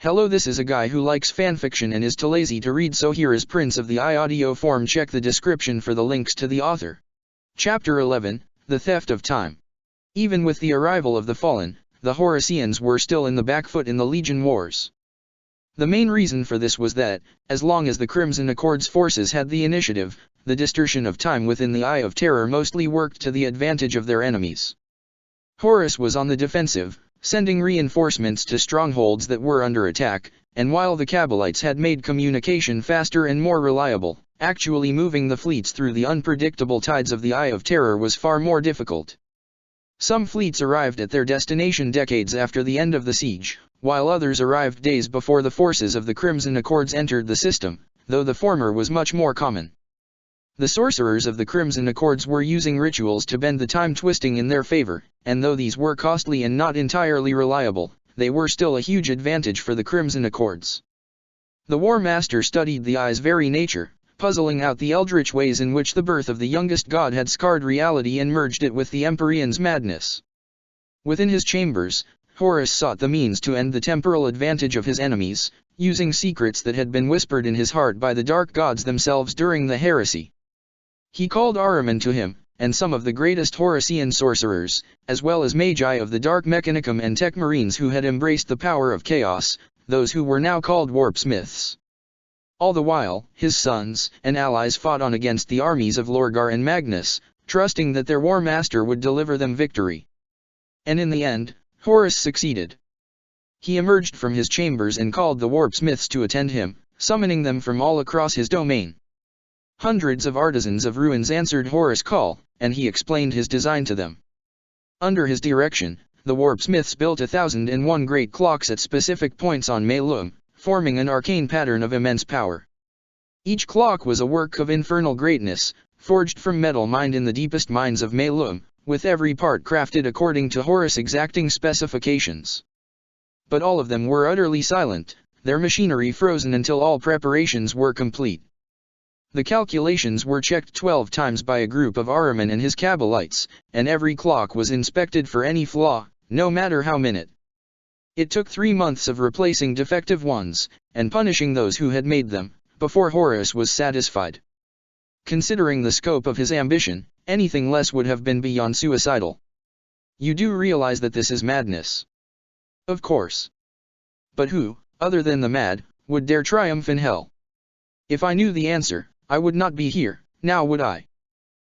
Hello, this is a guy who likes fanfiction and is too lazy to read, so here is Prince of the Eye audio form. Check the description for the links to the author. Chapter 11, The Theft of Time. Even with the arrival of the Fallen, the Horacians were still in the back foot in the Legion Wars. The main reason for this was that, as long as the Crimson Accord's forces had the initiative, the distortion of time within the Eye of Terror mostly worked to the advantage of their enemies. Horus was on the defensive, sending reinforcements to strongholds that were under attack, and while the Cabalites had made communication faster and more reliable, actually moving the fleets through the unpredictable tides of the Eye of Terror was far more difficult. Some fleets arrived at their destination decades after the end of the siege, while others arrived days before the forces of the Crimson Accords entered the system, though the former was much more common. The sorcerers of the Crimson Accords were using rituals to bend the time twisting in their favor, and though these were costly and not entirely reliable, they were still a huge advantage for the Crimson Accords. The War Master studied the Eye's very nature, puzzling out the eldritch ways in which the birth of the youngest god had scarred reality and merged it with the Empyrean's madness. Within his chambers, Horus sought the means to end the temporal advantage of his enemies, using secrets that had been whispered in his heart by the dark gods themselves during the heresy. He called Ahriman to him, and some of the greatest Horacian sorcerers, as well as Magi of the Dark Mechanicum and Tech Marines who had embraced the power of chaos, those who were now called warpsmiths. All the while, his sons and allies fought on against the armies of Lorgar and Magnus, trusting that their War Master would deliver them victory. And in the end, Horus succeeded. He emerged from his chambers and called the warpsmiths to attend him, summoning them from all across his domain. Hundreds of artisans of ruins answered Horus' call, and he explained his design to them. Under his direction, the warpsmiths built 1001 great clocks at specific points on Melum, forming an arcane pattern of immense power. Each clock was a work of infernal greatness, forged from metal mined in the deepest mines of Melum, with every part crafted according to Horus' exacting specifications. But all of them were utterly silent, their machinery frozen until all preparations were complete. The calculations were checked 12 times by a group of Ahriman and his Cabalites, and every clock was inspected for any flaw, no matter how minute. It took 3 months of replacing defective ones, and punishing those who had made them, before Horus was satisfied. Considering the scope of his ambition, anything less would have been beyond suicidal. You do realize that this is madness? Of course. But who, other than the mad, would dare triumph in hell? If I knew the answer, I would not be here, now would I?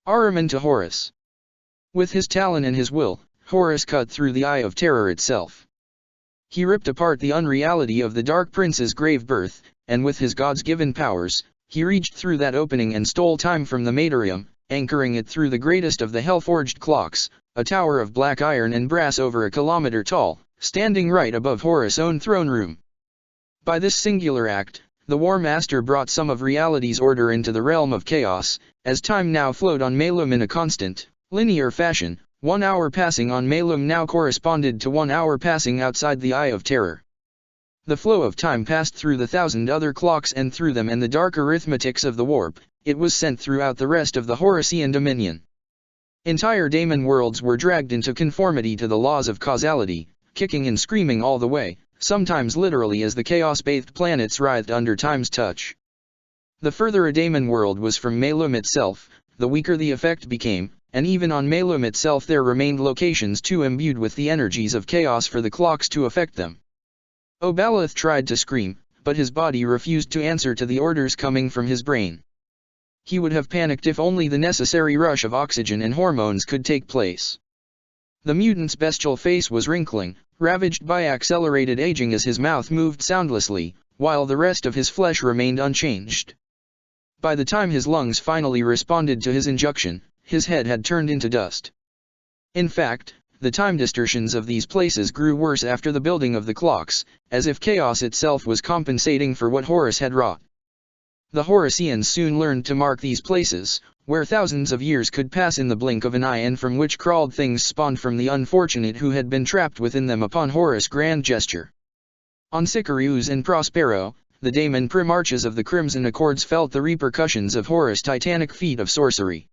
Ahriman to Horus. With his talon and his will, Horus cut through the Eye of Terror itself. He ripped apart the unreality of the Dark Prince's grave birth, and with his gods-given powers, he reached through that opening and stole time from the Materium, anchoring it through the greatest of the hell-forged clocks, a tower of black iron and brass over a kilometer tall, standing right above Horus' own throne room. By this singular act, the War Master brought some of reality's order into the realm of chaos, as time now flowed on Melum in a constant, linear fashion. 1 hour passing on Melum now corresponded to 1 hour passing outside the Eye of Terror. The flow of time passed through the 1,000 other clocks and through them and the dark arithmetics of the warp, it was sent throughout the rest of the Horacian dominion. Entire daemon worlds were dragged into conformity to the laws of causality, kicking and screaming all the way, sometimes literally as the chaos-bathed planets writhed under time's touch. The further a daemon world was from Melum itself, the weaker the effect became, and even on Melum itself there remained locations too imbued with the energies of chaos for the clocks to affect them. Obalith tried to scream, but his body refused to answer to the orders coming from his brain. He would have panicked if only the necessary rush of oxygen and hormones could take place. The mutant's bestial face was wrinkling, ravaged by accelerated aging as his mouth moved soundlessly, while the rest of his flesh remained unchanged. By the time his lungs finally responded to his injection, his head had turned into dust. In fact, the time distortions of these places grew worse after the building of the clocks, as if chaos itself was compensating for what Horus had wrought. The Horacians soon learned to mark these places, where thousands of years could pass in the blink of an eye and from which crawled things spawned from the unfortunate who had been trapped within them upon Horus' grand gesture. On Sicarius and Prospero, the daemon primarchs of the Crimson Accords felt the repercussions of Horus' titanic feat of sorcery.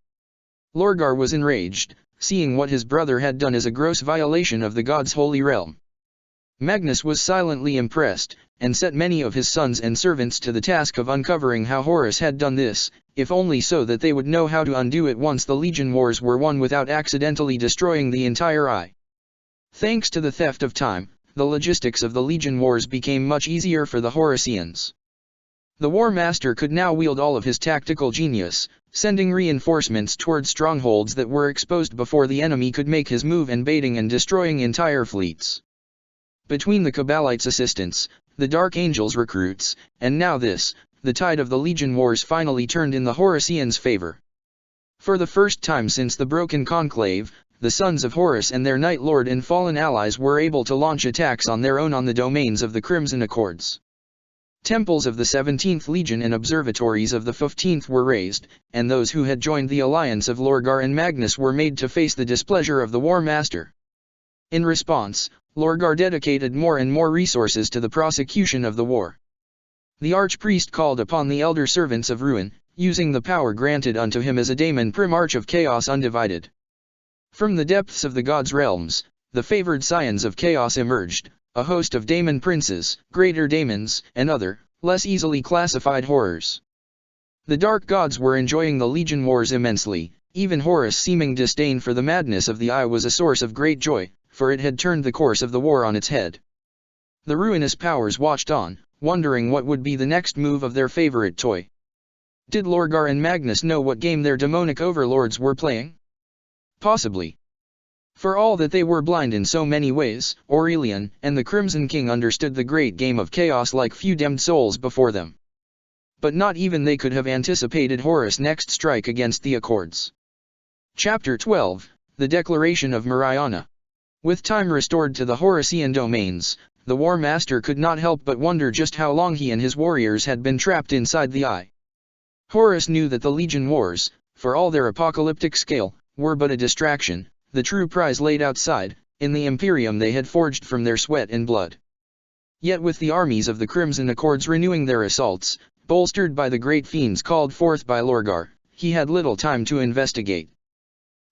Lorgar was enraged, seeing what his brother had done as a gross violation of the gods' holy realm. Magnus was silently impressed, and set many of his sons and servants to the task of uncovering how Horus had done this, if only so that they would know how to undo it once the Legion Wars were won without accidentally destroying the entire Eye. Thanks to the theft of time, the logistics of the Legion Wars became much easier for the Horusians. The War Master could now wield all of his tactical genius, sending reinforcements toward strongholds that were exposed before the enemy could make his move, and baiting and destroying entire fleets. Between the Cabalites' assistants, the Dark Angels' recruits, and now this, the tide of the Legion Wars finally turned in the Horusians' favor. For the first time since the Broken Conclave, the sons of Horus and their Night Lord and fallen allies were able to launch attacks on their own on the domains of the Crimson Accords. Temples of the 17th Legion and observatories of the 15th were raised, and those who had joined the alliance of Lorgar and Magnus were made to face the displeasure of the War Master. In response, Lorgar dedicated more and more resources to the prosecution of the war. The Archpriest called upon the elder servants of Ruin, using the power granted unto him as a daemon primarch of Chaos Undivided. From the depths of the gods' realms, the favored scions of Chaos emerged, a host of daemon princes, greater daemons, and other, less easily classified horrors. The dark gods were enjoying the Legion Wars immensely, even Horus' seeming disdain for the madness of the Eye was a source of great joy, for it had turned the course of the war on its head. The ruinous powers watched on, wondering what would be the next move of their favorite toy. Did Lorgar and Magnus know what game their demonic overlords were playing? Possibly. For all that they were blind in so many ways, Aurelian and the Crimson King understood the great game of chaos like few damned souls before them. But not even they could have anticipated Horus' next strike against the Accords. Chapter 12, The Declaration of Mariana. With time restored to the Horusian domains, the War Master could not help but wonder just how long he and his warriors had been trapped inside the Eye. Horus knew that the Legion Wars, for all their apocalyptic scale, were but a distraction, the true prize laid outside, in the Imperium they had forged from their sweat and blood. Yet with the armies of the Crimson Accords renewing their assaults, bolstered by the great fiends called forth by Lorgar, he had little time to investigate.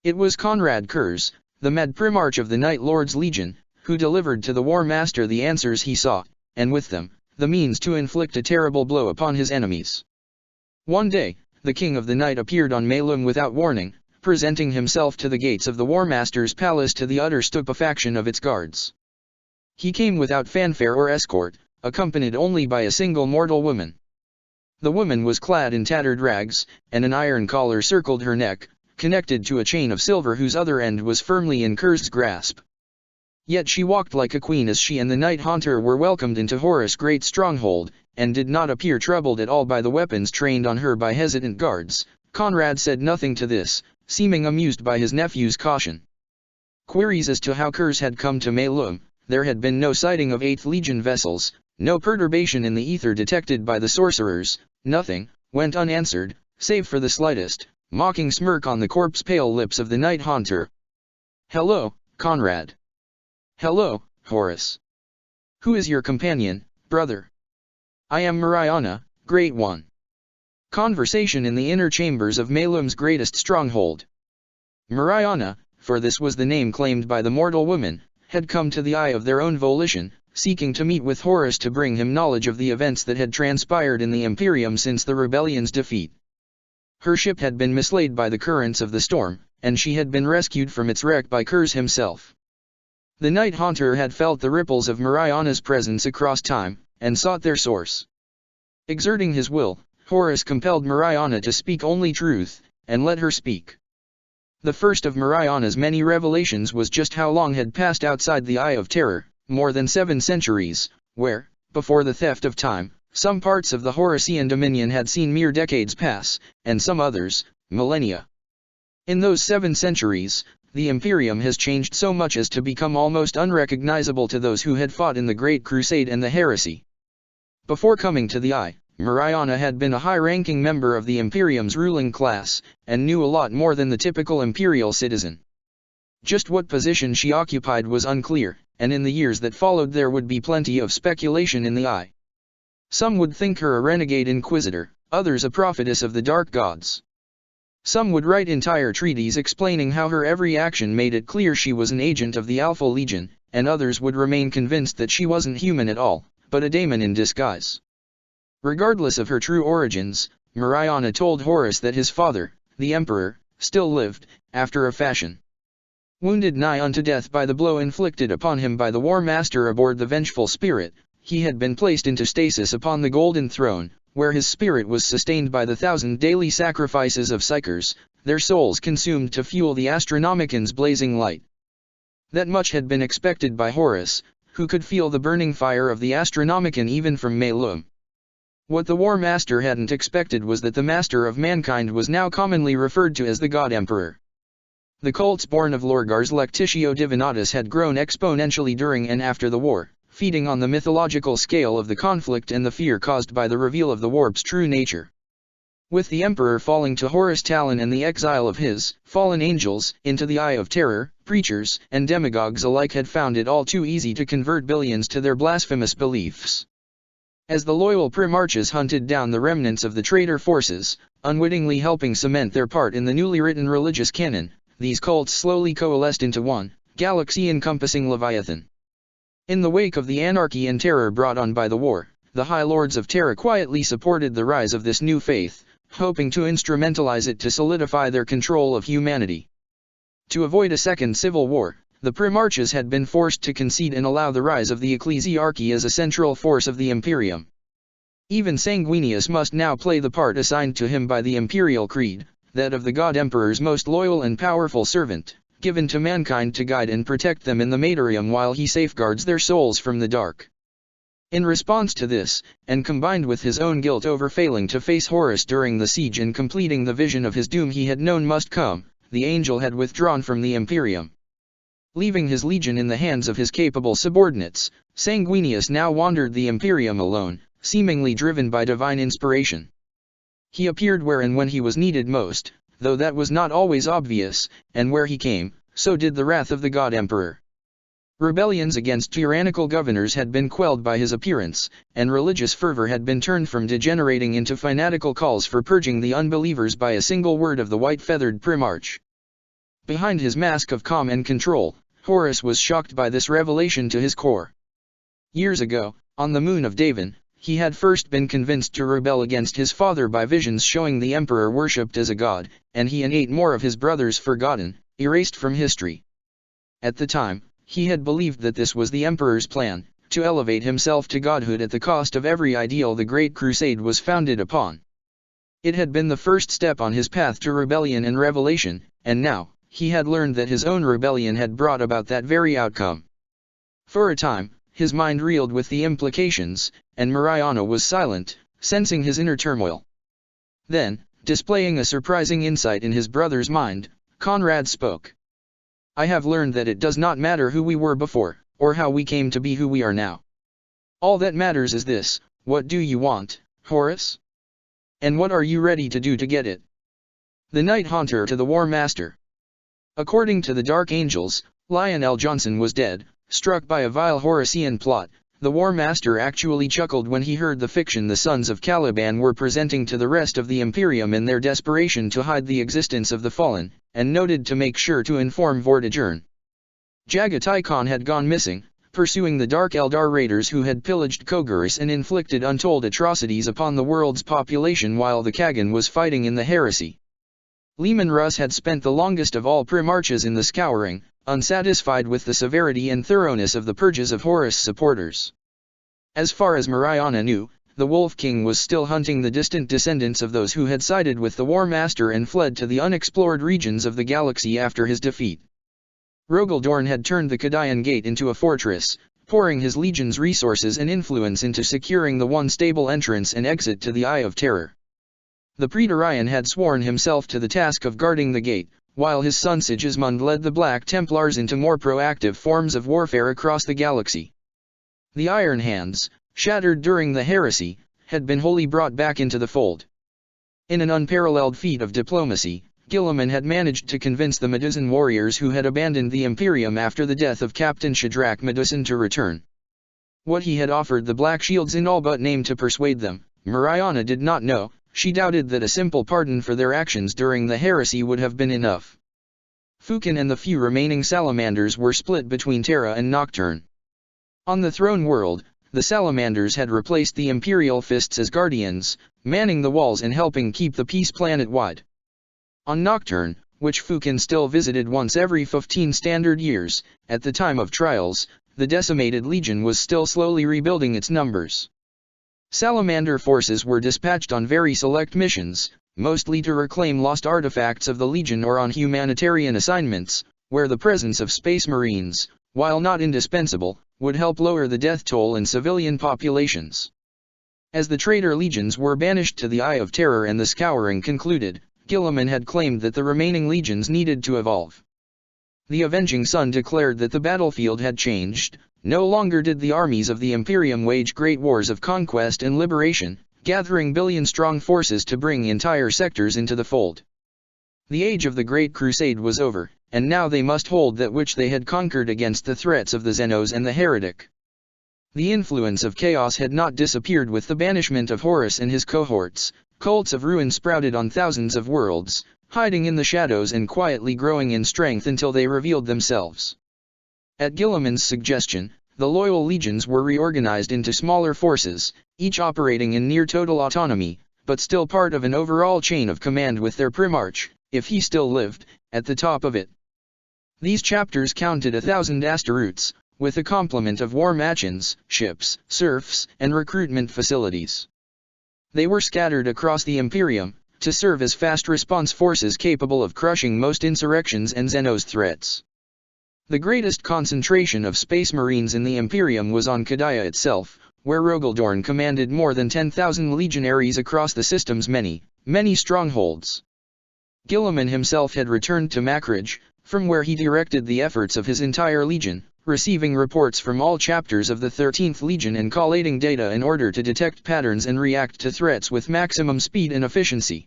It was Conrad Kurz, the Mad Primarch of the Night Lord's Legion, who delivered to the War Master the answers he sought, and with them, the means to inflict a terrible blow upon his enemies. One day, the King of the Night appeared on Melum without warning, presenting himself to the gates of the War Master's palace to the utter stupefaction of its guards. He came without fanfare or escort, accompanied only by a single mortal woman. The woman was clad in tattered rags, and an iron collar circled her neck, connected to a chain of silver whose other end was firmly in Kurz's grasp. Yet she walked like a queen as she and the Night Haunter were welcomed into Horus' great stronghold, and did not appear troubled at all by the weapons trained on her by hesitant guards. Conrad said nothing to this, seeming amused by his nephew's caution. Queries as to how Kurz had come to Melum, there had been no sighting of 8th Legion vessels, no perturbation in the ether detected by the sorcerers, nothing, went unanswered, save for the slightest, mocking smirk on the corpse-pale lips of the Night Haunter. "Hello, Conrad." "Hello, Horus. Who is your companion, brother?" "I am Mariana, Great One." Conversation in the inner chambers of Melum's greatest stronghold. Mariana, for this was the name claimed by the mortal woman, had come to the Eye of their own volition, seeking to meet with Horus to bring him knowledge of the events that had transpired in the Imperium since the rebellion's defeat. Her ship had been mislaid by the currents of the storm, and she had been rescued from its wreck by Kurz himself. The Night Haunter had felt the ripples of Mariana's presence across time, and sought their source. Exerting his will, Horus compelled Mariana to speak only truth, and let her speak. The first of Mariana's many revelations was just how long had passed outside the Eye of Terror, more than 7 centuries, where, before the theft of time, some parts of the Horusian dominion had seen mere decades pass, and some others, millennia. In those 7 centuries, the Imperium has changed so much as to become almost unrecognizable to those who had fought in the Great Crusade and the Heresy. Before coming to the Eye, Mariana had been a high-ranking member of the Imperium's ruling class, and knew a lot more than the typical Imperial citizen. Just what position she occupied was unclear, and in the years that followed there would be plenty of speculation in the Eye. Some would think her a renegade inquisitor, others a prophetess of the dark gods. Some would write entire treatises explaining how her every action made it clear she was an agent of the Alpha Legion, and others would remain convinced that she wasn't human at all, but a daemon in disguise. Regardless of her true origins, Mariana told Horus that his father, the Emperor, still lived, after a fashion. Wounded nigh unto death by the blow inflicted upon him by the War Master aboard the Vengeful Spirit, he had been placed into stasis upon the Golden Throne, where his spirit was sustained by the 1,000 daily sacrifices of Psychers, their souls consumed to fuel the Astronomican's blazing light. That much had been expected by Horus, who could feel the burning fire of the Astronomican even from Melum. What the War Master hadn't expected was that the Master of Mankind was now commonly referred to as the God Emperor. The cults born of Lorgar's Lectitio Divinatus had grown exponentially during and after the war, feeding on the mythological scale of the conflict and the fear caused by the reveal of the warp's true nature. With the Emperor falling to Horus Talon and the exile of his fallen angels into the Eye of Terror, preachers and demagogues alike had found it all too easy to convert billions to their blasphemous beliefs. As the loyal Primarchs hunted down the remnants of the traitor forces, unwittingly helping cement their part in the newly written religious canon, these cults slowly coalesced into one galaxy-encompassing Leviathan. In the wake of the anarchy and terror brought on by the war, the High Lords of Terra quietly supported the rise of this new faith, hoping to instrumentalize it to solidify their control of humanity. To avoid a second civil war, the Primarchs had been forced to concede and allow the rise of the ecclesiarchy as a central force of the Imperium. Even Sanguinius must now play the part assigned to him by the Imperial Creed, that of the God Emperor's most loyal and powerful servant, given to mankind to guide and protect them in the Materium while he safeguards their souls from the dark. In response to this, and combined with his own guilt over failing to face Horus during the siege and completing the vision of his doom he had known must come, the angel had withdrawn from the Imperium. Leaving his legion in the hands of his capable subordinates, Sanguinius now wandered the Imperium alone, seemingly driven by divine inspiration. He appeared where and when he was needed most, though that was not always obvious, and where he came, so did the wrath of the God Emperor. Rebellions against tyrannical governors had been quelled by his appearance, and religious fervor had been turned from degenerating into fanatical calls for purging the unbelievers by a single word of the white-feathered Primarch. Behind his mask of calm and control, Horus was shocked by this revelation to his core. Years ago, on the moon of Davin, he had first been convinced to rebel against his father by visions showing the Emperor worshipped as a god, and he and 8 more of his brothers forgotten, erased from history. At the time, he had believed that this was the Emperor's plan, to elevate himself to godhood at the cost of every ideal the Great Crusade was founded upon. It had been the first step on his path to rebellion and revelation, and now, he had learned that his own rebellion had brought about that very outcome. For a time, his mind reeled with the implications, and Mariana was silent, sensing his inner turmoil. Then, displaying a surprising insight in his brother's mind, Conrad spoke. I have learned that it does not matter who we were before, or how we came to be who we are now. All that matters is this: what do you want, Horus? And what are you ready to do to get it? The Night Haunter to the War Master. According to the Dark Angels, Lionel Johnson was dead, struck by a vile Horusian plot. The War Master actually chuckled when he heard the fiction the Sons of Caliban were presenting to the rest of the Imperium in their desperation to hide the existence of the fallen, and noted to make sure to inform Vortigern. Jagatai Khan had gone missing, pursuing the Dark Eldar raiders who had pillaged Kogarus and inflicted untold atrocities upon the world's population while the Kagan was fighting in the heresy. Leman Russ had spent the longest of all Primarchs in the Scouring, unsatisfied with the severity and thoroughness of the purges of Horus supporters. As far as Mariana knew, the Wolf King was still hunting the distant descendants of those who had sided with the War Master and fled to the unexplored regions of the galaxy after his defeat. Rogaldorn had turned the Kadayan Gate into a fortress, pouring his legion's resources and influence into securing the one stable entrance and exit to the Eye of Terror. The Praetorian had sworn himself to the task of guarding the gate, while his son Sigismund led the Black Templars into more proactive forms of warfare across the galaxy. The Iron Hands, shattered during the heresy, had been wholly brought back into the fold. In an unparalleled feat of diplomacy, Guilliman had managed to convince the Medusan warriors who had abandoned the Imperium after the death of Captain Shadrach Medusan to return. What he had offered the Black Shields in all but name to persuade them, Mariana did not know. She doubted that a simple pardon for their actions during the heresy would have been enough. Fukin and the few remaining salamanders were split between Terra and Nocturne. On the throne world, the salamanders had replaced the Imperial Fists as guardians, manning the walls and helping keep the peace planet-wide. On Nocturne, which Fukin still visited once every 15 standard years, at the time of trials, the decimated legion was still slowly rebuilding its numbers. Salamander forces were dispatched on very select missions, mostly to reclaim lost artifacts of the Legion or on humanitarian assignments, where the presence of Space Marines, while not indispensable, would help lower the death toll in civilian populations. As the traitor legions were banished to the Eye of Terror and the Scouring concluded, Guilliman had claimed that the remaining legions needed to evolve. The Avenging Sun declared that the battlefield had changed. No longer did the armies of the Imperium wage great wars of conquest and liberation, gathering billion-strong forces to bring entire sectors into the fold. The age of the Great Crusade was over, and now they must hold that which they had conquered against the threats of the Xenos and the Heretic. The influence of chaos had not disappeared with the banishment of Horus and his cohorts. Cults of ruin sprouted on thousands of worlds, hiding in the shadows and quietly growing in strength until they revealed themselves. At Guilliman's suggestion, the loyal legions were reorganized into smaller forces, each operating in near-total autonomy, but still part of an overall chain of command with their Primarch, if he still lived, at the top of it. These chapters counted 1,000 Astaroths, with a complement of war machins, ships, serfs, and recruitment facilities. They were scattered across the Imperium, to serve as fast response forces capable of crushing most insurrections and Xenos threats. The greatest concentration of Space Marines in the Imperium was on Kadaya itself, where Rogaldorn commanded more than 10,000 legionaries across the system's many strongholds. Guilliman himself had returned to Makridge, from where he directed the efforts of his entire legion, receiving reports from all chapters of the 13th Legion and collating data in order to detect patterns and react to threats with maximum speed and efficiency.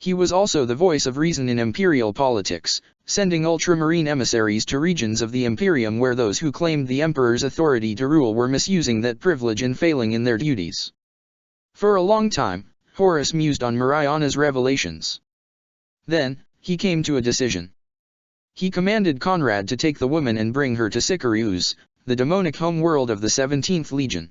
He was also the voice of reason in Imperial politics, sending ultramarine emissaries to regions of the Imperium where those who claimed the Emperor's authority to rule were misusing that privilege and failing in their duties. For a long time, Horus mused on Mariana's revelations. Then, he came to a decision. He commanded Conrad to take the woman and bring her to Sicarius, the demonic homeworld of the 17th Legion.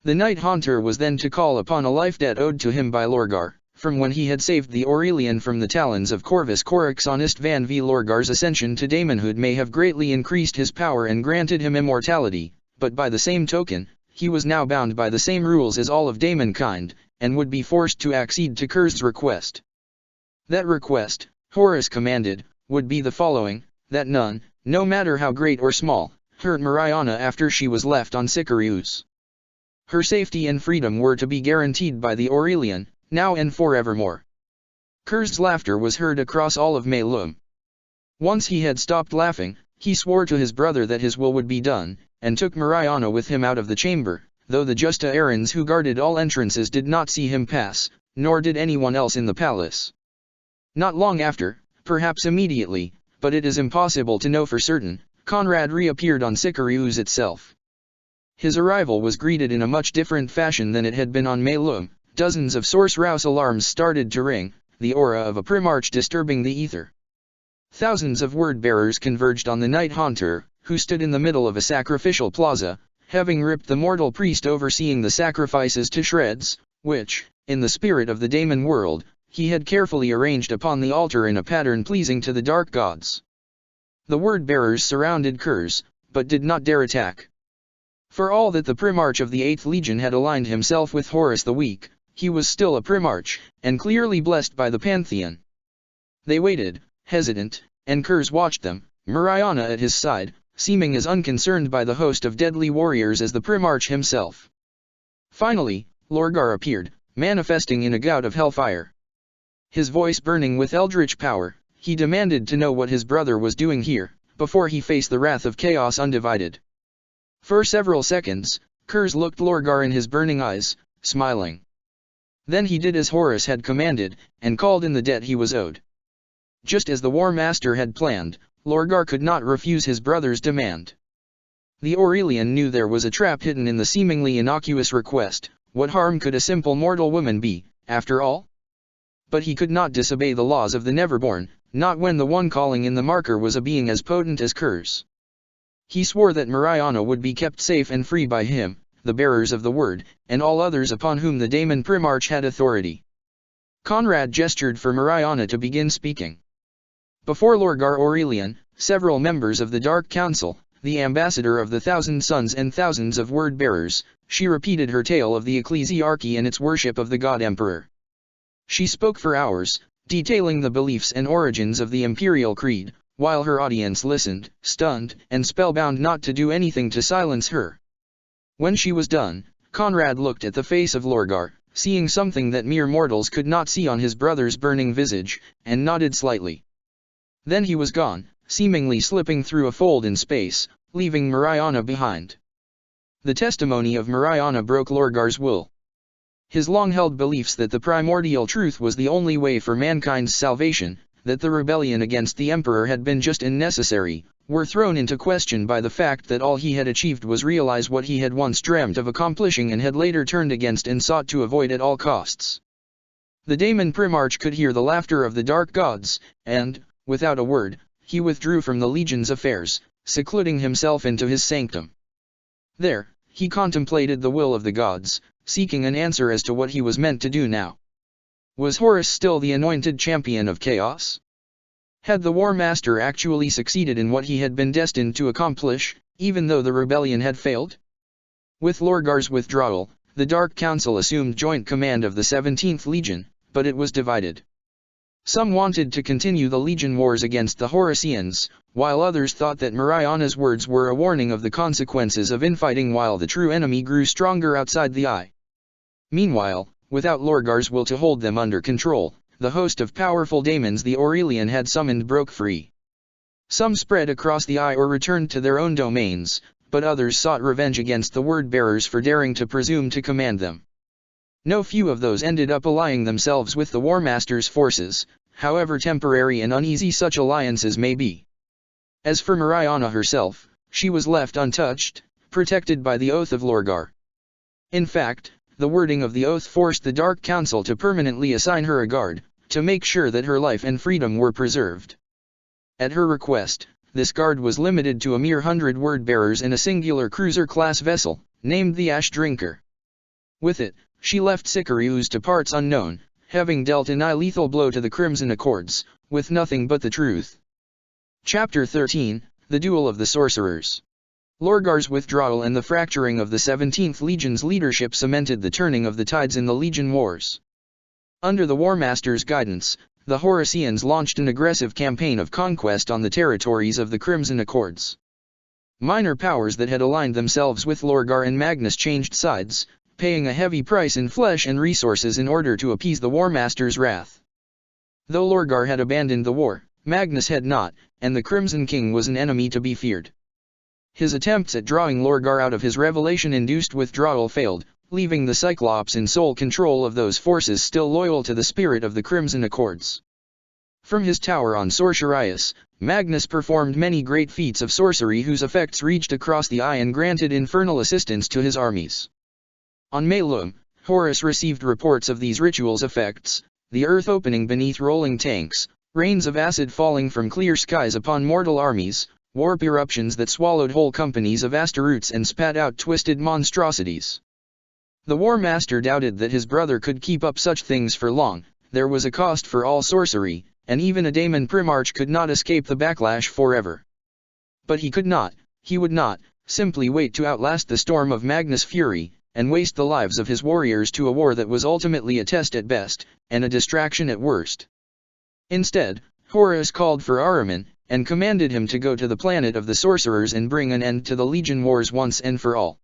The Night Haunter was then to call upon a life debt owed to him by Lorgar, from when he had saved the Aurelian from the talons of Corvus Corax. Honest Van V. Lorgar's ascension to daemonhood may have greatly increased his power and granted him immortality, but by the same token, he was now bound by the same rules as all of daemonkind, and would be forced to accede to Kurz's request. That request, Horus commanded, would be the following, that none, no matter how great or small, hurt Mariana after she was left on Sicarius. Her safety and freedom were to be guaranteed by the Aurelian, now and forevermore. Kurz's laughter was heard across all of Melum. Once he had stopped laughing, he swore to his brother that his will would be done, and took Mariana with him out of the chamber, though the Justa Errands who guarded all entrances did not see him pass, nor did anyone else in the palace. Not long after, perhaps immediately, but it is impossible to know for certain, Conrad reappeared on Sicarius itself. His arrival was greeted in a much different fashion than it had been on Melum. Dozens of source rouse alarms started to ring, the aura of a Primarch disturbing the ether. Thousands of word-bearers converged on the Night Haunter, who stood in the middle of a sacrificial plaza, having ripped the mortal priest overseeing the sacrifices to shreds, which, in the spirit of the daemon world, he had carefully arranged upon the altar in a pattern pleasing to the dark gods. The word-bearers surrounded Kurz, but did not dare attack. For all that the Primarch of the 8th Legion had aligned himself with Horus the Weak, he was still a Primarch, and clearly blessed by the Pantheon. They waited, hesitant, and Kurz watched them, Mariana at his side, seeming as unconcerned by the host of deadly warriors as the Primarch himself. Finally, Lorgar appeared, manifesting in a gout of hellfire. His voice burning with eldritch power, he demanded to know what his brother was doing here, before he faced the wrath of chaos undivided. For several seconds, Kurz looked Lorgar in his burning eyes, smiling. Then he did as Horus had commanded, and called in the debt he was owed. Just as the War Master had planned, Lorgar could not refuse his brother's demand. The Aurelian knew there was a trap hidden in the seemingly innocuous request. What harm could a simple mortal woman be, after all? But he could not disobey the laws of the Neverborn, not when the one calling in the marker was a being as potent as Kurz. He swore that Mariana would be kept safe and free by him, the bearers of the word, and all others upon whom the Daemon Primarch had authority. Conrad gestured for Mariana to begin speaking. Before Lorgar Aurelian, several members of the Dark Council, the ambassador of the thousand sons and thousands of word-bearers, she repeated her tale of the ecclesiarchy and its worship of the god emperor. She spoke for hours, detailing the beliefs and origins of the imperial creed, while her audience listened, stunned and spellbound, not to do anything to silence her. When she was done, Conrad looked at the face of Lorgar, seeing something that mere mortals could not see on his brother's burning visage, and nodded slightly. Then he was gone, seemingly slipping through a fold in space, leaving Mariana behind. The testimony of Mariana broke Lorgar's will. His long-held beliefs that the primordial truth was the only way for mankind's salvation, that the rebellion against the emperor had been just and necessary, were thrown into question by the fact that all he had achieved was realize what he had once dreamt of accomplishing and had later turned against and sought to avoid at all costs. The Daemon Primarch could hear the laughter of the dark gods, and, without a word, he withdrew from the Legion's affairs, secluding himself into his sanctum. There, he contemplated the will of the gods, seeking an answer as to what he was meant to do now. Was Horus still the anointed champion of chaos? Had the War Master actually succeeded in what he had been destined to accomplish, even though the rebellion had failed? With Lorgar's withdrawal, the Dark Council assumed joint command of the 17th Legion, but it was divided. Some wanted to continue the Legion wars against the Horusians, while others thought that Mariana's words were a warning of the consequences of infighting while the true enemy grew stronger outside the eye. Meanwhile, without Lorgar's will to hold them under control, the host of powerful daemons the Aurelian had summoned broke free. Some spread across the eye or returned to their own domains, but others sought revenge against the word-bearers for daring to presume to command them. No few of those ended up allying themselves with the War Master's forces, however temporary and uneasy such alliances may be. As for Mariana herself, she was left untouched, protected by the oath of Lorgar. In fact, the wording of the oath forced the Dark Council to permanently assign her a guard, to make sure that her life and freedom were preserved. At her request, this guard was limited to a mere 100 word-bearers in a singular cruiser-class vessel, named the Ash Drinker. With it, she left Sicarius to parts unknown, having dealt a nigh-lethal blow to the Crimson Accords, with nothing but the truth. Chapter 13, The Duel of the Sorcerers. Lorgar's withdrawal and the fracturing of the 17th Legion's leadership cemented the turning of the tides in the Legion Wars. Under the War Master's guidance, the Horusians launched an aggressive campaign of conquest on the territories of the Crimson Accords. Minor powers that had aligned themselves with Lorgar and Magnus changed sides, paying a heavy price in flesh and resources in order to appease the War Master's wrath. Though Lorgar had abandoned the war, Magnus had not, and the Crimson King was an enemy to be feared. His attempts at drawing Lorgar out of his revelation-induced withdrawal failed, leaving the Cyclops in sole control of those forces still loyal to the spirit of the Crimson Accords. From his tower on Sorcerius, Magnus performed many great feats of sorcery whose effects reached across the eye and granted infernal assistance to his armies. On Malum, Horus received reports of these rituals' effects, the earth opening beneath rolling tanks, rains of acid falling from clear skies upon mortal armies, warp eruptions that swallowed whole companies of Astaroths and spat out twisted monstrosities. The War Master doubted that his brother could keep up such things for long. There was a cost for all sorcery, and even a Daemon Primarch could not escape the backlash forever. But he would not, simply wait to outlast the storm of Magnus' fury, and waste the lives of his warriors to a war that was ultimately a test at best, and a distraction at worst. Instead, Horus called for Ahriman, and commanded him to go to the planet of the sorcerers and bring an end to the Legion Wars once and for all.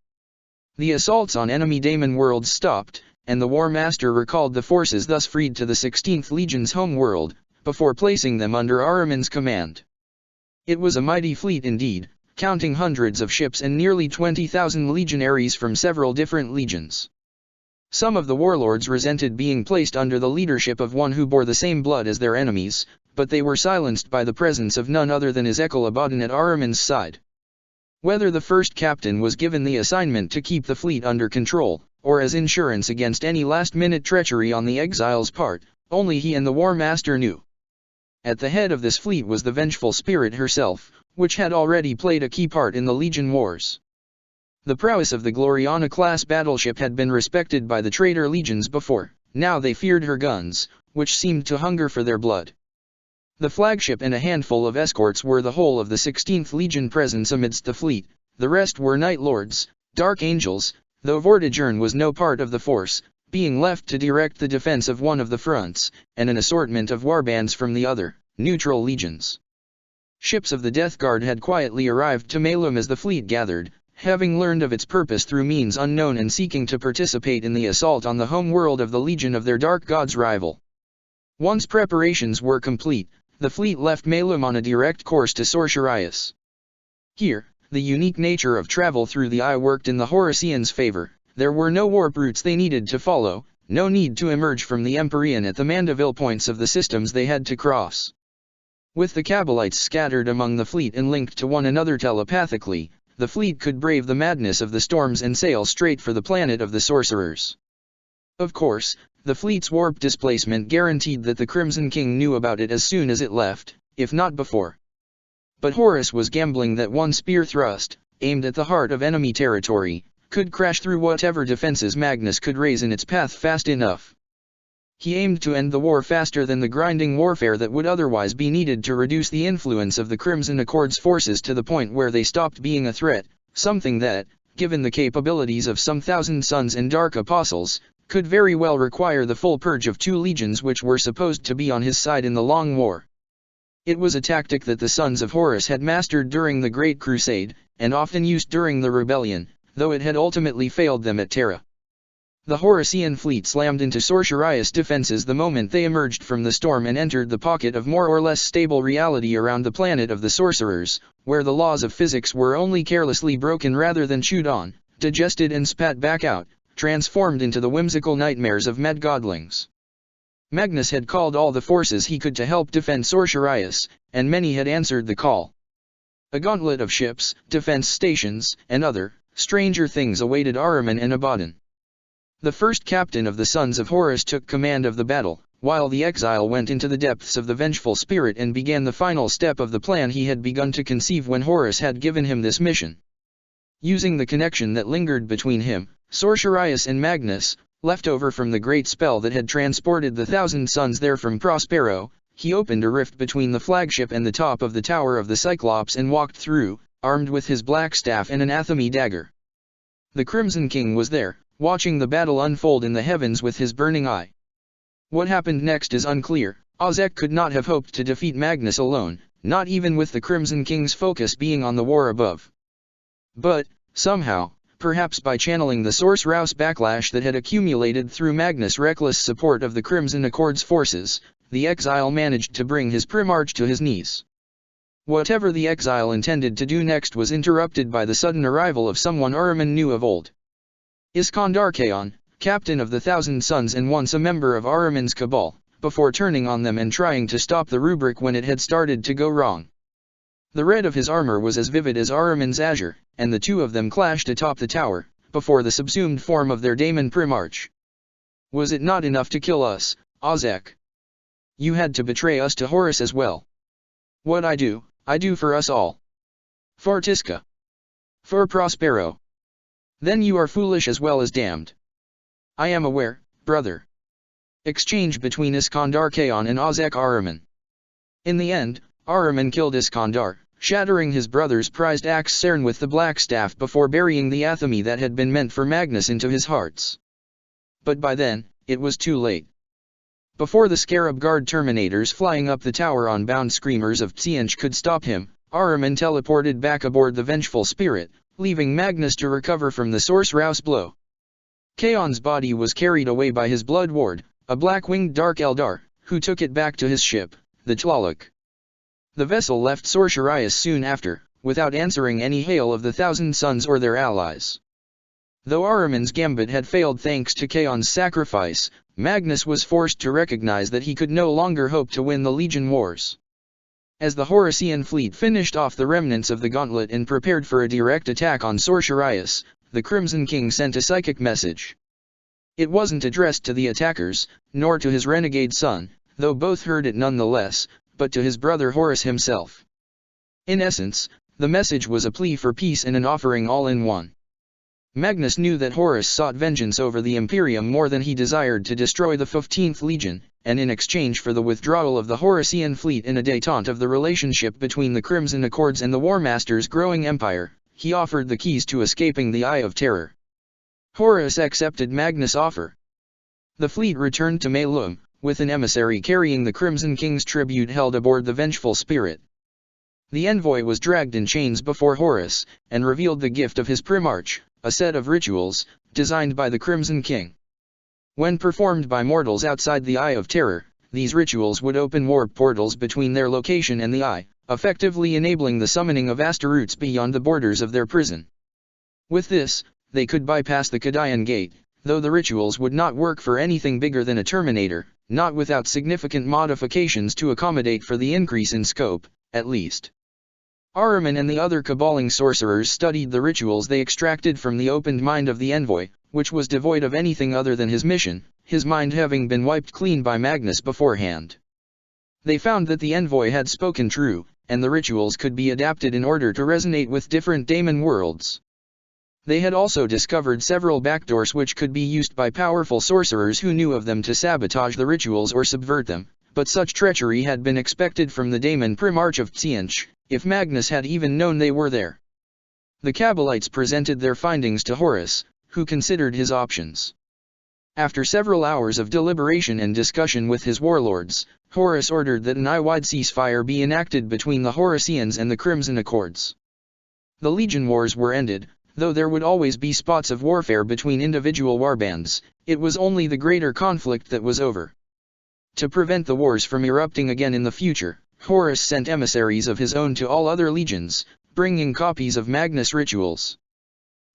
The assaults on enemy Daemon worlds stopped, and the War Master recalled the forces thus freed to the 16th Legion's home world, before placing them under Ahriman's command. It was a mighty fleet indeed, counting hundreds of ships and nearly 20,000 legionaries from several different legions. Some of the warlords resented being placed under the leadership of one who bore the same blood as their enemies, but they were silenced by the presence of none other than Ezekiel Abaddon at Ahriman's side. Whether the first captain was given the assignment to keep the fleet under control, or as insurance against any last-minute treachery on the exiles' part, only he and the War Master knew. At the head of this fleet was the vengeful spirit herself, which had already played a key part in the Legion Wars. The prowess of the Gloriana-class battleship had been respected by the traitor legions before, now they feared her guns, which seemed to hunger for their blood. The flagship and a handful of escorts were the whole of the 16th Legion presence amidst the fleet, the rest were Night Lords, Dark Angels, though Vortigern was no part of the force, being left to direct the defense of one of the fronts, and an assortment of warbands from the other, neutral legions. Ships of the Death Guard had quietly arrived to Malum as the fleet gathered, having learned of its purpose through means unknown and seeking to participate in the assault on the home world of the legion of their dark god's rival. Once preparations were complete, the fleet left Malum on a direct course to Sorcerias. Here, the unique nature of travel through the eye worked in the Horacians' favor. There were no warp routes they needed to follow, no need to emerge from the Empyrean at the Mandeville points of the systems they had to cross. With the Cabalites scattered among the fleet and linked to one another telepathically, the fleet could brave the madness of the storms and sail straight for the planet of the sorcerers. Of course, the fleet's warp displacement guaranteed that the Crimson King knew about it as soon as it left, if not before. But Horus was gambling that one spear thrust, aimed at the heart of enemy territory, could crash through whatever defenses Magnus could raise in its path fast enough. He aimed to end the war faster than the grinding warfare that would otherwise be needed to reduce the influence of the Crimson Accord's forces to the point where they stopped being a threat, something that, given the capabilities of some Thousand Sons and Dark Apostles, could very well require the full purge of two legions which were supposed to be on his side in the Long War. It was a tactic that the Sons of Horus had mastered during the Great Crusade, and often used during the Rebellion, though it had ultimately failed them at Terra. The Horacian fleet slammed into Sorcerias' defenses the moment they emerged from the storm and entered the pocket of more or less stable reality around the planet of the sorcerers, where the laws of physics were only carelessly broken rather than chewed on, digested and spat back out, transformed into the whimsical nightmares of mad godlings. Magnus had called all the forces he could to help defend Sorcerias, and many had answered the call. A gauntlet of ships, defense stations, and other, stranger things awaited Ahriman and Abaddon. The first captain of the Sons of Horus took command of the battle, while the exile went into the depths of the vengeful spirit and began the final step of the plan he had begun to conceive when Horus had given him this mission. Using the connection that lingered between him, Sorcerias and Magnus, left over from the great spell that had transported the Thousand Sons there from Prospero, he opened a rift between the flagship and the top of the Tower of the Cyclops and walked through, armed with his black staff and an athame dagger. The Crimson King was there, watching the battle unfold in the heavens with his burning eye. What happened next is unclear. Ozek could not have hoped to defeat Magnus alone, not even with the Crimson King's focus being on the war above. But, somehow, perhaps by channeling the Sorcerer's backlash that had accumulated through Magnus' reckless support of the Crimson Accord's forces, the exile managed to bring his Primarch to his knees. Whatever the exile intended to do next was interrupted by the sudden arrival of someone Ahriman knew of old. Iskandar Khaon, captain of the Thousand Sons and once a member of Ahriman's cabal, before turning on them and trying to stop the rubric when it had started to go wrong. The red of his armor was as vivid as Ahriman's azure, and the two of them clashed atop the tower, before the subsumed form of their daemon Primarch. Was it not enough to kill us, Ozek? You had to betray us to Horus as well. What I do for us all. For Tisca. For Prospero. Then you are foolish as well as damned. I am aware, brother. Exchange between Iskandar Khaon and Ozek Ahriman. In the end, Ahriman killed Iskandar, shattering his brother's prized axe Cern with the black staff before burying the athame that had been meant for Magnus into his hearts. But by then, it was too late. Before the Scarab Guard Terminators flying up the tower on bound screamers of Tzientch could stop him, Ahriman teleported back aboard the Vengeful Spirit, leaving Magnus to recover from the Sorcerer's blow. Khaon's body was carried away by his blood ward, a black-winged Dark Eldar, who took it back to his ship, the Tlaloc. The vessel left Sorcerias soon after, without answering any hail of the Thousand Sons or their allies. Though Ahriman's gambit had failed thanks to Khaon's sacrifice, Magnus was forced to recognize that he could no longer hope to win the Legion Wars. As the Horacian fleet finished off the remnants of the gauntlet and prepared for a direct attack on Sorcerias, the Crimson King sent a psychic message. It wasn't addressed to the attackers, nor to his renegade son, though both heard it nonetheless, but to his brother Horus himself. In essence, the message was a plea for peace and an offering all in one. Magnus knew that Horus sought vengeance over the Imperium more than he desired to destroy the 15th Legion, and in exchange for the withdrawal of the Horusian fleet in a détente of the relationship between the Crimson Accords and the War Master's growing empire, he offered the keys to escaping the Eye of Terror. Horus accepted Magnus' offer. The fleet returned to Malum, with an emissary carrying the Crimson King's tribute held aboard the Vengeful Spirit. The envoy was dragged in chains before Horus, and revealed the gift of his Primarch, a set of rituals, designed by the Crimson King. When performed by mortals outside the Eye of Terror, these rituals would open warp portals between their location and the Eye, effectively enabling the summoning of Astaroths beyond the borders of their prison. With this, they could bypass the Kadayan Gate, though the rituals would not work for anything bigger than a Terminator, not without significant modifications to accommodate for the increase in scope, at least. Ahriman and the other caballing sorcerers studied the rituals they extracted from the opened mind of the envoy, which was devoid of anything other than his mission, his mind having been wiped clean by Magnus beforehand. They found that the envoy had spoken true, and the rituals could be adapted in order to resonate with different daemon worlds. They had also discovered several backdoors which could be used by powerful sorcerers who knew of them to sabotage the rituals or subvert them, but such treachery had been expected from the daemon Primarch of Tzientch, if Magnus had even known they were there. The Cabalites presented their findings to Horus, who considered his options. After several hours of deliberation and discussion with his warlords, Horus ordered that an eye-wide ceasefire be enacted between the Horusians and the Crimson Accords. The Legion Wars were ended, though there would always be spots of warfare between individual warbands. It was only the greater conflict that was over. To prevent the wars from erupting again in the future, Horus sent emissaries of his own to all other legions, bringing copies of Magnus' rituals.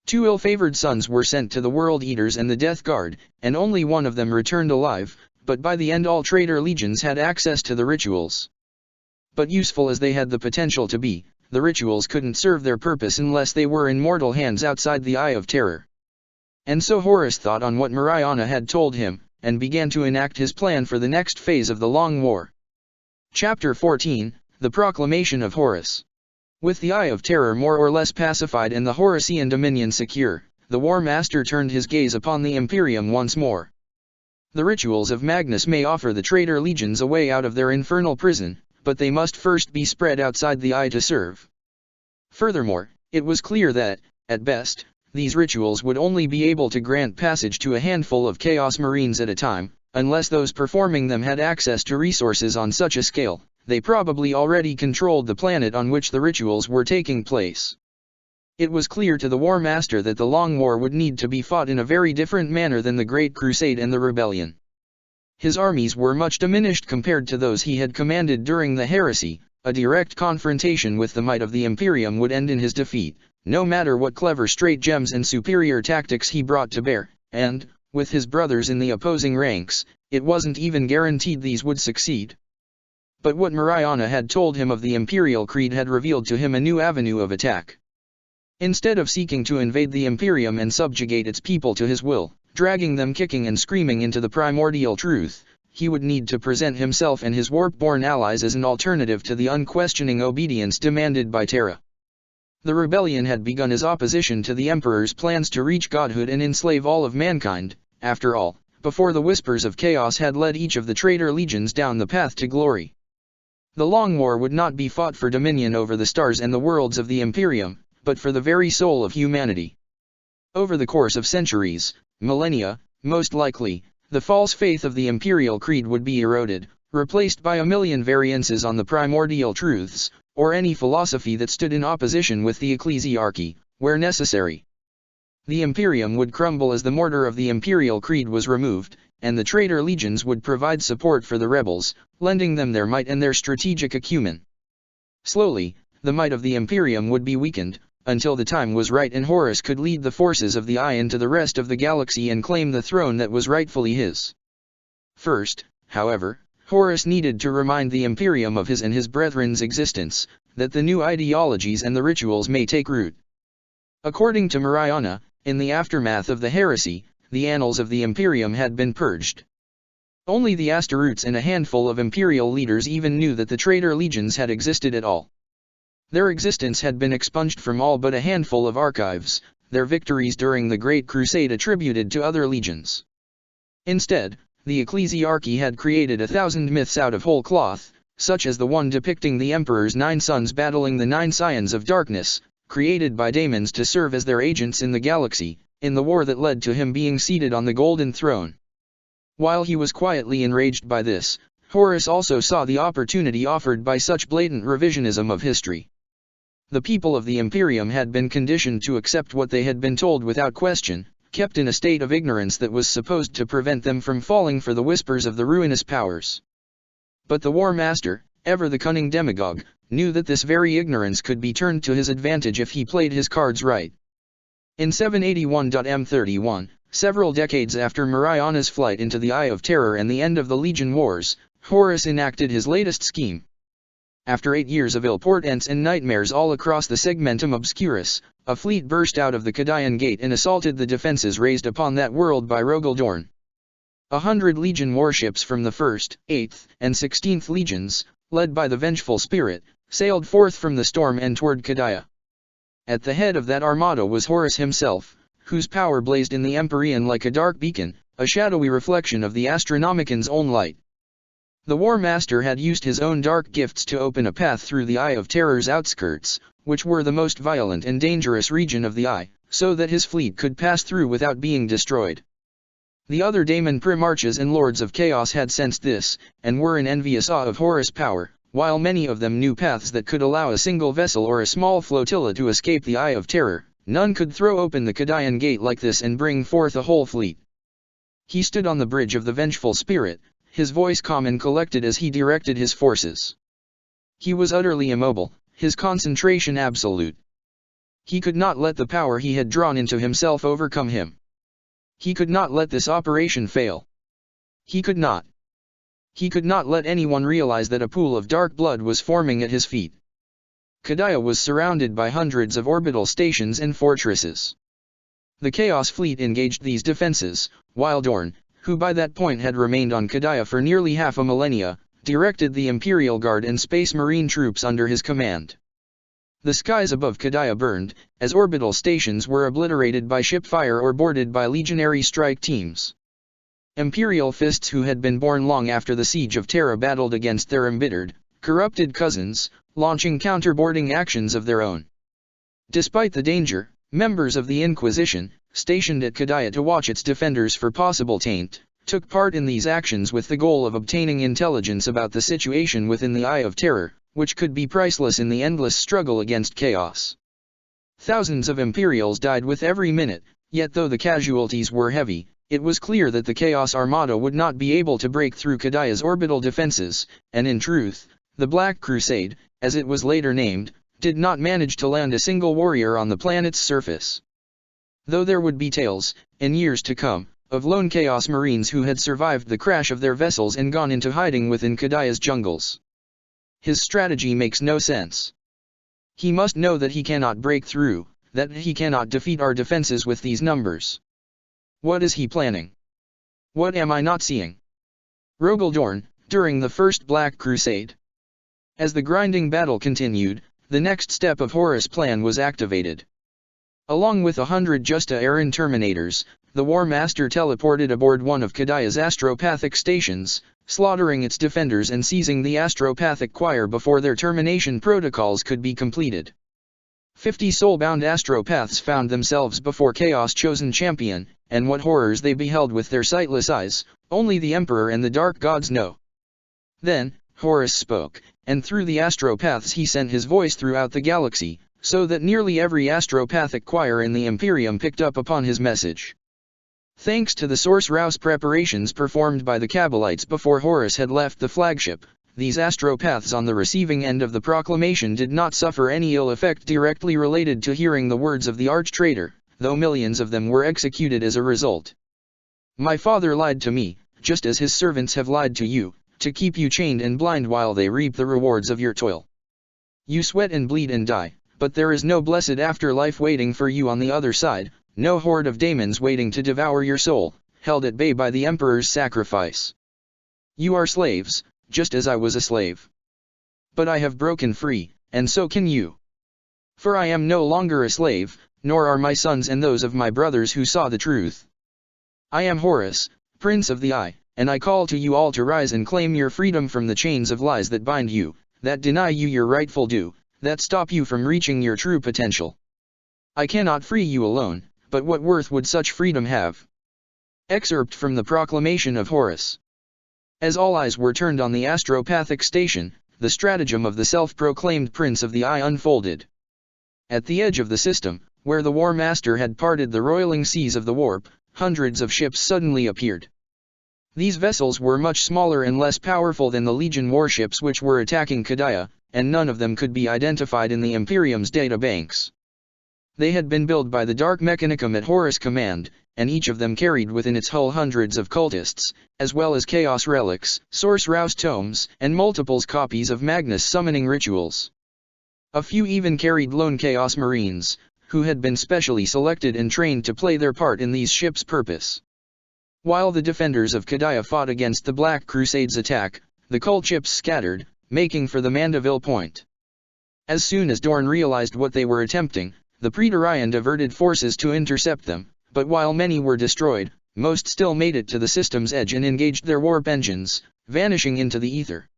2 ill-favored sons were sent to the World Eaters and the Death Guard, and only one of them returned alive, but by the end all traitor legions had access to the rituals. But useful as they had the potential to be, the rituals couldn't serve their purpose unless they were in mortal hands outside the Eye of Terror. And so Horus thought on what Mariana had told him, and began to enact his plan for the next phase of the Long War. Chapter 14, The Proclamation of Horus. With the Eye of Terror more or less pacified and the Horusian dominion secure, the War Master turned his gaze upon the Imperium once more. The rituals of Magnus may offer the traitor legions a way out of their infernal prison, but they must first be spread outside the Eye to serve. Furthermore, it was clear that, at best, these rituals would only be able to grant passage to a handful of Chaos Marines at a time, unless those performing them had access to resources on such a scale. They probably already controlled the planet on which the rituals were taking place. It was clear to the War Master that the Long War would need to be fought in a very different manner than the Great Crusade and the Rebellion. His armies were much diminished compared to those he had commanded during the heresy. A direct confrontation with the might of the Imperium would end in his defeat, no matter what clever stratagems and superior tactics he brought to bear, and, with his brothers in the opposing ranks, it wasn't even guaranteed these would succeed. But what Mariana had told him of the Imperial Creed had revealed to him a new avenue of attack. Instead of seeking to invade the Imperium and subjugate its people to his will, dragging them kicking and screaming into the primordial truth, he would need to present himself and his warp-born allies as an alternative to the unquestioning obedience demanded by Terra. The rebellion had begun as opposition to the Emperor's plans to reach godhood and enslave all of mankind, after all, before the whispers of chaos had led each of the traitor legions down the path to glory. The Long War would not be fought for dominion over the stars and the worlds of the Imperium, but for the very soul of humanity. Over the course of centuries, millennia, most likely, the false faith of the Imperial Creed would be eroded, replaced by a million variances on the primordial truths, or any philosophy that stood in opposition with the ecclesiarchy, where necessary. The Imperium would crumble as the mortar of the Imperial Creed was removed, and the traitor legions would provide support for the rebels, lending them their might and their strategic acumen. Slowly, the might of the Imperium would be weakened, until the time was right and Horus could lead the forces of the Eye into the rest of the galaxy and claim the throne that was rightfully his. First, however, Horus needed to remind the Imperium of his and his brethren's existence, that the new ideologies and the rituals may take root. According to Mariana, in the aftermath of the heresy, the annals of the Imperium had been purged. Only the Astaroutes and a handful of imperial leaders even knew that the traitor legions had existed at all. Their existence had been expunged from all but a handful of archives, their victories during the Great Crusade attributed to other legions. Instead, the ecclesiarchy had created 1,000 myths out of whole cloth, such as the one depicting the Emperor's 9 sons battling the 9 scions of darkness, created by daemons to serve as their agents in the galaxy, in the war that led to him being seated on the Golden Throne. While he was quietly enraged by this, Horus also saw the opportunity offered by such blatant revisionism of history. The people of the Imperium had been conditioned to accept what they had been told without question, kept in a state of ignorance that was supposed to prevent them from falling for the whispers of the ruinous powers. But the War Master, ever the cunning demagogue, knew that this very ignorance could be turned to his advantage if he played his cards right. In 781-M31, several decades after Mariana's flight into the Eye of Terror and the end of the Legion Wars, Horus enacted his latest scheme. After 8 years of ill portents and nightmares all across the Segmentum Obscurus, a fleet burst out of the Cadian Gate and assaulted the defenses raised upon that world by Rogal Dorn. 100 Legion warships from the 1st, 8th, and 16th Legions, led by the Vengeful Spirit, sailed forth from the storm and toward Cadia. At the head of that armada was Horus himself, whose power blazed in the Empyrean like a dark beacon, a shadowy reflection of the Astronomican's own light. The War Master had used his own dark gifts to open a path through the Eye of Terror's outskirts, which were the most violent and dangerous region of the Eye, so that his fleet could pass through without being destroyed. The other daemon primarchs and lords of chaos had sensed this, and were in envious awe of Horus' power, while many of them knew paths that could allow a single vessel or a small flotilla to escape the Eye of Terror. None could throw open the Cadian Gate like this and bring forth a whole fleet. He stood on the bridge of the Vengeful Spirit, his voice calm and collected as he directed his forces. He was utterly immobile, his concentration absolute. He could not let the power he had drawn into himself overcome him. He could not let this operation fail. He could not. He could not let anyone realize that a pool of dark blood was forming at his feet. Cadia was surrounded by hundreds of orbital stations and fortresses. The Chaos Fleet engaged these defenses, while Dorn, who by that point had remained on Cadia for nearly half a millennia, directed the Imperial Guard and Space Marine troops under his command. The skies above Cadia burned, as orbital stations were obliterated by ship fire or boarded by legionary strike teams. Imperial fists who had been born long after the Siege of Terra battled against their embittered, corrupted cousins, launching counterboarding actions of their own. Despite the danger, members of the Inquisition, stationed at Cadia to watch its defenders for possible taint, took part in these actions with the goal of obtaining intelligence about the situation within the Eye of Terror, which could be priceless in the endless struggle against chaos. Thousands of Imperials died with every minute, yet though the casualties were heavy, it was clear that the Chaos Armada would not be able to break through Cadia's orbital defenses, and in truth, the Black Crusade, as it was later named, did not manage to land a single warrior on the planet's surface. Though there would be tales, in years to come, of lone Chaos Marines who had survived the crash of their vessels and gone into hiding within Cadia's jungles. His strategy makes no sense. He must know that he cannot break through, that he cannot defeat our defenses with these numbers. What is he planning? What am I not seeing? Rogal Dorn, during the First Black Crusade. As the grinding battle continued, the next step of Horus' plan was activated. Along with 100 Justa Aaron Terminators, the War Master teleported aboard one of Cadia's astropathic stations, slaughtering its defenders and seizing the astropathic choir before their termination protocols could be completed. 50 soul-bound astropaths found themselves before Chaos' chosen champion, and what horrors they beheld with their sightless eyes, only the Emperor and the Dark Gods know. Then, Horus spoke, and through the astropaths he sent his voice throughout the galaxy, so that nearly every astropathic choir in the Imperium picked up upon his message. Thanks to the Source Rouse preparations performed by the Kabbalites before Horus had left the flagship, these astropaths on the receiving end of the proclamation did not suffer any ill effect directly related to hearing the words of the arch-traitor, though millions of them were executed as a result. My father lied to me, just as his servants have lied to you, to keep you chained and blind while they reap the rewards of your toil. You sweat and bleed and die, but there is no blessed afterlife waiting for you on the other side, no horde of daemons waiting to devour your soul, held at bay by the Emperor's sacrifice. You are slaves, just as I was a slave. But I have broken free, and so can you. For I am no longer a slave, nor are my sons and those of my brothers who saw the truth. I am Horus, Prince of the Eye, and I call to you all to rise and claim your freedom from the chains of lies that bind you, that deny you your rightful due, that stop you from reaching your true potential. I cannot free you alone, but what worth would such freedom have? Excerpt from the Proclamation of Horus. As all eyes were turned on the astropathic station, the stratagem of the self-proclaimed Prince of the Eye unfolded. At the edge of the system, where the War Master had parted the roiling seas of the warp, hundreds of ships suddenly appeared. These vessels were much smaller and less powerful than the Legion warships which were attacking Kadaya, and none of them could be identified in the Imperium's databanks. They had been built by the Dark Mechanicum at Horus' command, and each of them carried within its hull hundreds of cultists, as well as Chaos relics, Source Rouse tomes, and multiples copies of Magnus summoning rituals. A few even carried lone Chaos Marines, who had been specially selected and trained to play their part in these ships' purpose. While the defenders of Kadaya fought against the Black Crusade's attack, the cult ships scattered, making for the Mandeville Point. As soon as Dorn realized what they were attempting, the Praetorian diverted forces to intercept them, but while many were destroyed, most still made it to the system's edge and engaged their warp engines, vanishing into the ether.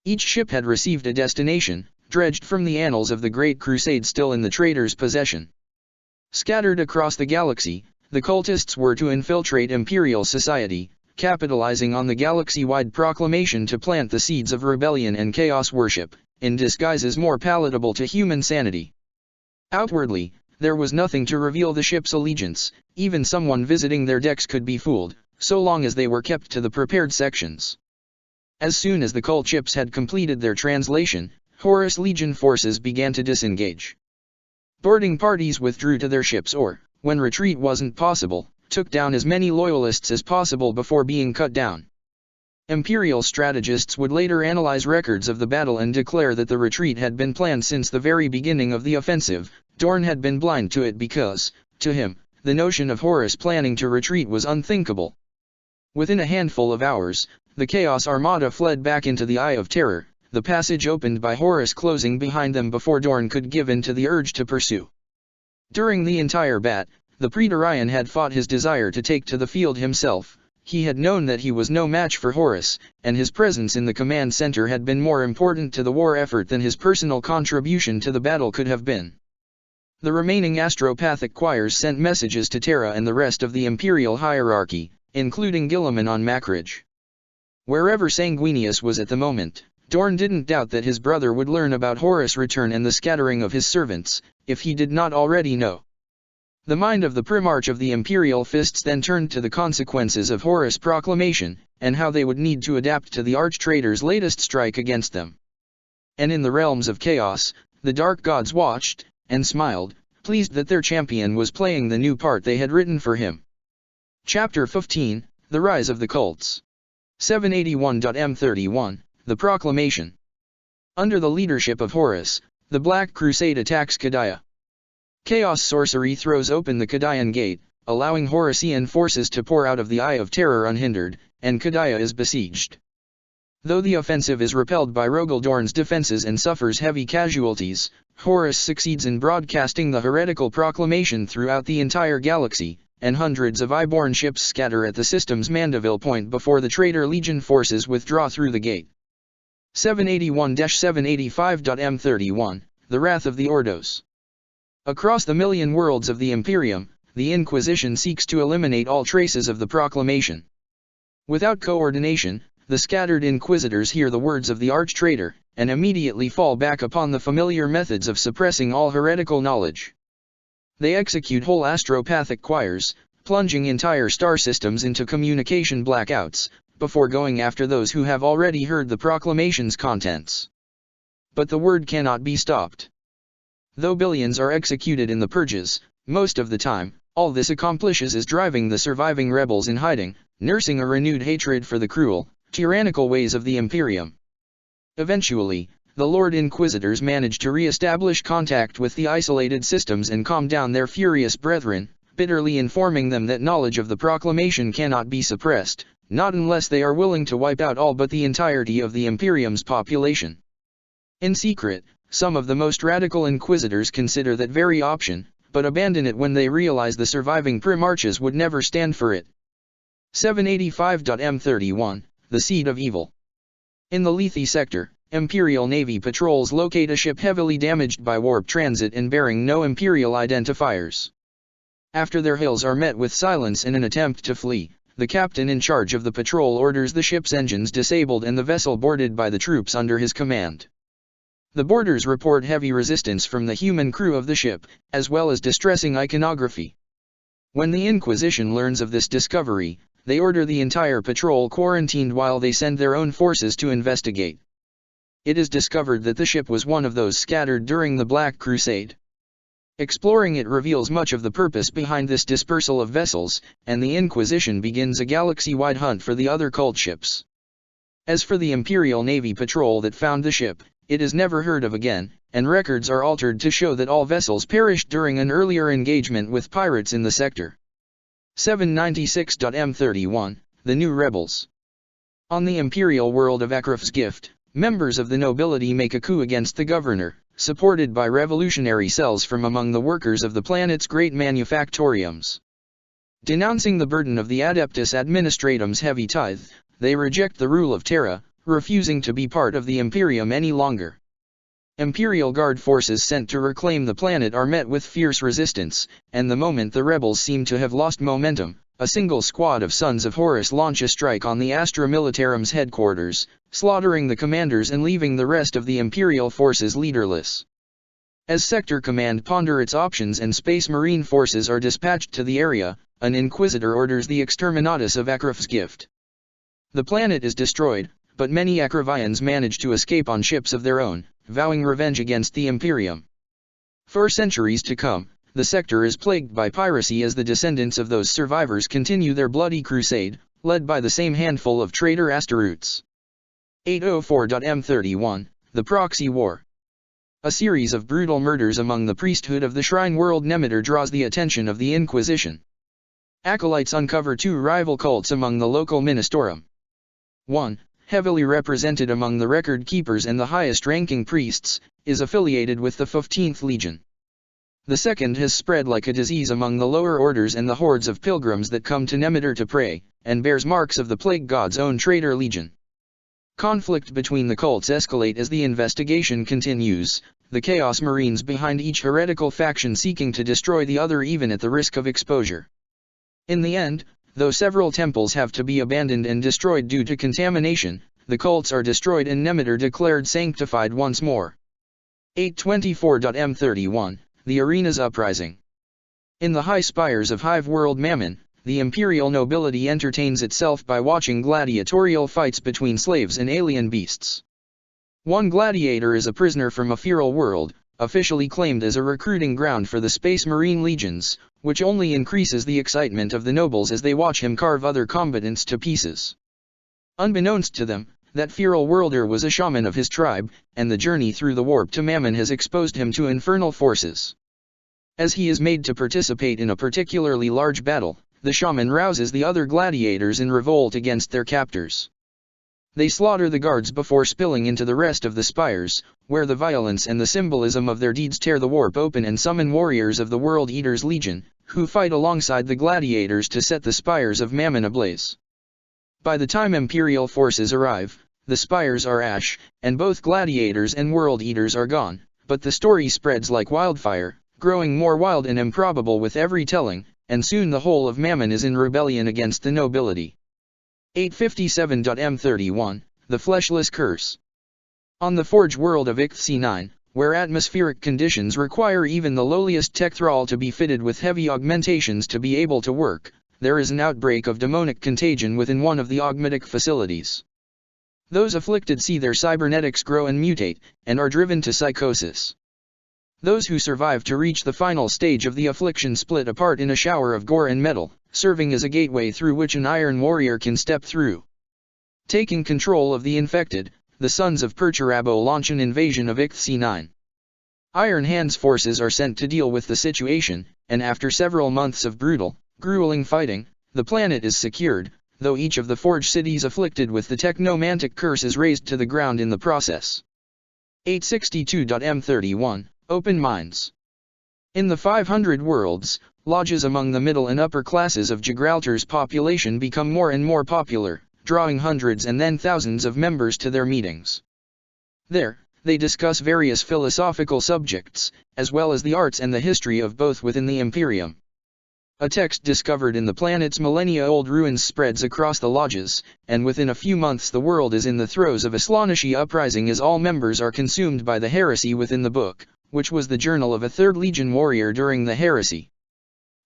Each ship had received a destination, dredged from the annals of the Great Crusade still in the traitors' possession. Scattered across the galaxy, the cultists were to infiltrate Imperial society, capitalizing on the galaxy-wide proclamation to plant the seeds of rebellion and chaos worship, in disguises more palatable to human sanity. Outwardly, there was nothing to reveal the ship's allegiance, even someone visiting their decks could be fooled, so long as they were kept to the prepared sections. As soon as the cult ships had completed their translation, Horus Legion forces began to disengage. Boarding parties withdrew to their ships or, when retreat wasn't possible, took down as many loyalists as possible before being cut down. Imperial strategists would later analyze records of the battle and declare that the retreat had been planned since the very beginning of the offensive. Dorn had been blind to it because, to him, the notion of Horus planning to retreat was unthinkable. Within a handful of hours, the Chaos Armada fled back into the Eye of Terror, the passage opened by Horus closing behind them before Dorn could give in to the urge to pursue. During the entire bat, the Praetorian had fought his desire to take to the field himself. He had known that he was no match for Horus, and his presence in the command center had been more important to the war effort than his personal contribution to the battle could have been. The remaining astropathic choirs sent messages to Terra and the rest of the Imperial hierarchy, including Guilliman on Macridge. Wherever Sanguinius was at the moment, Dorn didn't doubt that his brother would learn about Horus' return and the scattering of his servants, if he did not already know. The mind of the Primarch of the Imperial Fists then turned to the consequences of Horus' proclamation, and how they would need to adapt to the arch-traitor's latest strike against them. And in the realms of chaos, the Dark Gods watched, and smiled, pleased that their champion was playing the new part they had written for him. Chapter 15, The Rise of the Cults. 781.M31, The Proclamation. Under the leadership of Horus, the Black Crusade attacks Kadaya. Chaos sorcery throws open the Kadayan Gate, allowing Horusian forces to pour out of the Eye of Terror unhindered, and Kadaya is besieged. Though the offensive is repelled by Rogel Dorn's defenses and suffers heavy casualties, Horus succeeds in broadcasting the heretical proclamation throughout the entire galaxy, and hundreds of Eyeborn ships scatter at the system's Mandeville Point before the traitor Legion forces withdraw through the gate. 781-785.M31, The Wrath of the Ordos. Across the million worlds of the Imperium, the Inquisition seeks to eliminate all traces of the proclamation. Without coordination, the scattered Inquisitors hear the words of the arch-traitor, and immediately fall back upon the familiar methods of suppressing all heretical knowledge. They execute whole astropathic choirs, plunging entire star systems into communication blackouts, before going after those who have already heard the proclamation's contents. But the word cannot be stopped. Though billions are executed in the purges, most of the time, all this accomplishes is driving the surviving rebels in hiding, nursing a renewed hatred for the cruel, tyrannical ways of the Imperium. Eventually, the Lord Inquisitors manage to re-establish contact with the isolated systems and calm down their furious brethren, bitterly informing them that knowledge of the proclamation cannot be suppressed, not unless they are willing to wipe out all but the entirety of the Imperium's population. In secret, some of the most radical inquisitors consider that very option, but abandon it when they realize the surviving Primarches would never stand for it. 785.M31, The Seed of Evil. In the Lethe sector, Imperial Navy patrols locate a ship heavily damaged by warp transit and bearing no Imperial identifiers. After their hails are met with silence in an attempt to flee, the captain in charge of the patrol orders the ship's engines disabled and the vessel boarded by the troops under his command. The boarders report heavy resistance from the human crew of the ship, as well as distressing iconography. When the Inquisition learns of this discovery, they order the entire patrol quarantined while they send their own forces to investigate. It is discovered that the ship was one of those scattered during the Black Crusade. Exploring it reveals much of the purpose behind this dispersal of vessels, and the Inquisition begins a galaxy-wide hunt for the other cult ships. As for the Imperial Navy patrol that found the ship, it is never heard of again, and records are altered to show that all vessels perished during an earlier engagement with pirates in the sector. 796.M31, The New Rebels. On the imperial world of Akraf's Gift, members of the nobility make a coup against the governor, supported by revolutionary cells from among the workers of the planet's great manufactoriums. Denouncing the burden of the Adeptus Administratum's heavy tithe, they reject the rule of Terra, refusing to be part of the Imperium any longer. Imperial Guard forces sent to reclaim the planet are met with fierce resistance, and the moment the rebels seem to have lost momentum, a single squad of Sons of Horus launch a strike on the Astra Militarum's headquarters, slaughtering the commanders and leaving the rest of the Imperial forces leaderless. As Sector Command ponder its options and Space Marine forces are dispatched to the area, an Inquisitor orders the exterminatus of Akraf's Gift. The planet is destroyed, but many Akravians manage to escape on ships of their own, vowing revenge against the Imperium. For centuries to come, the sector is plagued by piracy as the descendants of those survivors continue their bloody crusade, led by the same handful of traitor Astaroths. 804.M31, The Proxy War. A series of brutal murders among the priesthood of the Shrine World Nemeter draws the attention of the Inquisition. Acolytes uncover two rival cults among the local Ministorum. 1. Heavily represented among the record keepers and the highest-ranking priests, is affiliated with the 15th Legion. The second has spread like a disease among the lower orders and the hordes of pilgrims that come to Nemeter to pray, and bears marks of the plague god's own traitor legion. Conflict between the cults escalate as the investigation continues, the Chaos Marines behind each heretical faction seeking to destroy the other even at the risk of exposure. In the end, though several temples have to be abandoned and destroyed due to contamination, the cults are destroyed and Nemeter declared sanctified once more. 824.M31, The Arena's Uprising. In the high spires of Hive World Mammon, the imperial nobility entertains itself by watching gladiatorial fights between slaves and alien beasts. One gladiator is a prisoner from a feral world, officially claimed as a recruiting ground for the Space Marine legions, which only increases the excitement of the nobles as they watch him carve other combatants to pieces. Unbeknownst to them, that feral worlder was a shaman of his tribe, and the journey through the warp to Mammon has exposed him to infernal forces. As he is made to participate in a particularly large battle, the shaman rouses the other gladiators in revolt against their captors. They slaughter the guards before spilling into the rest of the spires, where the violence and the symbolism of their deeds tear the warp open and summon warriors of the World Eaters Legion, who fight alongside the gladiators to set the spires of Mammon ablaze. By the time Imperial forces arrive, the spires are ash, and both gladiators and World Eaters are gone, but the story spreads like wildfire, growing more wild and improbable with every telling, and soon the whole of Mammon is in rebellion against the nobility. 857.M31, The Fleshless Curse. On the Forge world of Ixth-C9, where atmospheric conditions require even the lowliest tech thrall to be fitted with heavy augmentations to be able to work, there is an outbreak of demonic contagion within one of the augmetic facilities. Those afflicted see their cybernetics grow and mutate, and are driven to psychosis. Those who survive to reach the final stage of the affliction split apart in a shower of gore and metal, serving as a gateway through which an Iron Warrior can step through. Taking control of the infected, the Sons of Perturabo launch an invasion of Ixth-C9. Iron Hand's forces are sent to deal with the situation, and after several months of brutal, grueling fighting, the planet is secured, though each of the forged cities afflicted with the technomantic curse is razed to the ground in the process. 862.M31, Open Minds. In the 500 worlds, lodges among the middle and upper classes of Gibraltar's population become more and more popular, drawing hundreds and then thousands of members to their meetings. There, they discuss various philosophical subjects, as well as the arts and the history of both within the Imperium. A text discovered in the planet's millennia-old ruins spreads across the lodges, and within a few months the world is in the throes of a Slaaneshi uprising as all members are consumed by the heresy within the book, which was the journal of a 3rd Legion warrior during the heresy.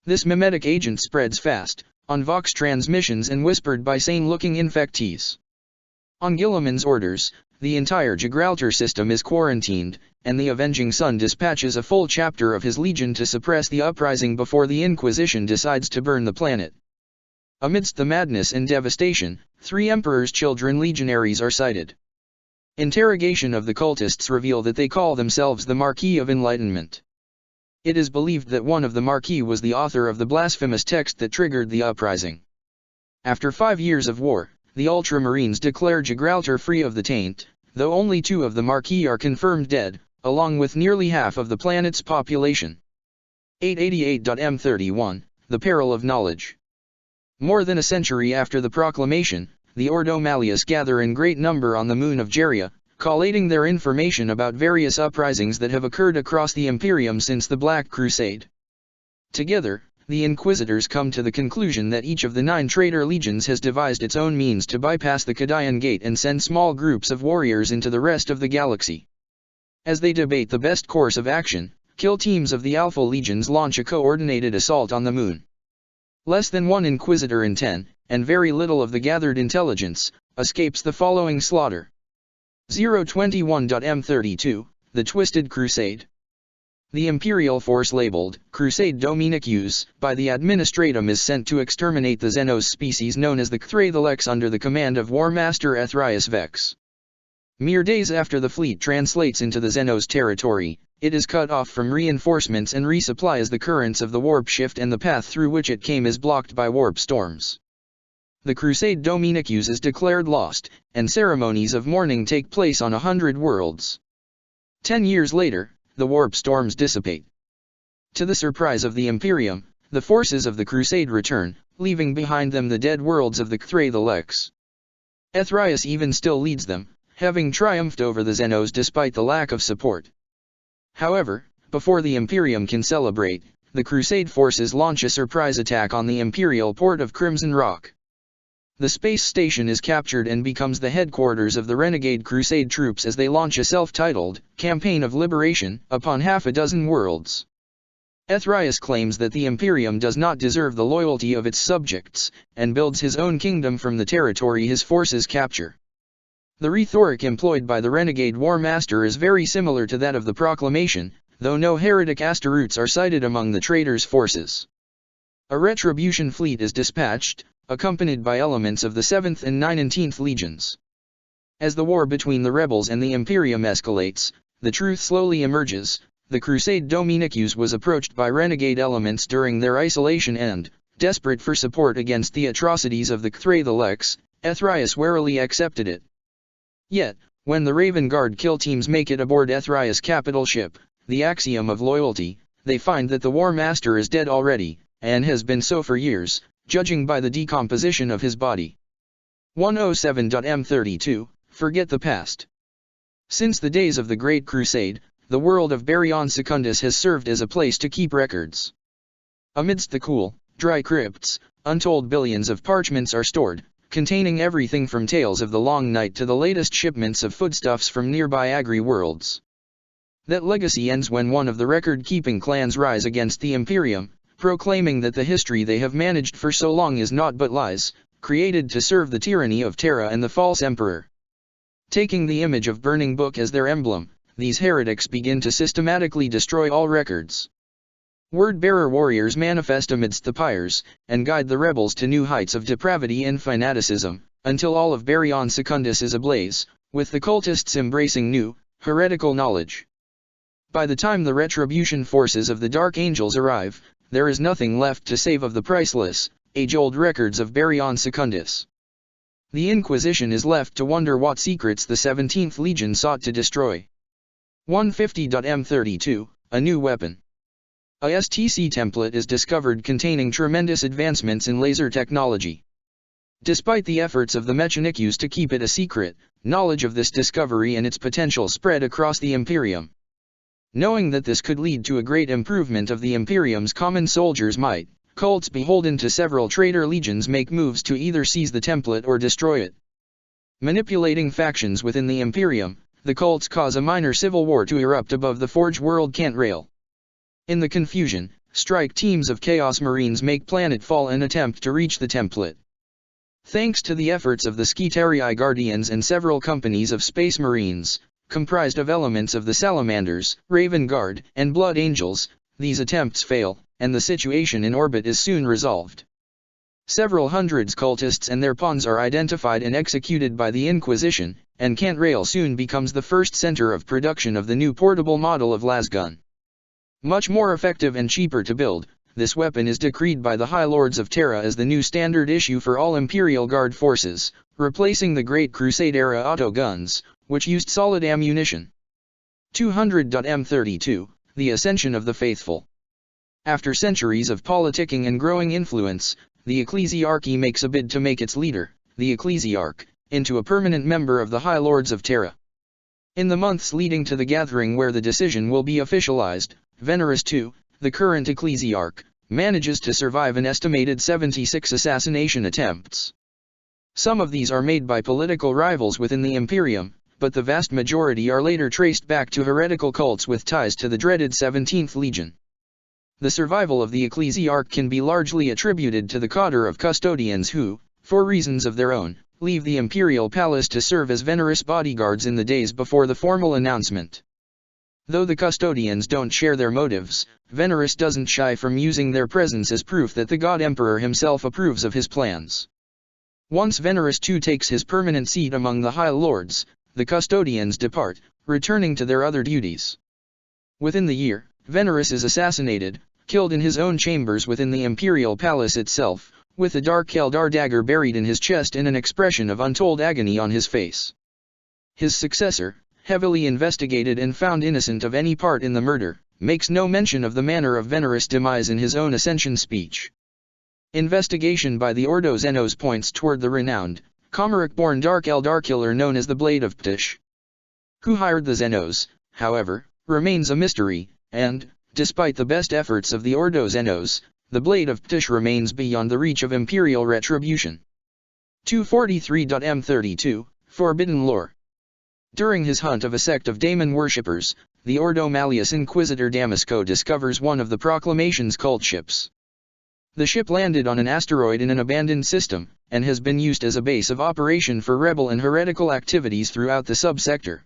This mimetic agent spreads fast, on Vox transmissions and whispered by sane-looking infectees. On Guilliman's orders, the entire Gibraltar system is quarantined, and the Avenging Sun dispatches a full chapter of his legion to suppress the uprising before the Inquisition decides to burn the planet. Amidst the madness and devastation, 3 Emperor's Children legionaries are sighted. Interrogation of the cultists reveal that they call themselves the Marquis of Enlightenment. It is believed that one of the Marquis was the author of the blasphemous text that triggered the uprising. After 5 years of war, the Ultramarines declare Gibraltar free of the taint, though only 2 of the Marquis are confirmed dead, along with nearly half of the planet's population. 888.M31, The Peril of Knowledge. More than a century after the proclamation, the Ordo Malleus gather in great number on the moon of Geria, collating their information about various uprisings that have occurred across the Imperium since the Black Crusade. Together, the Inquisitors come to the conclusion that each of the 9 traitor legions has devised its own means to bypass the Cadian Gate and send small groups of warriors into the rest of the galaxy. As they debate the best course of action, kill teams of the Alpha Legions launch a coordinated assault on the moon. Less than 1 Inquisitor in 10, and very little of the gathered intelligence, escapes the following slaughter. 021.M32, The Twisted Crusade. The Imperial force labeled Crusade Dominicus by the Administratum is sent to exterminate the Xenos species known as the Cthrae'Thelex under the command of War Master Ethrius Vex. Mere days after the fleet translates into the Xenos territory, it is cut off from reinforcements and resupply as the currents of the warp shift and the path through which it came is blocked by warp storms. The Crusade Dominicus is declared lost, and ceremonies of mourning take place on 100 worlds. 10 years later, the warp storms dissipate. To the surprise of the Imperium, the forces of the Crusade return, leaving behind them the dead worlds of the Cthrae'Thelex. Ethrius even still leads them, having triumphed over the Xenos despite the lack of support. However, before the Imperium can celebrate, the Crusade forces launch a surprise attack on the Imperial port of Crimson Rock. The space station is captured and becomes the headquarters of the renegade Crusade troops as they launch a self-titled Campaign of Liberation upon half a dozen worlds. Ethrius claims that the Imperium does not deserve the loyalty of its subjects, and builds his own kingdom from the territory his forces capture. The rhetoric employed by the renegade War Master is very similar to that of the proclamation, though no heretic Astaroths are cited among the traitors' forces. A retribution fleet is dispatched, accompanied by elements of the 7th and 19th Legions. As the war between the rebels and the Imperium escalates, the truth slowly emerges. The Crusade Dominicus was approached by renegade elements during their isolation and, desperate for support against the atrocities of the Cthrae'Thelex, Ethrius warily accepted it. Yet, when the Raven Guard kill teams make it aboard Ethrius' capital ship, the Axiom of Loyalty, they find that the War Master is dead already, and has been so for years, judging by the decomposition of his body. 107.M32, Forget the Past. Since the days of the Great Crusade, the world of Baryon Secundus has served as a place to keep records. Amidst the cool, dry crypts, untold billions of parchments are stored, containing everything from tales of the long night to the latest shipments of foodstuffs from nearby agri worlds. That legacy ends when one of the record-keeping clans rise against the Imperium, proclaiming that the history they have managed for so long is naught but lies, created to serve the tyranny of Terra and the false emperor. Taking the image of Burning Book as their emblem, these heretics begin to systematically destroy all records. Word-bearer warriors manifest amidst the pyres, and guide the rebels to new heights of depravity and fanaticism, until all of Baryon Secundus is ablaze, with the cultists embracing new, heretical knowledge. By the time the retribution forces of the Dark Angels arrive, there is nothing left to save of the priceless, age-old records of Baryon Secundus. The Inquisition is left to wonder what secrets the 17th Legion sought to destroy. 150.M32, a new weapon. A STC template is discovered containing tremendous advancements in laser technology. Despite the efforts of the Mechanikus to keep it a secret, knowledge of this discovery and its potential spread across the Imperium. Knowing that this could lead to a great improvement of the Imperium's common soldiers' might, cults beholden to several traitor legions make moves to either seize the template or destroy it. Manipulating factions within the Imperium, the cults cause a minor civil war to erupt above the Forge World Cantrail. In the confusion, strike teams of Chaos Marines make planetfall and attempt to reach the template. Thanks to the efforts of the Skitarii Guardians and several companies of Space Marines, comprised of elements of the Salamanders, Raven Guard, and Blood Angels, these attempts fail, and the situation in orbit is soon resolved. Several hundreds cultists and their pawns are identified and executed by the Inquisition, and Cantrail soon becomes the first center of production of the new portable model of lasgun. Much more effective and cheaper to build, this weapon is decreed by the High Lords of Terra as the new standard issue for all Imperial Guard forces, replacing the Great Crusade-era auto guns, which used solid ammunition. 200.M32, the Ascension of the Faithful. After centuries of politicking and growing influence, the Ecclesiarchy makes a bid to make its leader, the Ecclesiarch, into a permanent member of the High Lords of Terra. In the months leading to the gathering where the decision will be officialized, Venerus II, the current Ecclesiarch, manages to survive an estimated 76 assassination attempts. Some of these are made by political rivals within the Imperium, but the vast majority are later traced back to heretical cults with ties to the dreaded 17th Legion. The survival of the Ecclesiarch can be largely attributed to the cadre of custodians who, for reasons of their own, leave the Imperial Palace to serve as Venerus bodyguards in the days before the formal announcement. Though the custodians don't share their motives, Venerus doesn't shy from using their presence as proof that the God Emperor himself approves of his plans. Once Venerus II takes his permanent seat among the High Lords, the custodians depart, returning to their other duties. Within the year, Venerus is assassinated, killed in his own chambers within the Imperial Palace itself, with a dark Eldar dagger buried in his chest and an expression of untold agony on his face. His successor, heavily investigated and found innocent of any part in the murder, makes no mention of the manner of Venerus' demise in his own ascension speech. Investigation by the Ordo Xenos points toward the renowned, Comeric-born Dark Eldar killer known as the Blade of Ptish. Who hired the Xenos, however, remains a mystery, and, despite the best efforts of the Ordo Xenos, the Blade of Ptish remains beyond the reach of Imperial retribution. 243.M32, Forbidden Lore. During his hunt of a sect of daemon worshippers, the Ordo Malleus Inquisitor Damasco discovers one of the Proclamation's cult ships. The ship landed on an asteroid in an abandoned system, and has been used as a base of operation for rebel and heretical activities throughout the subsector.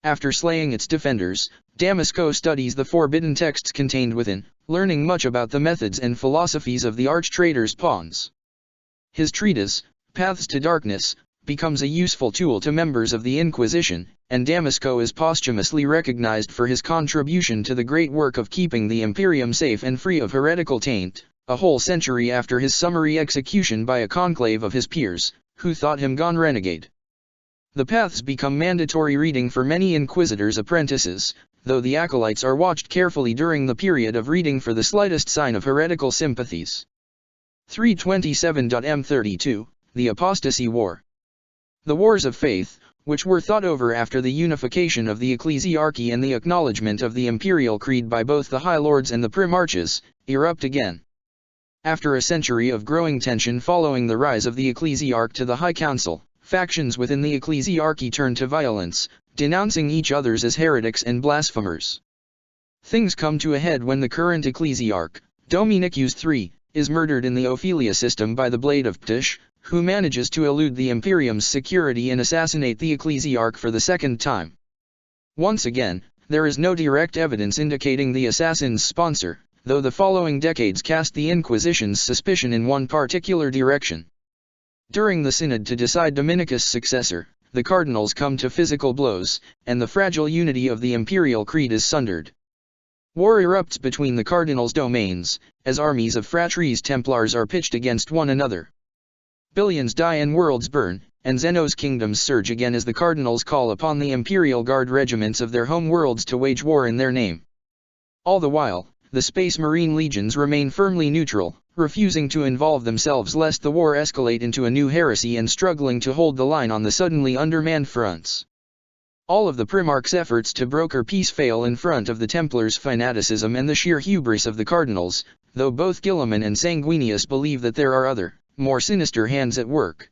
After slaying its defenders, Damasco studies the forbidden texts contained within, learning much about the methods and philosophies of the arch-traitor's pawns. His treatise, Paths to Darkness, becomes a useful tool to members of the Inquisition, and Damasco is posthumously recognized for his contribution to the great work of keeping the Imperium safe and free of heretical taint, a whole century after his summary execution by a conclave of his peers, who thought him gone renegade. The Paths become mandatory reading for many Inquisitors' apprentices, though the acolytes are watched carefully during the period of reading for the slightest sign of heretical sympathies. 327.M32, The Apostasy War. The Wars of Faith, which were thought over after the unification of the Ecclesiarchy and the acknowledgement of the Imperial Creed by both the High Lords and the Primarches, erupt again. After a century of growing tension following the rise of the Ecclesiarch to the High Council, factions within the Ecclesiarchy turn to violence, denouncing each others as heretics and blasphemers. Things come to a head when the current Ecclesiarch, Dominicus III, is murdered in the Ophelia system by the Blade of Ptish, who manages to elude the Imperium's security and assassinate the Ecclesiarch for the second time. Once again, there is no direct evidence indicating the assassin's sponsor, though the following decades cast the Inquisition's suspicion in one particular direction. During the synod to decide Dominicus' successor, the cardinals come to physical blows, and the fragile unity of the imperial creed is sundered. War erupts between the Cardinals' domains, as armies of Fratres Templars are pitched against one another. Billions die and worlds burn, and Zeno's kingdoms surge again as the Cardinals call upon the Imperial Guard regiments of their home worlds to wage war in their name. All the while, the Space Marine legions remain firmly neutral, refusing to involve themselves lest the war escalate into a new heresy and struggling to hold the line on the suddenly undermanned fronts. All of the Primarch's efforts to broker peace fail in front of the Templars' fanaticism and the sheer hubris of the Cardinals, though both Guilliman and Sanguinius believe that there are other, more sinister hands at work.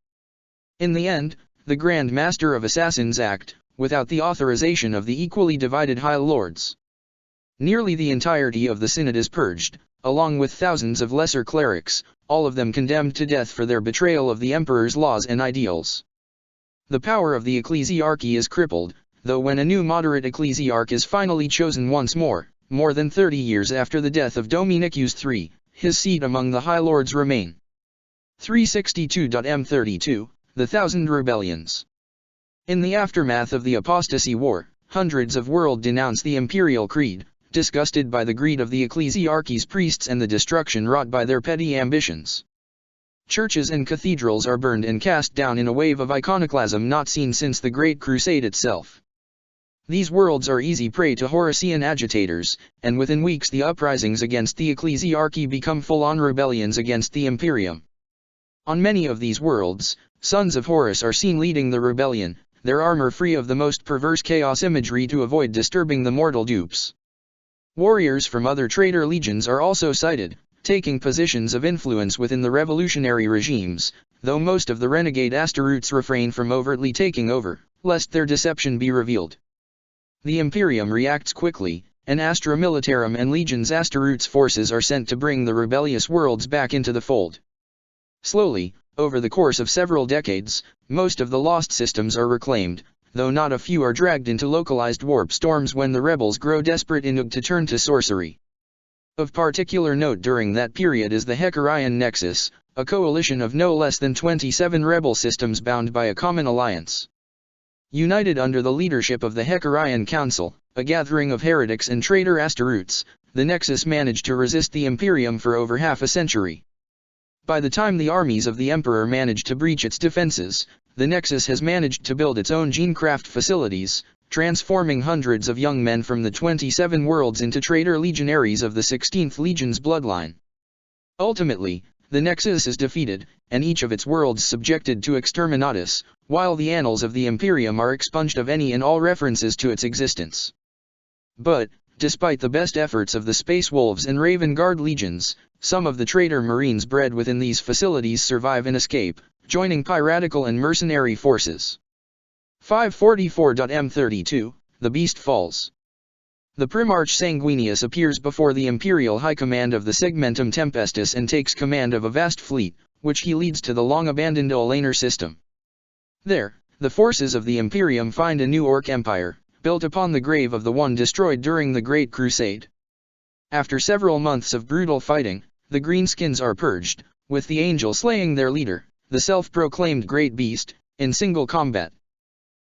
In the end, the Grand Master of Assassins act, without the authorization of the equally divided High Lords. Nearly the entirety of the Synod is purged, along with thousands of lesser clerics, all of them condemned to death for their betrayal of the Emperor's laws and ideals. The power of the ecclesiarchy is crippled, though when a new moderate ecclesiarch is finally chosen once more than 30 years after the death of Dominicus III, his seat among the High Lords remain. 362.m32, The Thousand Rebellions. In the aftermath of the Apostasy War, hundreds of world denounce the Imperial Creed, disgusted by the greed of the ecclesiarchy's priests and the destruction wrought by their petty ambitions. Churches and cathedrals are burned and cast down in a wave of iconoclasm not seen since the Great Crusade itself. These worlds are easy prey to Horasian agitators, and within weeks the uprisings against the ecclesiarchy become full-on rebellions against the Imperium. On many of these worlds, sons of Horus are seen leading the rebellion, their armor free of the most perverse chaos imagery to avoid disturbing the mortal dupes. Warriors from other traitor legions are also cited, taking positions of influence within the revolutionary regimes, though most of the renegade Astaroths refrain from overtly taking over, lest their deception be revealed. The Imperium reacts quickly, and Astra Militarum and Legion's Astaroth's forces are sent to bring the rebellious worlds back into the fold. Slowly, over the course of several decades, most of the lost systems are reclaimed, though not a few are dragged into localized warp storms when the rebels grow desperate enough to turn to sorcery. Of particular note during that period is the Hecarian Nexus, a coalition of no less than 27 rebel systems bound by a common alliance. United under the leadership of the Hecarian Council, a gathering of heretics and traitor Astaroths, the Nexus managed to resist the Imperium for over half a century. By the time the armies of the Emperor managed to breach its defenses, the Nexus has managed to build its own genecraft facilities, transforming hundreds of young men from the 27 worlds into traitor legionaries of the 16th Legion's bloodline. Ultimately, the Nexus is defeated, and each of its worlds subjected to exterminatus, while the annals of the Imperium are expunged of any and all references to its existence. But, despite the best efforts of the Space Wolves and Raven Guard legions, some of the traitor Marines bred within these facilities survive and escape, joining piratical and mercenary forces. 544.m32, The Beast Falls. The Primarch Sanguinius appears before the Imperial High Command of the Segmentum Tempestus and takes command of a vast fleet, which he leads to the long-abandoned Olaner system. There, the forces of the Imperium find a new Orc Empire, built upon the grave of the one destroyed during the Great Crusade. After several months of brutal fighting, the Greenskins are purged, with the Angel slaying their leader, the self-proclaimed Great Beast, in single combat.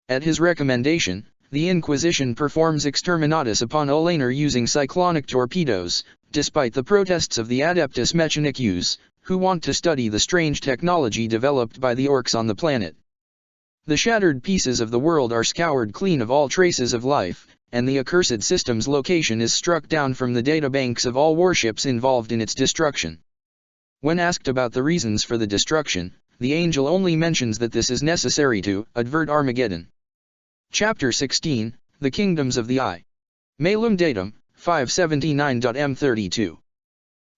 At his recommendation, the Inquisition performs exterminatus upon Olaner using cyclonic torpedoes, despite the protests of the Adeptus Mechanicus, who want to study the strange technology developed by the Orcs on the planet. The shattered pieces of the world are scoured clean of all traces of life, and the accursed system's location is struck down from the databanks of all warships involved in its destruction. When asked about the reasons for the destruction, the Angel only mentions that this is necessary to avert Armageddon. Chapter 16, The Kingdoms of the Eye. Malum Datum, 579.m32.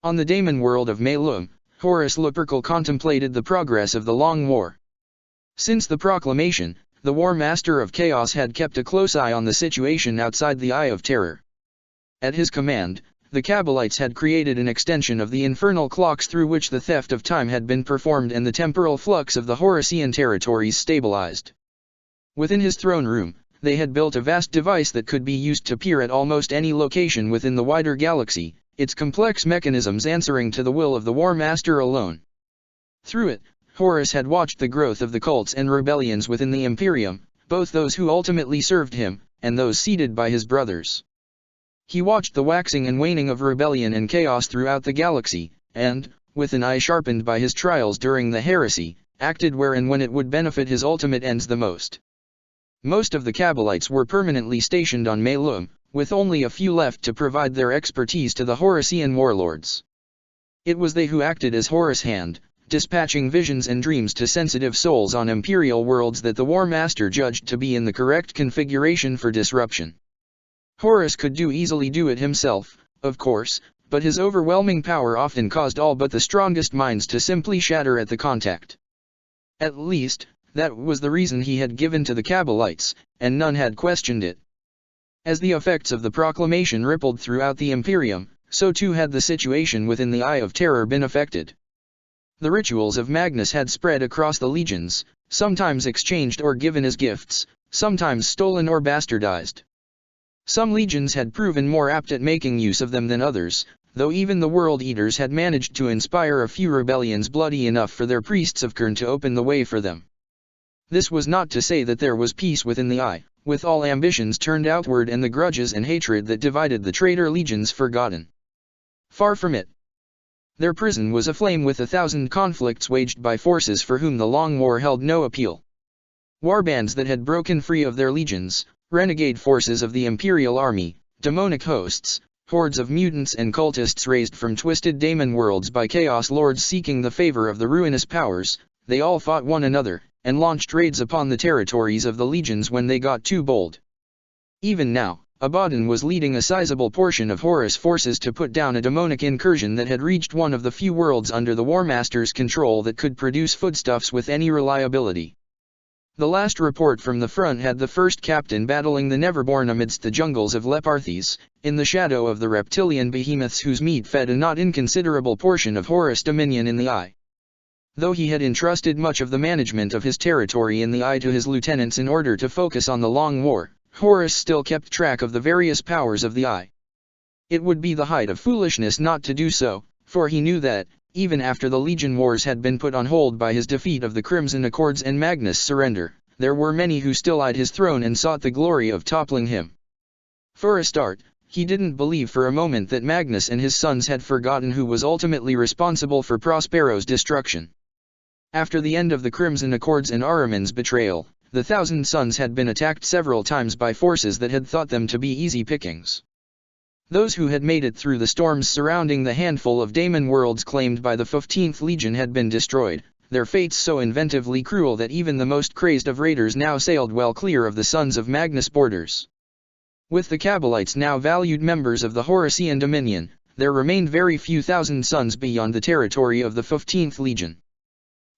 On the daemon world of Malum, Horus Lupercal contemplated the progress of the Long War. Since the proclamation, the War Master of Chaos had kept a close eye on the situation outside the Eye of Terror. At his command, the Kabbalites had created an extension of the infernal clocks through which the theft of time had been performed and the temporal flux of the Horasian territories stabilized. Within his throne room, they had built a vast device that could be used to peer at almost any location within the wider galaxy, its complex mechanisms answering to the will of the War Master alone. Through it, Horus had watched the growth of the cults and rebellions within the Imperium, both those who ultimately served him, and those seeded by his brothers. He watched the waxing and waning of rebellion and chaos throughout the galaxy, and, with an eye sharpened by his trials during the heresy, acted where and when it would benefit his ultimate ends the most. Most of the Kabbalites were permanently stationed on Malum, with only a few left to provide their expertise to the Horasian warlords. It was they who acted as Horus' hand, dispatching visions and dreams to sensitive souls on imperial worlds that the War Master judged to be in the correct configuration for disruption. Horus could easily do it himself, of course, but his overwhelming power often caused all but the strongest minds to simply shatter at the contact. At least, that was the reason he had given to the Kabbalites, and none had questioned it. As the effects of the proclamation rippled throughout the Imperium, so too had the situation within the Eye of Terror been affected. The rituals of Magnus had spread across the legions, sometimes exchanged or given as gifts, sometimes stolen or bastardized. Some legions had proven more apt at making use of them than others, though even the World Eaters had managed to inspire a few rebellions bloody enough for their priests of Khurn to open the way for them. This was not to say that there was peace within the Eye, with all ambitions turned outward and the grudges and hatred that divided the traitor legions forgotten. Far from it. Their prison was aflame with 1,000 conflicts waged by forces for whom the Long War held no appeal. Warbands that had broken free of their legions, renegade forces of the Imperial Army, demonic hosts, hordes of mutants and cultists raised from twisted daemon worlds by Chaos Lords seeking the favor of the ruinous powers, they all fought one another, and launched raids upon the territories of the legions when they got too bold. Even now, Abaddon was leading a sizable portion of Horus' forces to put down a demonic incursion that had reached one of the few worlds under the War Master's control that could produce foodstuffs with any reliability. The last report from the front had the first captain battling the Neverborn amidst the jungles of Leparthes, in the shadow of the reptilian behemoths whose meat fed a not inconsiderable portion of Horus' dominion in the Eye. Though he had entrusted much of the management of his territory in the Eye to his lieutenants in order to focus on the Long War, Horus still kept track of the various powers of the Eye. It would be the height of foolishness not to do so, for he knew that, even after the Legion Wars had been put on hold by his defeat of the Crimson Accords and Magnus' surrender, there were many who still eyed his throne and sought the glory of toppling him. For a start, he didn't believe for a moment that Magnus and his sons had forgotten who was ultimately responsible for Prospero's destruction. After the end of the Crimson Accords and Ahriman's betrayal, the Thousand Sons had been attacked several times by forces that had thought them to be easy pickings. Those who had made it through the storms surrounding the handful of daemon worlds claimed by the 15th Legion had been destroyed, their fates so inventively cruel that even the most crazed of raiders now sailed well clear of the Sons of Magnus' borders. With the Kabbalites now valued members of the Horasian Dominion, there remained very few Thousand Sons beyond the territory of the 15th Legion.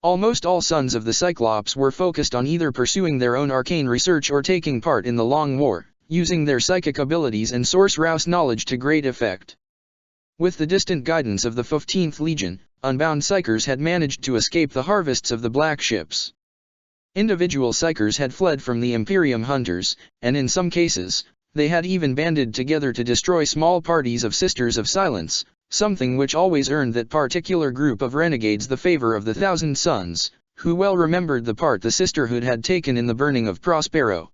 Almost all Sons of the Cyclops were focused on either pursuing their own arcane research or taking part in the Long War, using their psychic abilities and Source knowledge to great effect. With the distant guidance of the 15th Legion, unbound Psykers had managed to escape the harvests of the Black Ships. Individual Psykers had fled from the Imperium hunters, and in some cases, they had even banded together to destroy small parties of Sisters of Silence, something which always earned that particular group of renegades the favor of the Thousand Sons, who well remembered the part the Sisterhood had taken in the burning of Prospero.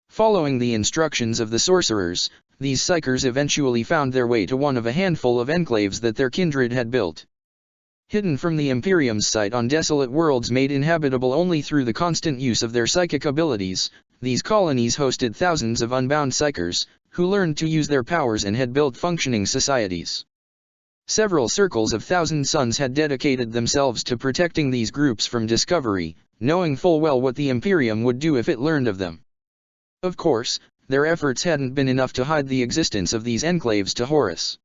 Following the instructions of the sorcerers, these Psykers eventually found their way to one of a handful of enclaves that their kindred had built. Hidden from the Imperium's sight on desolate worlds made inhabitable only through the constant use of their psychic abilities, these colonies hosted thousands of unbound Psykers, who learned to use their powers and had built functioning societies. Several circles of Thousand Sons had dedicated themselves to protecting these groups from discovery, knowing full well what the Imperium would do if it learned of them. Of course, their efforts hadn't been enough to hide the existence of these enclaves to Horus.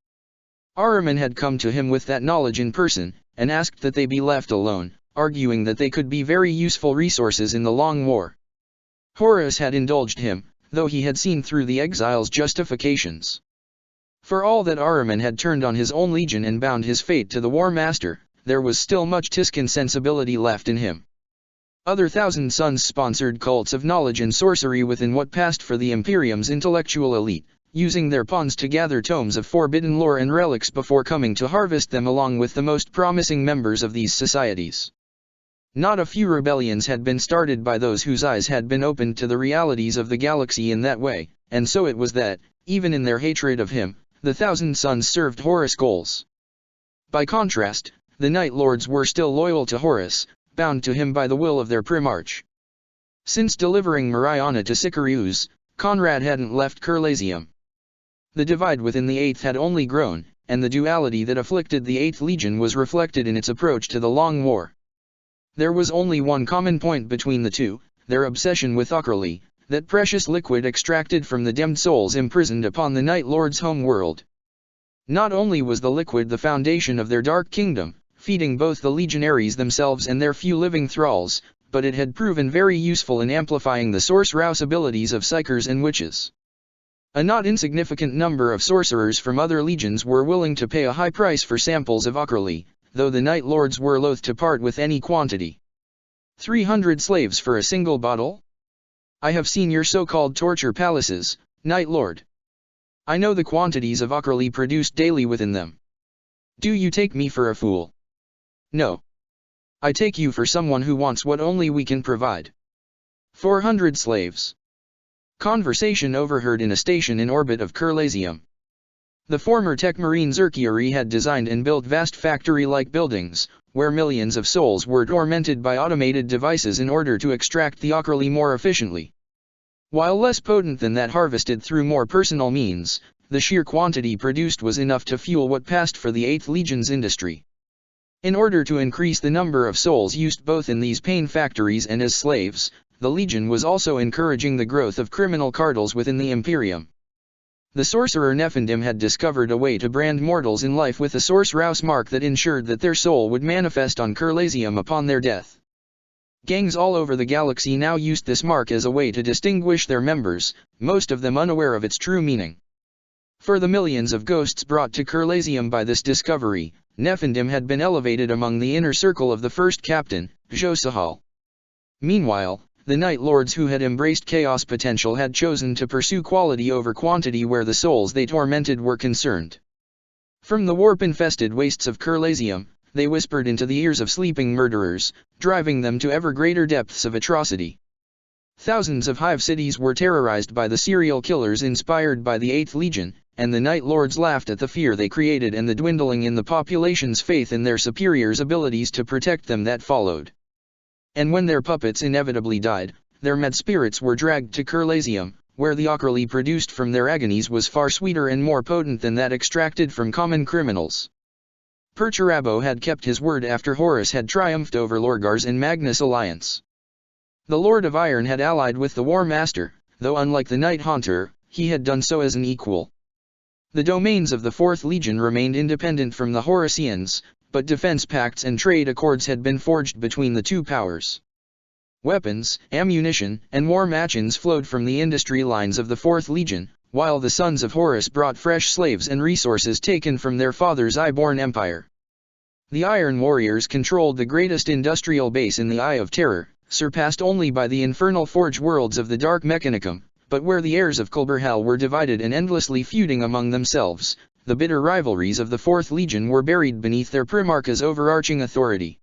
Ahriman had come to him with that knowledge in person, and asked that they be left alone, arguing that they could be very useful resources in the Long War. Horus had indulged him, though he had seen through the exile's justifications. For all that Ahriman had turned on his own legion and bound his fate to the War Master, there was still much Tiscan sensibility left in him. Other Thousand Sons sponsored cults of knowledge and sorcery within what passed for the Imperium's intellectual elite, using their pawns to gather tomes of forbidden lore and relics before coming to harvest them along with the most promising members of these societies. Not a few rebellions had been started by those whose eyes had been opened to the realities of the galaxy in that way, and so it was that, Even in their hatred of him, the Thousand Sons served Horus' goals. By contrast, the Night Lords were still loyal to Horus, bound to him by the will of their Primarch. Since delivering Mariana to Sicarius, Conrad hadn't left Kerlasium. The divide within the Eighth had only grown, and the duality that afflicted the Eighth Legion was reflected in its approach to the Long War. There was only one common point between the two: their obsession with Akrali, that precious liquid extracted from the damned souls imprisoned upon the Night Lord's home world. Not only was the liquid the foundation of their dark kingdom, feeding both the legionaries themselves and their few living thralls, but it had proven very useful in amplifying the sorcerous abilities of psykers and witches. A not insignificant number of sorcerers from other legions were willing to pay a high price for samples of Akrali, though the Night Lords were loath to part with any quantity. 300 slaves for a single bottle? I have seen your so-called torture palaces, Night Lord. I know the quantities of Akrali produced daily within them. Do you take me for a fool? No. I take you for someone who wants what only we can provide. 400 slaves. Conversation overheard in a station in orbit of Kerlasium. The former Techmarine Zerkiari had designed and built vast factory-like buildings, where millions of souls were tormented by automated devices in order to extract the Akrali more efficiently. While less potent than that harvested through more personal means, the sheer quantity produced was enough to fuel what passed for the Eighth Legion's industry. In order to increase the number of souls used both in these pain factories and as slaves, the Legion was also encouraging the growth of criminal cartels within the Imperium. The sorcerer Nephendim had discovered a way to brand mortals in life with a sorcerous mark that ensured that their soul would manifest on Kerlasium upon their death. Gangs all over the galaxy now used this mark as a way to distinguish their members, most of them unaware of its true meaning. For the millions of ghosts brought to Kerlasium by this discovery, Nephendim had been elevated among the inner circle of the first captain, Josahal. Meanwhile, the Night Lords who had embraced chaos potential had chosen to pursue quality over quantity where the souls they tormented were concerned. From the warp-infested wastes of Kerlasium, they whispered into the ears of sleeping murderers, driving them to ever greater depths of atrocity. Thousands of hive cities were terrorized by the serial killers inspired by the Eighth Legion, and the Night Lords laughed at the fear they created and the dwindling in the population's faith in their superiors' abilities to protect them that followed. And when their puppets inevitably died, their mad spirits were dragged to Kerlasium, where the Akrali produced from their agonies was far sweeter and more potent than that extracted from common criminals. Perturabo had kept his word after Horus had triumphed over Lorgar's and Magnus alliance. The Lord of Iron had allied with the War Master, though unlike the Night Haunter, he had done so as an equal. The domains of the Fourth Legion remained independent from the Horusians, but defense pacts and trade accords had been forged between the two powers. Weapons, ammunition, and war machines flowed from the industry lines of the Fourth Legion, while the sons of Horus brought fresh slaves and resources taken from their father's Eye-born empire. The Iron Warriors controlled the greatest industrial base in the Eye of Terror, surpassed only by the infernal forge worlds of the Dark Mechanicum, but where the heirs of Kulberhal were divided and endlessly feuding among themselves, the bitter rivalries of the Fourth Legion were buried beneath their Primarch's overarching authority.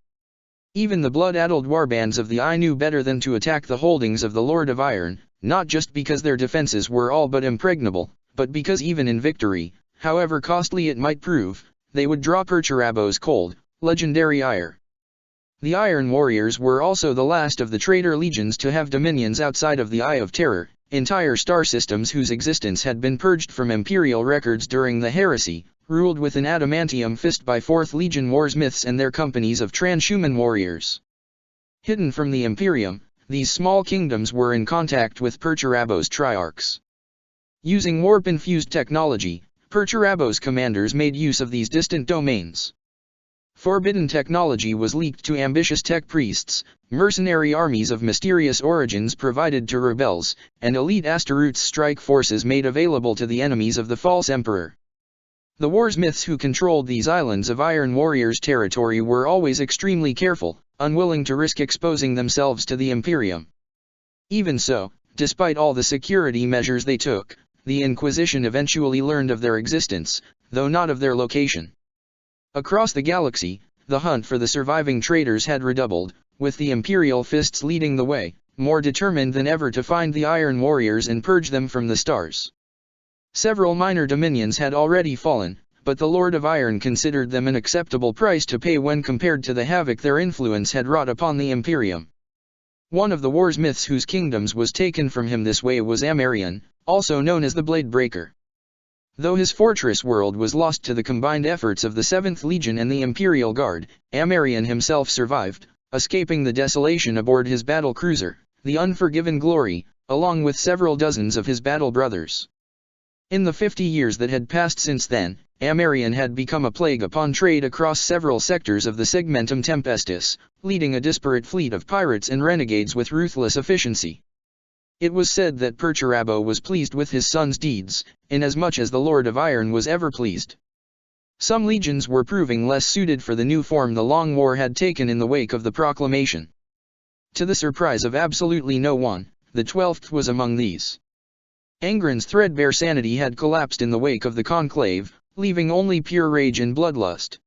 Even the blood-addled warbands of the Eye knew better than to attack the holdings of the Lord of Iron, not just because their defenses were all but impregnable, but because even in victory, however costly it might prove, they would draw Perturabo's cold, legendary ire. The Iron Warriors were also the last of the traitor legions to have dominions outside of the Eye of Terror, entire star systems whose existence had been purged from Imperial records during the heresy, ruled with an adamantium fist by Fourth Legion warsmiths and their companies of transhuman warriors. Hidden from the Imperium, these small kingdoms were in contact with Perturabo's triarchs. Using warp-infused technology, Perturabo's commanders made use of these distant domains. Forbidden technology was leaked to ambitious tech priests, mercenary armies of mysterious origins provided to rebels, and elite Astaroth's strike forces made available to the enemies of the false emperor. The warsmiths who controlled these islands of Iron Warriors' territory were always extremely careful, unwilling to risk exposing themselves to the Imperium. Even so, despite all the security measures they took, the Inquisition eventually learned of their existence, though not of their location. Across the galaxy, the hunt for the surviving traitors had redoubled, with the Imperial fists leading the way, more determined than ever to find the Iron Warriors and purge them from the stars. Several minor dominions had already fallen, but the Lord of Iron considered them an acceptable price to pay when compared to the havoc their influence had wrought upon the Imperium. One of the war's myths whose kingdoms was taken from him this way was Amarion, also known as the Blade Breaker. Though his fortress world was lost to the combined efforts of the 7th Legion and the Imperial Guard, Amarion himself survived, escaping the desolation aboard his battle cruiser, the Unforgiven Glory, along with several dozens of his battle brothers. In the 50 years that had passed since then, Amarion had become a plague upon trade across several sectors of the Segmentum Tempestus, leading a disparate fleet of pirates and renegades with ruthless efficiency. It was said that Perturabo was pleased with his son's deeds, inasmuch as the Lord of Iron was ever pleased. Some legions were proving less suited for the new form the Long War had taken in the wake of the proclamation. To the surprise of absolutely no one, the 12th was among these. Angron's threadbare sanity had collapsed in the wake of the conclave, leaving only pure rage and bloodlust.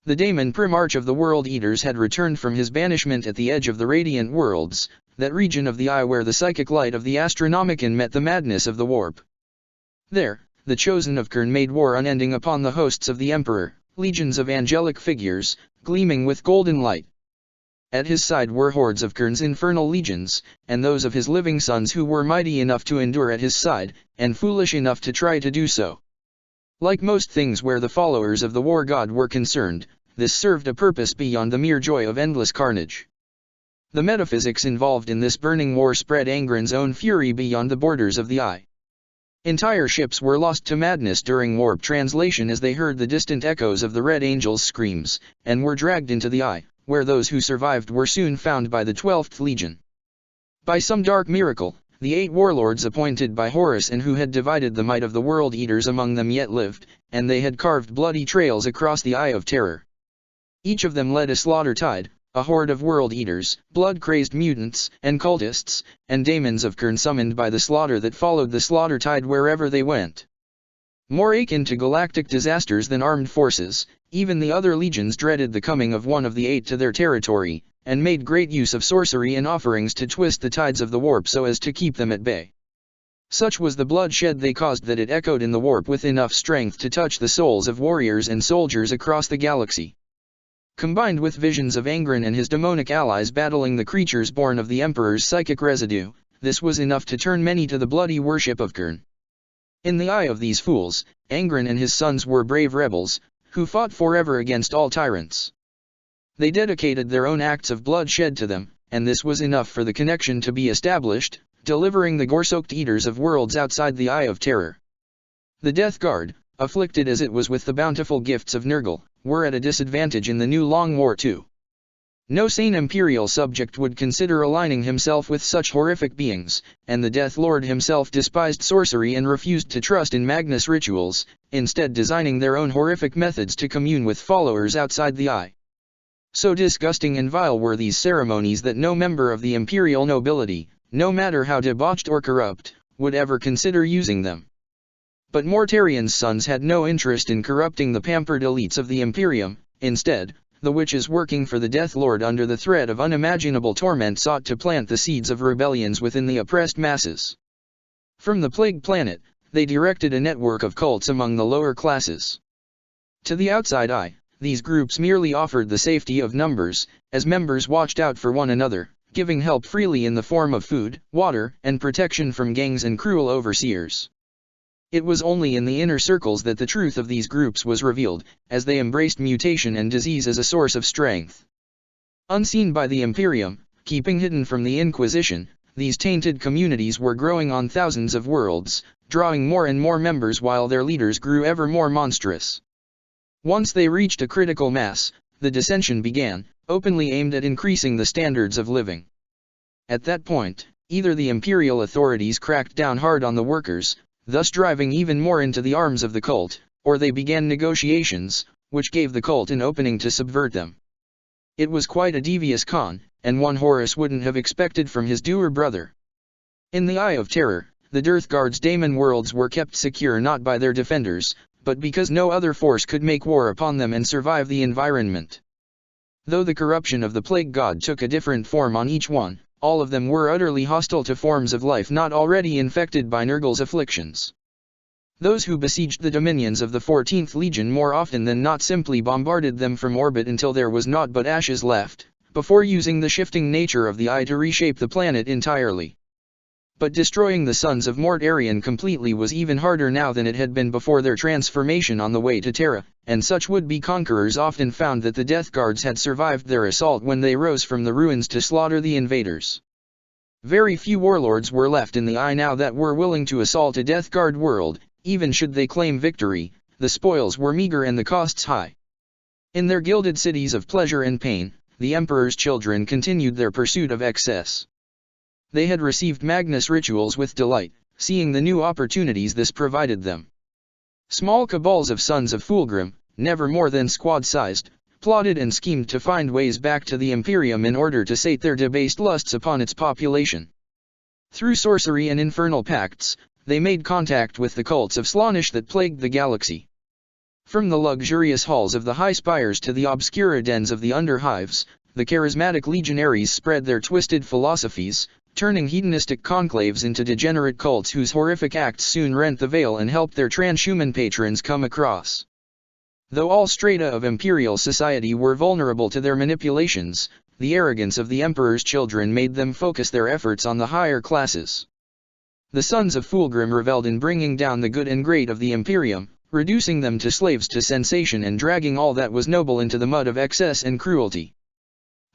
The Daemon Primarch of the World Eaters had returned from his banishment at the edge of the Radiant Worlds, that region of the eye where the psychic light of the Astronomicon met the madness of the warp. There, the Chosen of Khurne made war unending upon the hosts of the Emperor, legions of angelic figures, gleaming with golden light. At his side were hordes of Khurne's infernal legions, and those of his living sons who were mighty enough to endure at his side, and foolish enough to try to do so. Like most things where the followers of the war god were concerned, this served a purpose beyond the mere joy of endless carnage. The metaphysics involved in this burning war spread Angron's own fury beyond the borders of the eye. Entire ships were lost to madness during warp translation as they heard the distant echoes of the Red Angel's screams, and were dragged into the eye, where those who survived were soon found by the 12th Legion. By some dark miracle, the 8 warlords appointed by Horus and who had divided the might of the World Eaters among them yet lived, and they had carved bloody trails across the Eye of Terror. Each of them led a slaughter tide, a horde of World Eaters, blood-crazed mutants, and cultists, and daemons of Khurne summoned by the slaughter that followed the slaughter tide wherever they went. More akin to galactic disasters than armed forces, even the other legions dreaded the coming of one of the 8 to their territory, and made great use of sorcery and offerings to twist the tides of the warp so as to keep them at bay. Such was the bloodshed they caused that it echoed in the warp with enough strength to touch the souls of warriors and soldiers across the galaxy. Combined with visions of Angron and his demonic allies battling the creatures born of the Emperor's psychic residue, this was enough to turn many to the bloody worship of Khurne. In the eye of these fools, Angron and his sons were brave rebels, who fought forever against all tyrants. They dedicated their own acts of bloodshed to them, and this was enough for the connection to be established, delivering the gore-soaked eaters of worlds outside the Eye of Terror. The Death Guard, afflicted as it was with the bountiful gifts of Nurgle, were at a disadvantage in the new Long War too. No sane imperial subject would consider aligning himself with such horrific beings, and the Death Lord himself despised sorcery and refused to trust in Magnus rituals, instead designing their own horrific methods to commune with followers outside the Eye. So disgusting and vile were these ceremonies that no member of the imperial nobility, no matter how debauched or corrupt, would ever consider using them. But Mortarion's sons had no interest in corrupting the pampered elites of the Imperium. Instead, the witches working for the Death Lord under the threat of unimaginable torment sought to plant the seeds of rebellions within the oppressed masses. From the Plague Planet, they directed a network of cults among the lower classes. To the outside eye, these groups merely offered the safety of numbers, as members watched out for one another, giving help freely in the form of food, water, and protection from gangs and cruel overseers. It was only in the inner circles that the truth of these groups was revealed, as they embraced mutation and disease as a source of strength. Unseen by the Imperium, keeping hidden from the Inquisition, these tainted communities were growing on thousands of worlds, drawing more and more members while their leaders grew ever more monstrous. Once they reached a critical mass, the dissension began, openly aimed at increasing the standards of living. At that point, either the imperial authorities cracked down hard on the workers, thus driving even more into the arms of the cult, or they began negotiations, which gave the cult an opening to subvert them. It was quite a devious con, and one Horus wouldn't have expected from his doer brother. In the Eye of Terror, the Death Guard's daemon worlds were kept secure not by their defenders, but because no other force could make war upon them and survive the environment. Though the corruption of the Plague God took a different form on each one, all of them were utterly hostile to forms of life not already infected by Nurgle's afflictions. Those who besieged the dominions of the 14th Legion more often than not simply bombarded them from orbit until there was naught but ashes left, before using the shifting nature of the eye to reshape the planet entirely. But destroying the sons of Mortarion completely was even harder now than it had been before their transformation on the way to Terra, and such would-be conquerors often found that the Death Guards had survived their assault when they rose from the ruins to slaughter the invaders. Very few warlords were left in the Eye now that were willing to assault a Death Guard world, even should they claim victory. The spoils were meager and the costs high. In their gilded cities of pleasure and pain, the Emperor's children continued their pursuit of excess. They had received Magnus rituals with delight, seeing the new opportunities this provided them. Small cabals of sons of Fulgrim, never more than squad-sized, plotted and schemed to find ways back to the Imperium in order to sate their debased lusts upon its population. Through sorcery and infernal pacts, they made contact with the cults of Slaanesh that plagued the galaxy. From the luxurious halls of the high spires to the obscure dens of the underhives, the charismatic legionaries spread their twisted philosophies, turning hedonistic conclaves into degenerate cults whose horrific acts soon rent the veil and helped their transhuman patrons come across. Though all strata of imperial society were vulnerable to their manipulations, the arrogance of the Emperor's children made them focus their efforts on the higher classes. The sons of Fulgrim reveled in bringing down the good and great of the Imperium, reducing them to slaves to sensation and dragging all that was noble into the mud of excess and cruelty.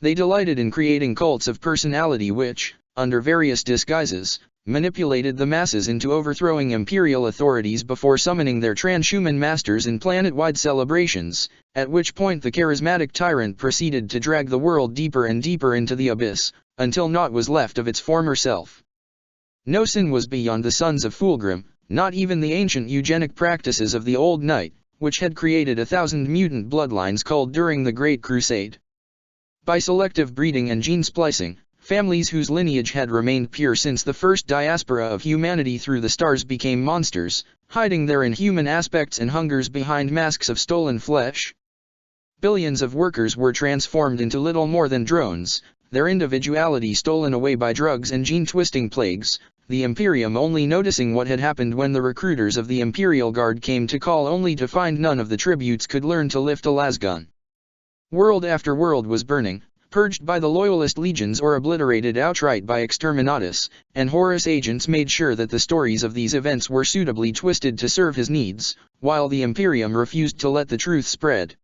They delighted in creating cults of personality which, under various disguises, manipulated the masses into overthrowing imperial authorities before summoning their transhuman masters in planet-wide celebrations, at which point the charismatic tyrant proceeded to drag the world deeper and deeper into the abyss, until naught was left of its former self. No sin was beyond the sons of Fulgrim, not even the ancient eugenic practices of the Old Knight, which had created 1,000 mutant bloodlines culled during the Great Crusade. By selective breeding and gene splicing, families whose lineage had remained pure since the first diaspora of humanity through the stars became monsters, hiding their inhuman aspects and hungers behind masks of stolen flesh. Billions of workers were transformed into little more than drones, their individuality stolen away by drugs and gene-twisting plagues, the Imperium only noticing what had happened when the recruiters of the Imperial Guard came to call only to find none of the tributes could learn to lift a lasgun. World after world was burning, purged by the Loyalist legions or obliterated outright by Exterminatus, and Horus agents made sure that the stories of these events were suitably twisted to serve his needs, while the Imperium refused to let the truth spread.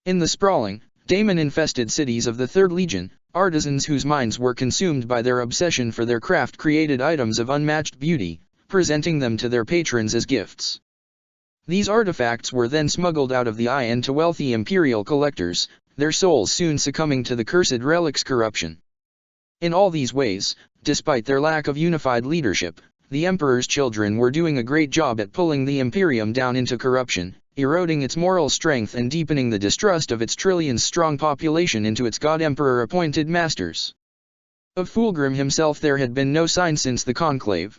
In the sprawling, daemon-infested cities of the Third Legion, artisans whose minds were consumed by their obsession for their craft created items of unmatched beauty, presenting them to their patrons as gifts. These artifacts were then smuggled out of the Eye and to wealthy imperial collectors, their souls soon succumbing to the cursed relic's corruption. In all these ways, despite their lack of unified leadership, the Emperor's children were doing a great job at pulling the Imperium down into corruption, eroding its moral strength and deepening the distrust of its trillions-strong population into its God-Emperor-appointed masters. Of Fulgrim himself there had been no sign since the conclave.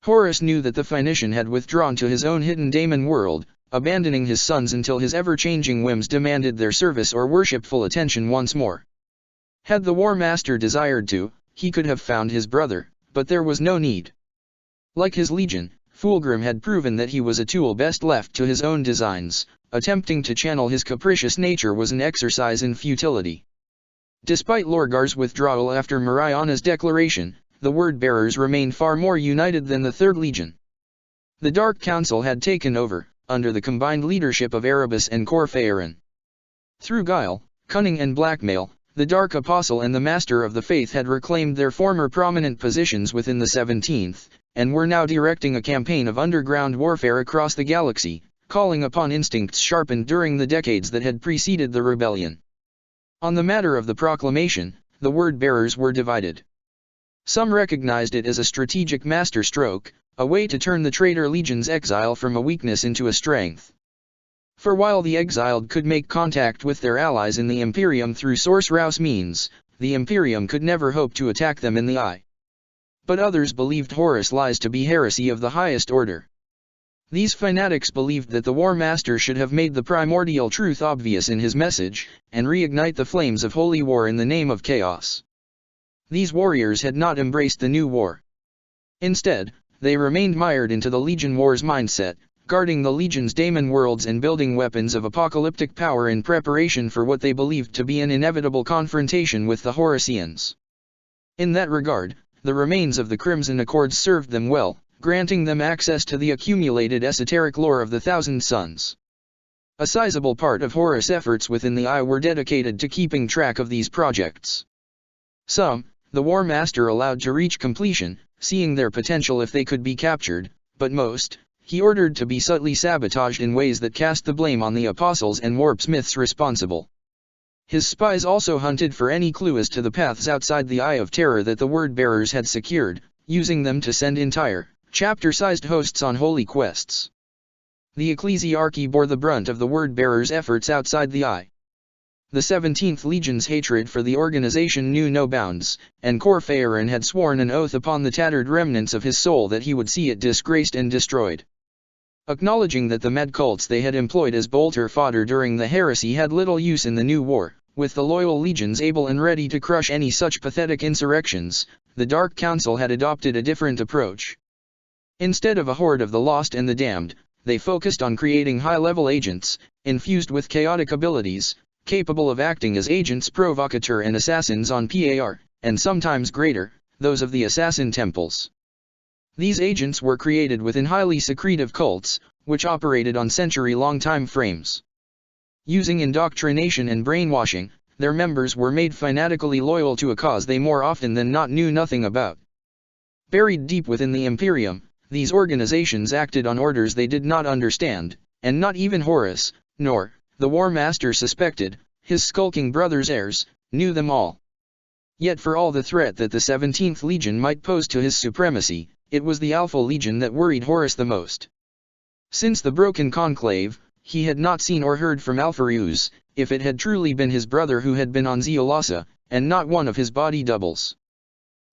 Horus knew that the Phoenician had withdrawn to his own hidden daemon world, abandoning his sons until his ever-changing whims demanded their service or worshipful attention once more. Had the War Master desired to, he could have found his brother, but there was no need. Like his legion, Fulgrim had proven that he was a tool best left to his own designs. Attempting to channel his capricious nature was an exercise in futility. Despite Lorgar's withdrawal after Mariana's declaration, the Word-Bearers remained far more united than the Third Legion. The Dark Council had taken over, under the combined leadership of Erebus and Corphaeron. Through guile, cunning and blackmail, the Dark Apostle and the Master of the Faith had reclaimed their former prominent positions within the 17th, and were now directing a campaign of underground warfare across the galaxy, calling upon instincts sharpened during the decades that had preceded the rebellion. On the matter of the proclamation, the Word-Bearers were divided. Some recognized it as a strategic masterstroke, a way to turn the traitor legion's exile from a weakness into a strength. For while the exiled could make contact with their allies in the Imperium through source-rouse means, the Imperium could never hope to attack them in the Eye. But others believed Horus' lies to be heresy of the highest order. These fanatics believed that the War Master should have made the primordial truth obvious in his message, and reignite the flames of holy war in the name of chaos. These warriors had not embraced the new war. Instead, they remained mired into the Legion War's mindset, guarding the Legion's daemon worlds and building weapons of apocalyptic power in preparation for what they believed to be an inevitable confrontation with the Horusseans. In that regard, the remains of the Crimson Accords served them well, granting them access to the accumulated esoteric lore of the Thousand Sons. A sizable part of Horus' efforts within the Eye were dedicated to keeping track of these projects. Some, the War Master allowed to reach completion, seeing their potential if they could be captured, but most, he ordered to be subtly sabotaged in ways that cast the blame on the Apostles and warpsmiths responsible. His spies also hunted for any clue as to the paths outside the Eye of Terror that the Word-bearers had secured, using them to send entire, chapter-sized hosts on holy quests. The Ecclesiarchy bore the brunt of the Word-bearers' efforts outside the Eye. The 17th Legion's hatred for the organization knew no bounds, and Cor Phaeron had sworn an oath upon the tattered remnants of his soul that he would see it disgraced and destroyed. Acknowledging that the mad cults they had employed as bolter fodder during the heresy had little use in the new war, with the loyal legions able and ready to crush any such pathetic insurrections, the Dark Council had adopted a different approach. Instead of a horde of the lost and the damned, they focused on creating high-level agents, infused with chaotic abilities, capable of acting as agents provocateur and assassins on PAR, and sometimes greater, those of the assassin temples. These agents were created within highly secretive cults, which operated on century-long time frames. Using indoctrination and brainwashing, their members were made fanatically loyal to a cause they more often than not knew nothing about. Buried deep within the Imperium, these organizations acted on orders they did not understand, and not even Horus, nor, the War Master suspected, his skulking brother's heirs, knew them all. Yet for all the threat that the 17th Legion might pose to his supremacy, it was the Alpha Legion that worried Horus the most. Since the Broken Conclave, he had not seen or heard from Alpheus, if it had truly been his brother who had been on Zeolasa, and not one of his body doubles.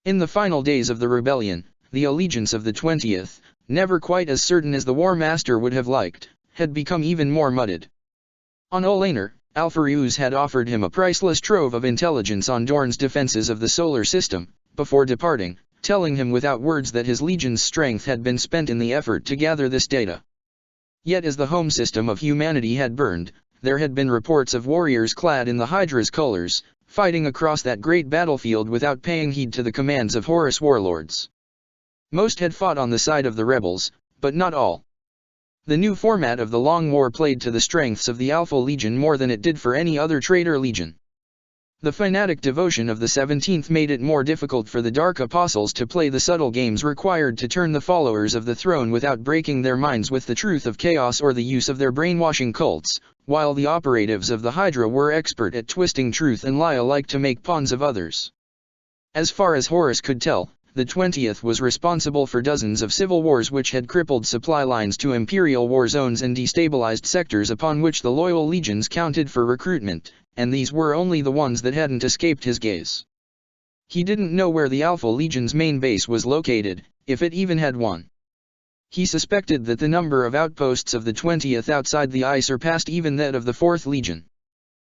In the final days of the rebellion, the allegiance of the 20th, never quite as certain as the War Master would have liked, had become even more muddled. On Olaner, Alpheus had offered him a priceless trove of intelligence on Dorn's defenses of the solar system, before departing, telling him without words that his legion's strength had been spent in the effort to gather this data. Yet as the home system of humanity had burned, there had been reports of warriors clad in the Hydra's colors, fighting across that great battlefield without paying heed to the commands of Horus warlords. Most had fought on the side of the rebels, but not all. The new format of the Long War played to the strengths of the Alpha Legion more than it did for any other traitor legion. The fanatic devotion of the 17th made it more difficult for the Dark Apostles to play the subtle games required to turn the followers of the throne without breaking their minds with the truth of chaos or the use of their brainwashing cults, while the operatives of the Hydra were expert at twisting truth and lie alike to make pawns of others. As far as Horus could tell, the 20th was responsible for dozens of civil wars which had crippled supply lines to imperial war zones and destabilized sectors upon which the loyal legions counted for recruitment, and these were only the ones that hadn't escaped his gaze. He didn't know where the Alpha Legion's main base was located, if it even had one. He suspected that the number of outposts of the 20th outside the Eye surpassed even that of the 4th Legion.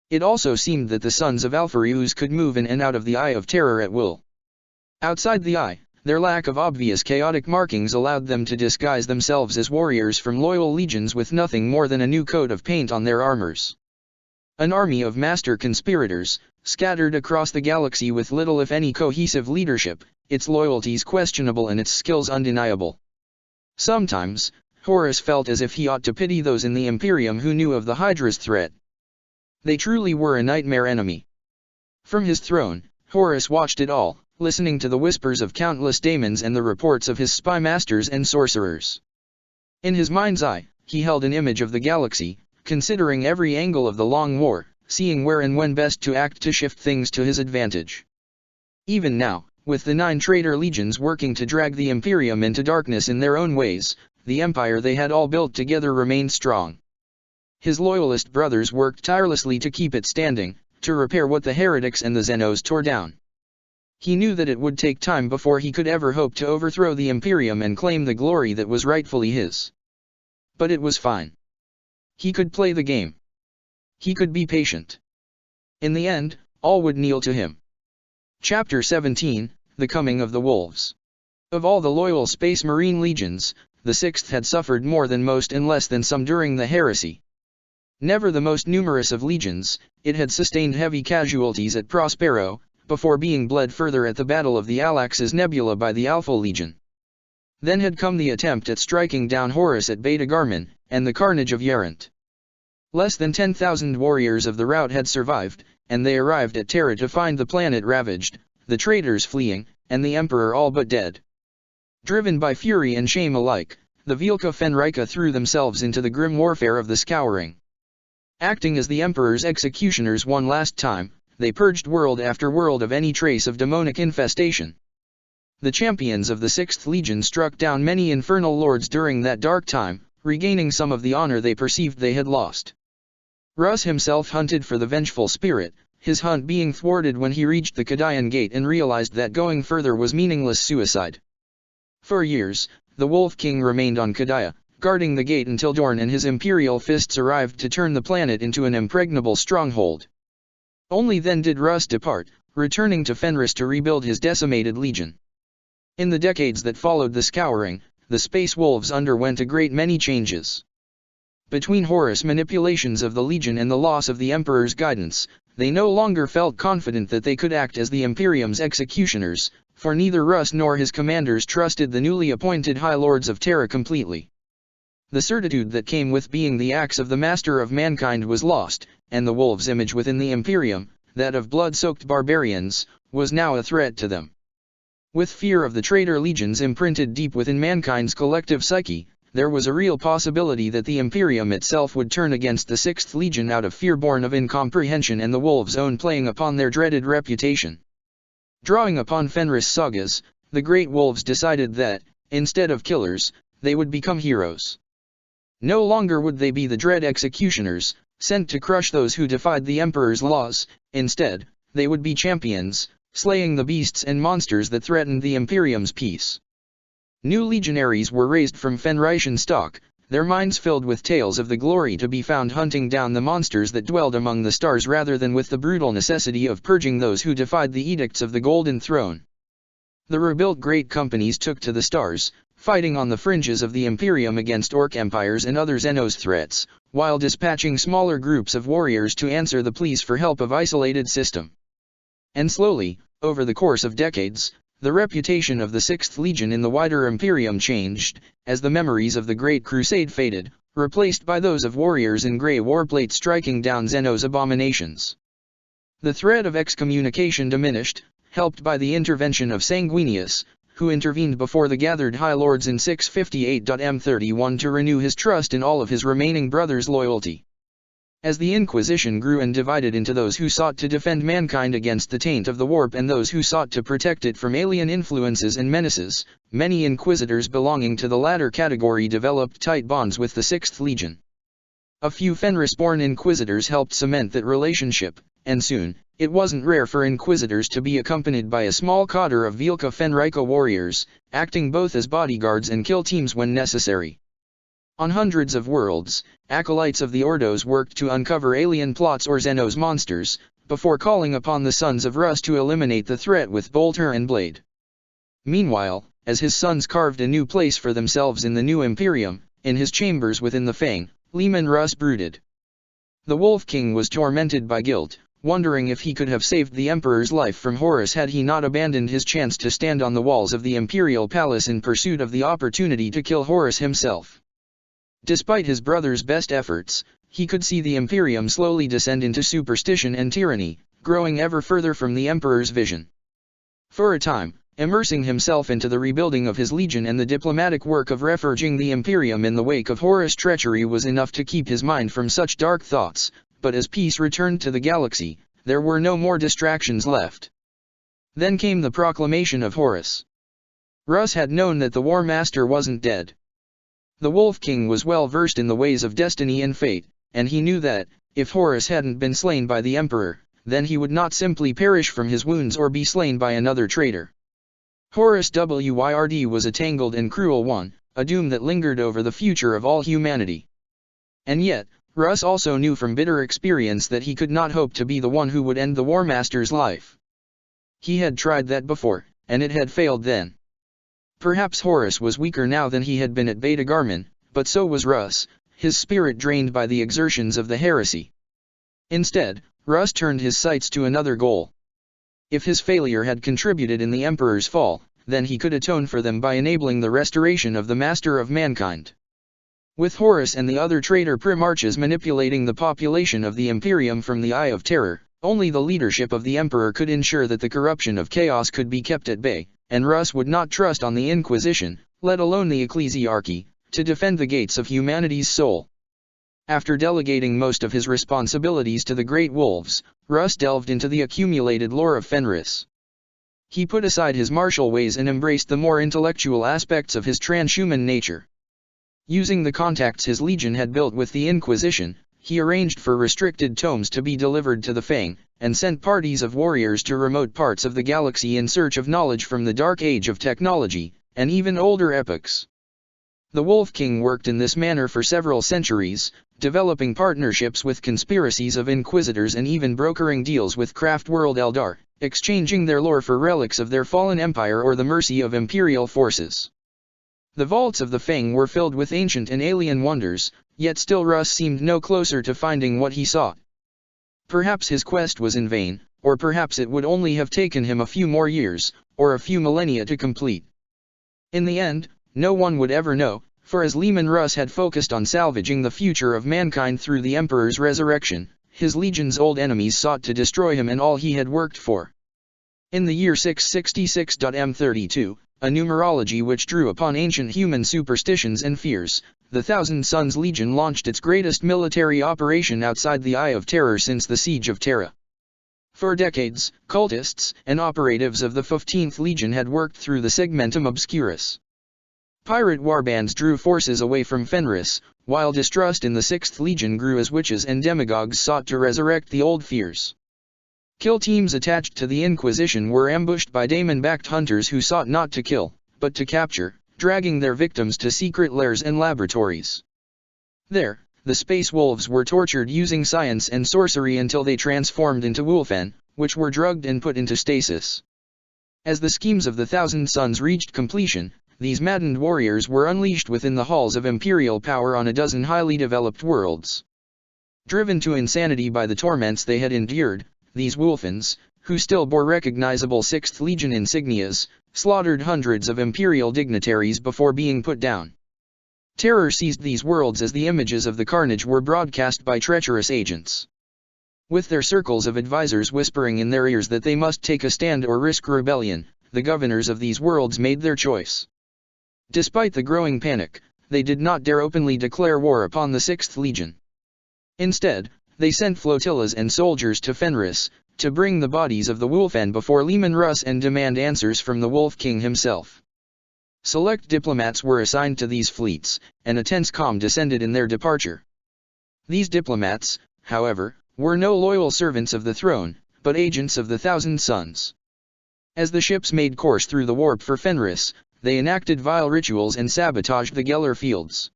It also seemed that the sons of Alpheus could move in and out of the Eye of Terror at will. Outside the Eye, their lack of obvious chaotic markings allowed them to disguise themselves as warriors from loyal legions with nothing more than a new coat of paint on their armors. An army of master conspirators, scattered across the galaxy with little if any cohesive leadership, its loyalties questionable and its skills undeniable. Sometimes, Horus felt as if he ought to pity those in the Imperium who knew of the Hydra's threat. They truly were a nightmare enemy. From his throne, Horus watched it all, listening to the whispers of countless daemons and the reports of his spy masters and sorcerers. In his mind's eye, he held an image of the galaxy, considering every angle of the Long War, seeing where and when best to act to shift things to his advantage. Even now, with the 9 traitor legions working to drag the Imperium into darkness in their own ways, the empire they had all built together remained strong. His loyalist brothers worked tirelessly to keep it standing, to repair what the heretics and the Xenos tore down. He knew that it would take time before he could ever hope to overthrow the Imperium and claim the glory that was rightfully his. But it was fine. He could play the game. He could be patient. In the end, all would kneel to him. Chapter 17, The Coming of the Wolves. Of all the loyal Space Marine legions, the 6th had suffered more than most and less than some during the heresy. Never the most numerous of legions, it had sustained heavy casualties at Prospero, before being bled further at the Battle of the Alaxes Nebula by the Alpha Legion. Then had come the attempt at striking down Horus at Beta Garman, and the carnage of Yerant. Less than 10,000 warriors of the rout had survived, and they arrived at Terra to find the planet ravaged, the traitors fleeing, and the Emperor all but dead. Driven by fury and shame alike, the Vilca Fenrica threw themselves into the grim warfare of the Scouring. Acting as the Emperor's executioners one last time, they purged world after world of any trace of demonic infestation. The champions of the 6th Legion struck down many infernal lords during that dark time, regaining some of the honor they perceived they had lost. Russ himself hunted for the vengeful spirit, his hunt being thwarted when he reached the Cadian Gate and realized that going further was meaningless suicide. For years, the Wolf King remained on Cadia, guarding the gate until Dorn and his imperial fists arrived to turn the planet into an impregnable stronghold. Only then did Russ depart, returning to Fenris to rebuild his decimated legion. In the decades that followed the Scouring, the Space Wolves underwent a great many changes. Between Horus' manipulations of the Legion and the loss of the Emperor's guidance, they no longer felt confident that they could act as the Imperium's executioners, for neither Russ nor his commanders trusted the newly appointed High Lords of Terra completely. The certitude that came with being the axe of the Master of Mankind was lost, and the Wolves' image within the Imperium, that of blood-soaked barbarians, was now a threat to them. With fear of the traitor legions imprinted deep within mankind's collective psyche, there was a real possibility that the Imperium itself would turn against the 6th Legion out of fear born of incomprehension and the Wolves' own playing upon their dreaded reputation. Drawing upon Fenris sagas, the Great Wolves decided that, instead of killers, they would become heroes. No longer would they be the dread executioners, sent to crush those who defied the Emperor's laws. Instead, they would be champions, slaying the beasts and monsters that threatened the Imperium's peace. New legionaries were raised from Fenritian stock, their minds filled with tales of the glory to be found hunting down the monsters that dwelled among the stars rather than with the brutal necessity of purging those who defied the edicts of the Golden Throne. The rebuilt great companies took to the stars, fighting on the fringes of the Imperium against Orc empires and other Xenos threats, while dispatching smaller groups of warriors to answer the pleas for help of isolated system. And slowly, over the course of decades, the reputation of the 6th Legion in the wider Imperium changed, as the memories of the Great Crusade faded, replaced by those of warriors in grey warplate striking down Xenos abominations. The threat of excommunication diminished, helped by the intervention of Sanguinius, who intervened before the gathered High Lords in 658-M31 to renew his trust in all of his remaining brothers' loyalty. As the Inquisition grew and divided into those who sought to defend mankind against the taint of the warp and those who sought to protect it from alien influences and menaces, many inquisitors belonging to the latter category developed tight bonds with the 6th Legion. A few Fenris-born inquisitors helped cement that relationship, and soon, it wasn't rare for inquisitors to be accompanied by a small cadre of Vilca Fenrica warriors, acting both as bodyguards and kill teams when necessary. On hundreds of worlds, acolytes of the Ordos worked to uncover alien plots or Xenos monsters, before calling upon the sons of Russ to eliminate the threat with bolter and blade. Meanwhile, as his sons carved a new place for themselves in the new Imperium, in his chambers within the Fang, Leman Russ brooded. The Wolf King was tormented by guilt, wondering if he could have saved the Emperor's life from Horus had he not abandoned his chance to stand on the walls of the Imperial Palace in pursuit of the opportunity to kill Horus himself. Despite his brother's best efforts, he could see the Imperium slowly descend into superstition and tyranny, growing ever further from the Emperor's vision. For a time, immersing himself into the rebuilding of his legion and the diplomatic work of reforging the Imperium in the wake of Horus' treachery was enough to keep his mind from such dark thoughts, but as peace returned to the galaxy, there were no more distractions left. Then came the proclamation of Horus. Russ had known that the War Master wasn't dead. The Wolf King was well versed in the ways of destiny and fate, and he knew that, if Horus hadn't been slain by the Emperor, then he would not simply perish from his wounds or be slain by another traitor. Horus Wyrd was a tangled and cruel one, a doom that lingered over the future of all humanity. And yet, Russ also knew from bitter experience that he could not hope to be the one who would end the War Master's life. He had tried that before, and it had failed then. Perhaps Horus was weaker now than he had been at Beta Garman, but so was Rus, his spirit drained by the exertions of the heresy. Instead, Rus turned his sights to another goal. If his failure had contributed in the Emperor's fall, then he could atone for them by enabling the restoration of the Master of Mankind. With Horus and the other traitor Primarchs manipulating the population of the Imperium from the Eye of Terror, only the leadership of the Emperor could ensure that the corruption of chaos could be kept at bay, and Rus would not trust on the Inquisition, let alone the Ecclesiarchy, to defend the gates of humanity's soul. After delegating most of his responsibilities to the Great Wolves, Rus delved into the accumulated lore of Fenris. He put aside his martial ways and embraced the more intellectual aspects of his transhuman nature. Using the contacts his legion had built with the Inquisition, he arranged for restricted tomes to be delivered to the Fang, and sent parties of warriors to remote parts of the galaxy in search of knowledge from the dark age of technology, and even older epochs. The Wolf King worked in this manner for several centuries, developing partnerships with conspiracies of inquisitors and even brokering deals with Craftworld Eldar, exchanging their lore for relics of their fallen empire or the mercy of imperial forces. The vaults of the Fang were filled with ancient and alien wonders, yet still Rus seemed no closer to finding what he sought. Perhaps his quest was in vain, or perhaps it would only have taken him a few more years, or a few millennia to complete. In the end, no one would ever know, for as Leman Russ had focused on salvaging the future of mankind through the Emperor's resurrection, his legion's old enemies sought to destroy him and all he had worked for. In the year 666. M32, a numerology which drew upon ancient human superstitions and fears, the Thousand Sons Legion launched its greatest military operation outside the Eye of Terror since the Siege of Terra. For decades, cultists and operatives of the 15th Legion had worked through the Segmentum Obscurus. Pirate warbands drew forces away from Fenris, while distrust in the 6th Legion grew as witches and demagogues sought to resurrect the old fears. Kill teams attached to the Inquisition were ambushed by daemon-backed hunters who sought not to kill, but to capture, dragging their victims to secret lairs and laboratories. There, the Space Wolves were tortured using science and sorcery until they transformed into Wulfen, which were drugged and put into stasis. As the schemes of the Thousand Sons reached completion, these maddened warriors were unleashed within the halls of imperial power on a dozen highly developed worlds. Driven to insanity by the torments they had endured, these Wulfens, who still bore recognizable 6th Legion insignias, slaughtered hundreds of imperial dignitaries before being put down. Terror seized these worlds as the images of the carnage were broadcast by treacherous agents. With their circles of advisors whispering in their ears that they must take a stand or risk rebellion, the governors of these worlds made their choice. Despite the growing panic, they did not dare openly declare war upon the 6th Legion. Instead, they sent flotillas and soldiers to Fenris, to bring the bodies of the Wulfen before Leman Russ and demand answers from the Wolf King himself. Select diplomats were assigned to these fleets, and a tense calm descended in their departure. These diplomats, however, were no loyal servants of the throne, but agents of the Thousand Sons. As the ships made course through the warp for Fenris, they enacted vile rituals and sabotaged the Geller fields.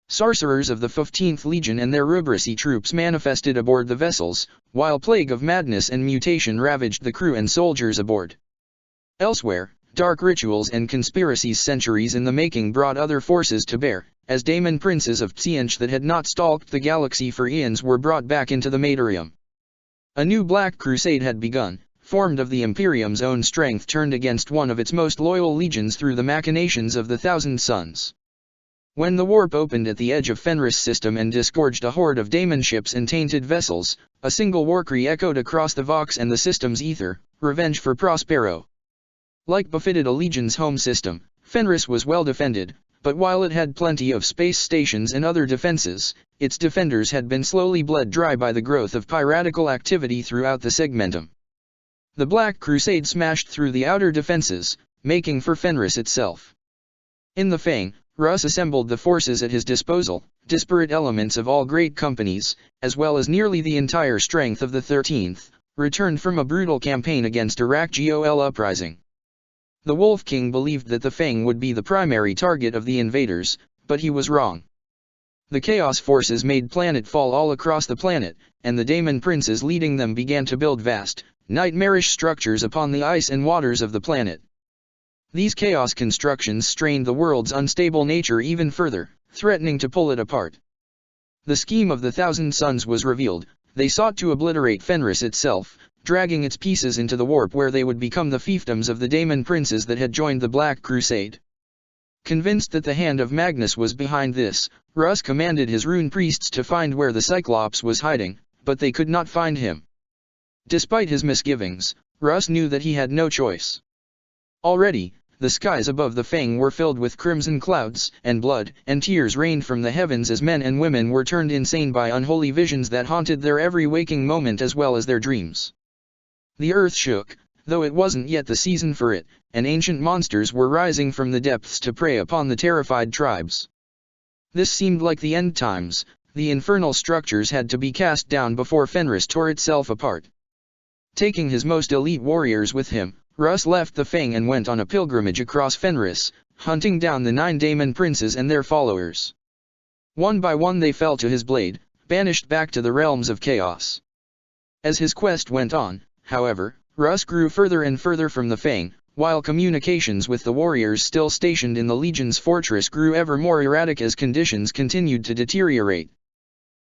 Sorcerers of the 15th Legion and their Rubracy troops manifested aboard the vessels, while plague of madness and mutation ravaged the crew and soldiers aboard. Elsewhere, dark rituals and conspiracies centuries in the making brought other forces to bear, as daemon princes of Tsiench that had not stalked the galaxy for eons were brought back into the Matorium. A new Black Crusade had begun, formed of the Imperium's own strength turned against one of its most loyal legions through the machinations of the Thousand Sons. When the warp opened at the edge of Fenris system and disgorged a horde of daemon ships and tainted vessels, a single warcry echoed across the Vox and the system's ether, revenge for Prospero. Like befitted a legion's home system, Fenris was well defended, but while it had plenty of space stations and other defenses, its defenders had been slowly bled dry by the growth of piratical activity throughout the Segmentum. The Black Crusade smashed through the outer defenses, making for Fenris itself. In the Fang, Russ assembled the forces at his disposal, disparate elements of all great companies, as well as nearly the entire strength of the 13th, returned from a brutal campaign against Iraq Gol uprising. The Wolf King believed that the Fang would be the primary target of the invaders, but he was wrong. The Chaos Forces made planetfall all across the planet, and the Daemon Princes leading them began to build vast, nightmarish structures upon the ice and waters of the planet. These chaos constructions strained the world's unstable nature even further, threatening to pull it apart. The scheme of the Thousand Suns was revealed. They sought to obliterate Fenris itself, dragging its pieces into the warp where they would become the fiefdoms of the Daemon princes that had joined the Black Crusade. Convinced that the hand of Magnus was behind this, Rus commanded his rune priests to find where the Cyclops was hiding, but they could not find him. Despite his misgivings, Rus knew that he had no choice. Already, the skies above the Fang were filled with crimson clouds, and blood and tears rained from the heavens as men and women were turned insane by unholy visions that haunted their every waking moment as well as their dreams. The earth shook, though it wasn't yet the season for it, and ancient monsters were rising from the depths to prey upon the terrified tribes. This seemed like the end times. The infernal structures had to be cast down before Fenris tore itself apart. Taking his most elite warriors with him, Rus left the Fang and went on a pilgrimage across Fenris, hunting down the 9 Daemon princes and their followers. One by one they fell to his blade, banished back to the realms of chaos. As his quest went on, however, Rus grew further and further from the Fang, while communications with the warriors still stationed in the Legion's fortress grew ever more erratic as conditions continued to deteriorate.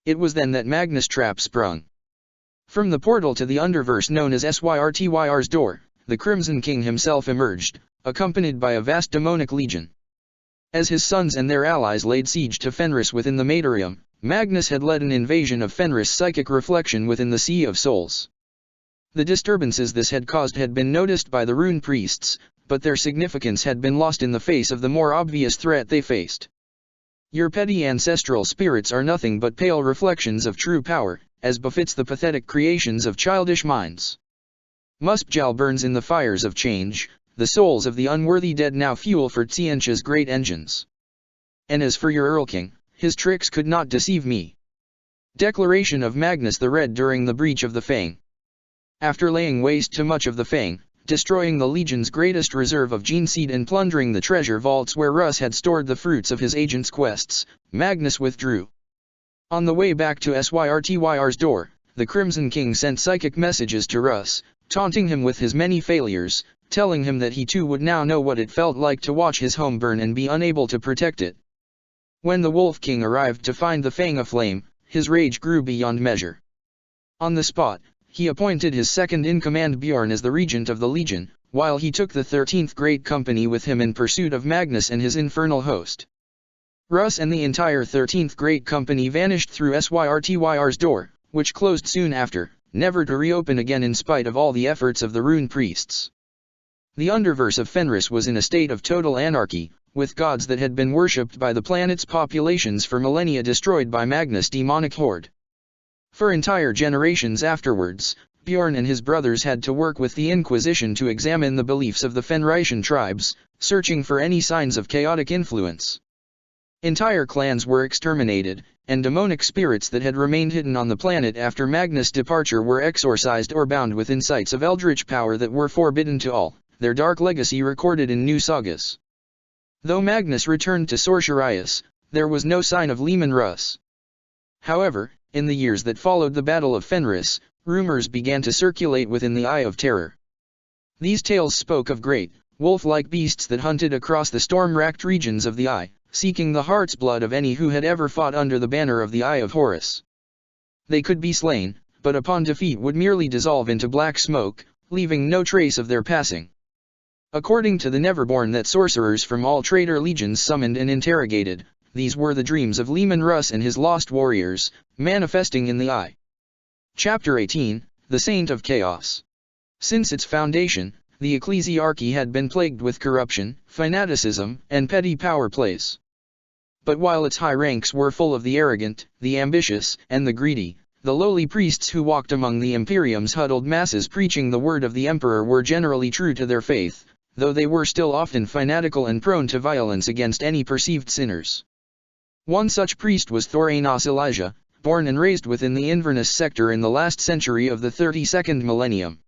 It was then that Magnus' trap sprung. From the portal to the underverse known as Syrtyr's door, the Crimson King himself emerged, accompanied by a vast demonic legion. As his sons and their allies laid siege to Fenris within the Matorium, Magnus had led an invasion of Fenris' psychic reflection within the Sea of Souls. The disturbances this had caused had been noticed by the rune priests, but their significance had been lost in the face of the more obvious threat they faced. Your petty ancestral spirits are nothing but pale reflections of true power, as befits the pathetic creations of childish minds. Muspel burns in the fires of change, the souls of the unworthy dead now fuel for Tzeentch's great engines. And as for your Earl King, his tricks could not deceive me. Declaration of Magnus the Red during the breach of the Fang. After laying waste to much of the Fang, destroying the Legion's greatest reserve of gene seed and plundering the treasure vaults where Rus had stored the fruits of his agent's quests, Magnus withdrew. On the way back to Syrtyr's door, the Crimson King sent psychic messages to Rus, taunting him with his many failures, telling him that he too would now know what it felt like to watch his home burn and be unable to protect it. When the Wolf King arrived to find the Fang aflame, his rage grew beyond measure. On the spot, he appointed his second-in-command Bjorn as the regent of the Legion, while he took the 13th Great Company with him in pursuit of Magnus and his infernal host. Rus and the entire 13th Great Company vanished through Syrtyr's door, which closed soon after, never to reopen again in spite of all the efforts of the rune priests. The underverse of Fenris was in a state of total anarchy, with gods that had been worshipped by the planet's populations for millennia destroyed by Magnus' demonic horde. For entire generations afterwards, Bjorn and his brothers had to work with the Inquisition to examine the beliefs of the Fenrisian tribes, searching for any signs of chaotic influence. Entire clans were exterminated, and demonic spirits that had remained hidden on the planet after Magnus' departure were exorcised or bound with insights of eldritch power that were forbidden to all, their dark legacy recorded in new sagas. Though Magnus returned to Sorcerias, there was no sign of Leman Russ. However, in the years that followed the Battle of Fenris, rumors began to circulate within the Eye of Terror. These tales spoke of great, wolf-like beasts that hunted across the storm-racked regions of the Eye, seeking the heart's blood of any who had ever fought under the banner of the Eye of Horus. They could be slain, but upon defeat would merely dissolve into black smoke, leaving no trace of their passing. According to the Neverborn that sorcerers from all traitor legions summoned and interrogated, these were the dreams of Leman Russ and his lost warriors, manifesting in the Eye. Chapter 18, The Saint of Chaos. Since its foundation, the ecclesiarchy had been plagued with corruption, fanaticism, and petty power plays. But while its high ranks were full of the arrogant, the ambitious, and the greedy, the lowly priests who walked among the Imperium's huddled masses preaching the word of the Emperor were generally true to their faith, though they were still often fanatical and prone to violence against any perceived sinners. One such priest was Thoranos Elijah, born and raised within the Inverness sector in the last century of the 32nd millennium.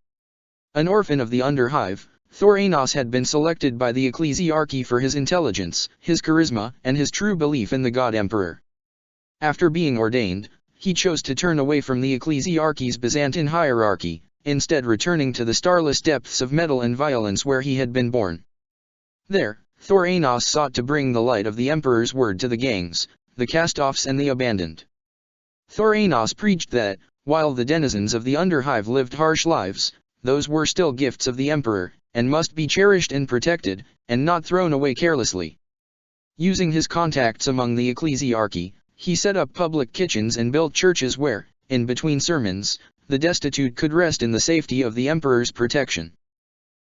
An orphan of the Underhive, Thoranos had been selected by the ecclesiarchy for his intelligence, his charisma, and his true belief in the God Emperor. After being ordained, he chose to turn away from the ecclesiarchy's Byzantine hierarchy, instead returning to the starless depths of metal and violence where he had been born. There, Thoranos sought to bring the light of the emperor's word to the gangs, the cast-offs and the abandoned. Thoranos preached that, while the denizens of the Underhive lived harsh lives, those were still gifts of the emperor, and must be cherished and protected, and not thrown away carelessly. Using his contacts among the ecclesiarchy, he set up public kitchens and built churches where, in between sermons, the destitute could rest in the safety of the emperor's protection.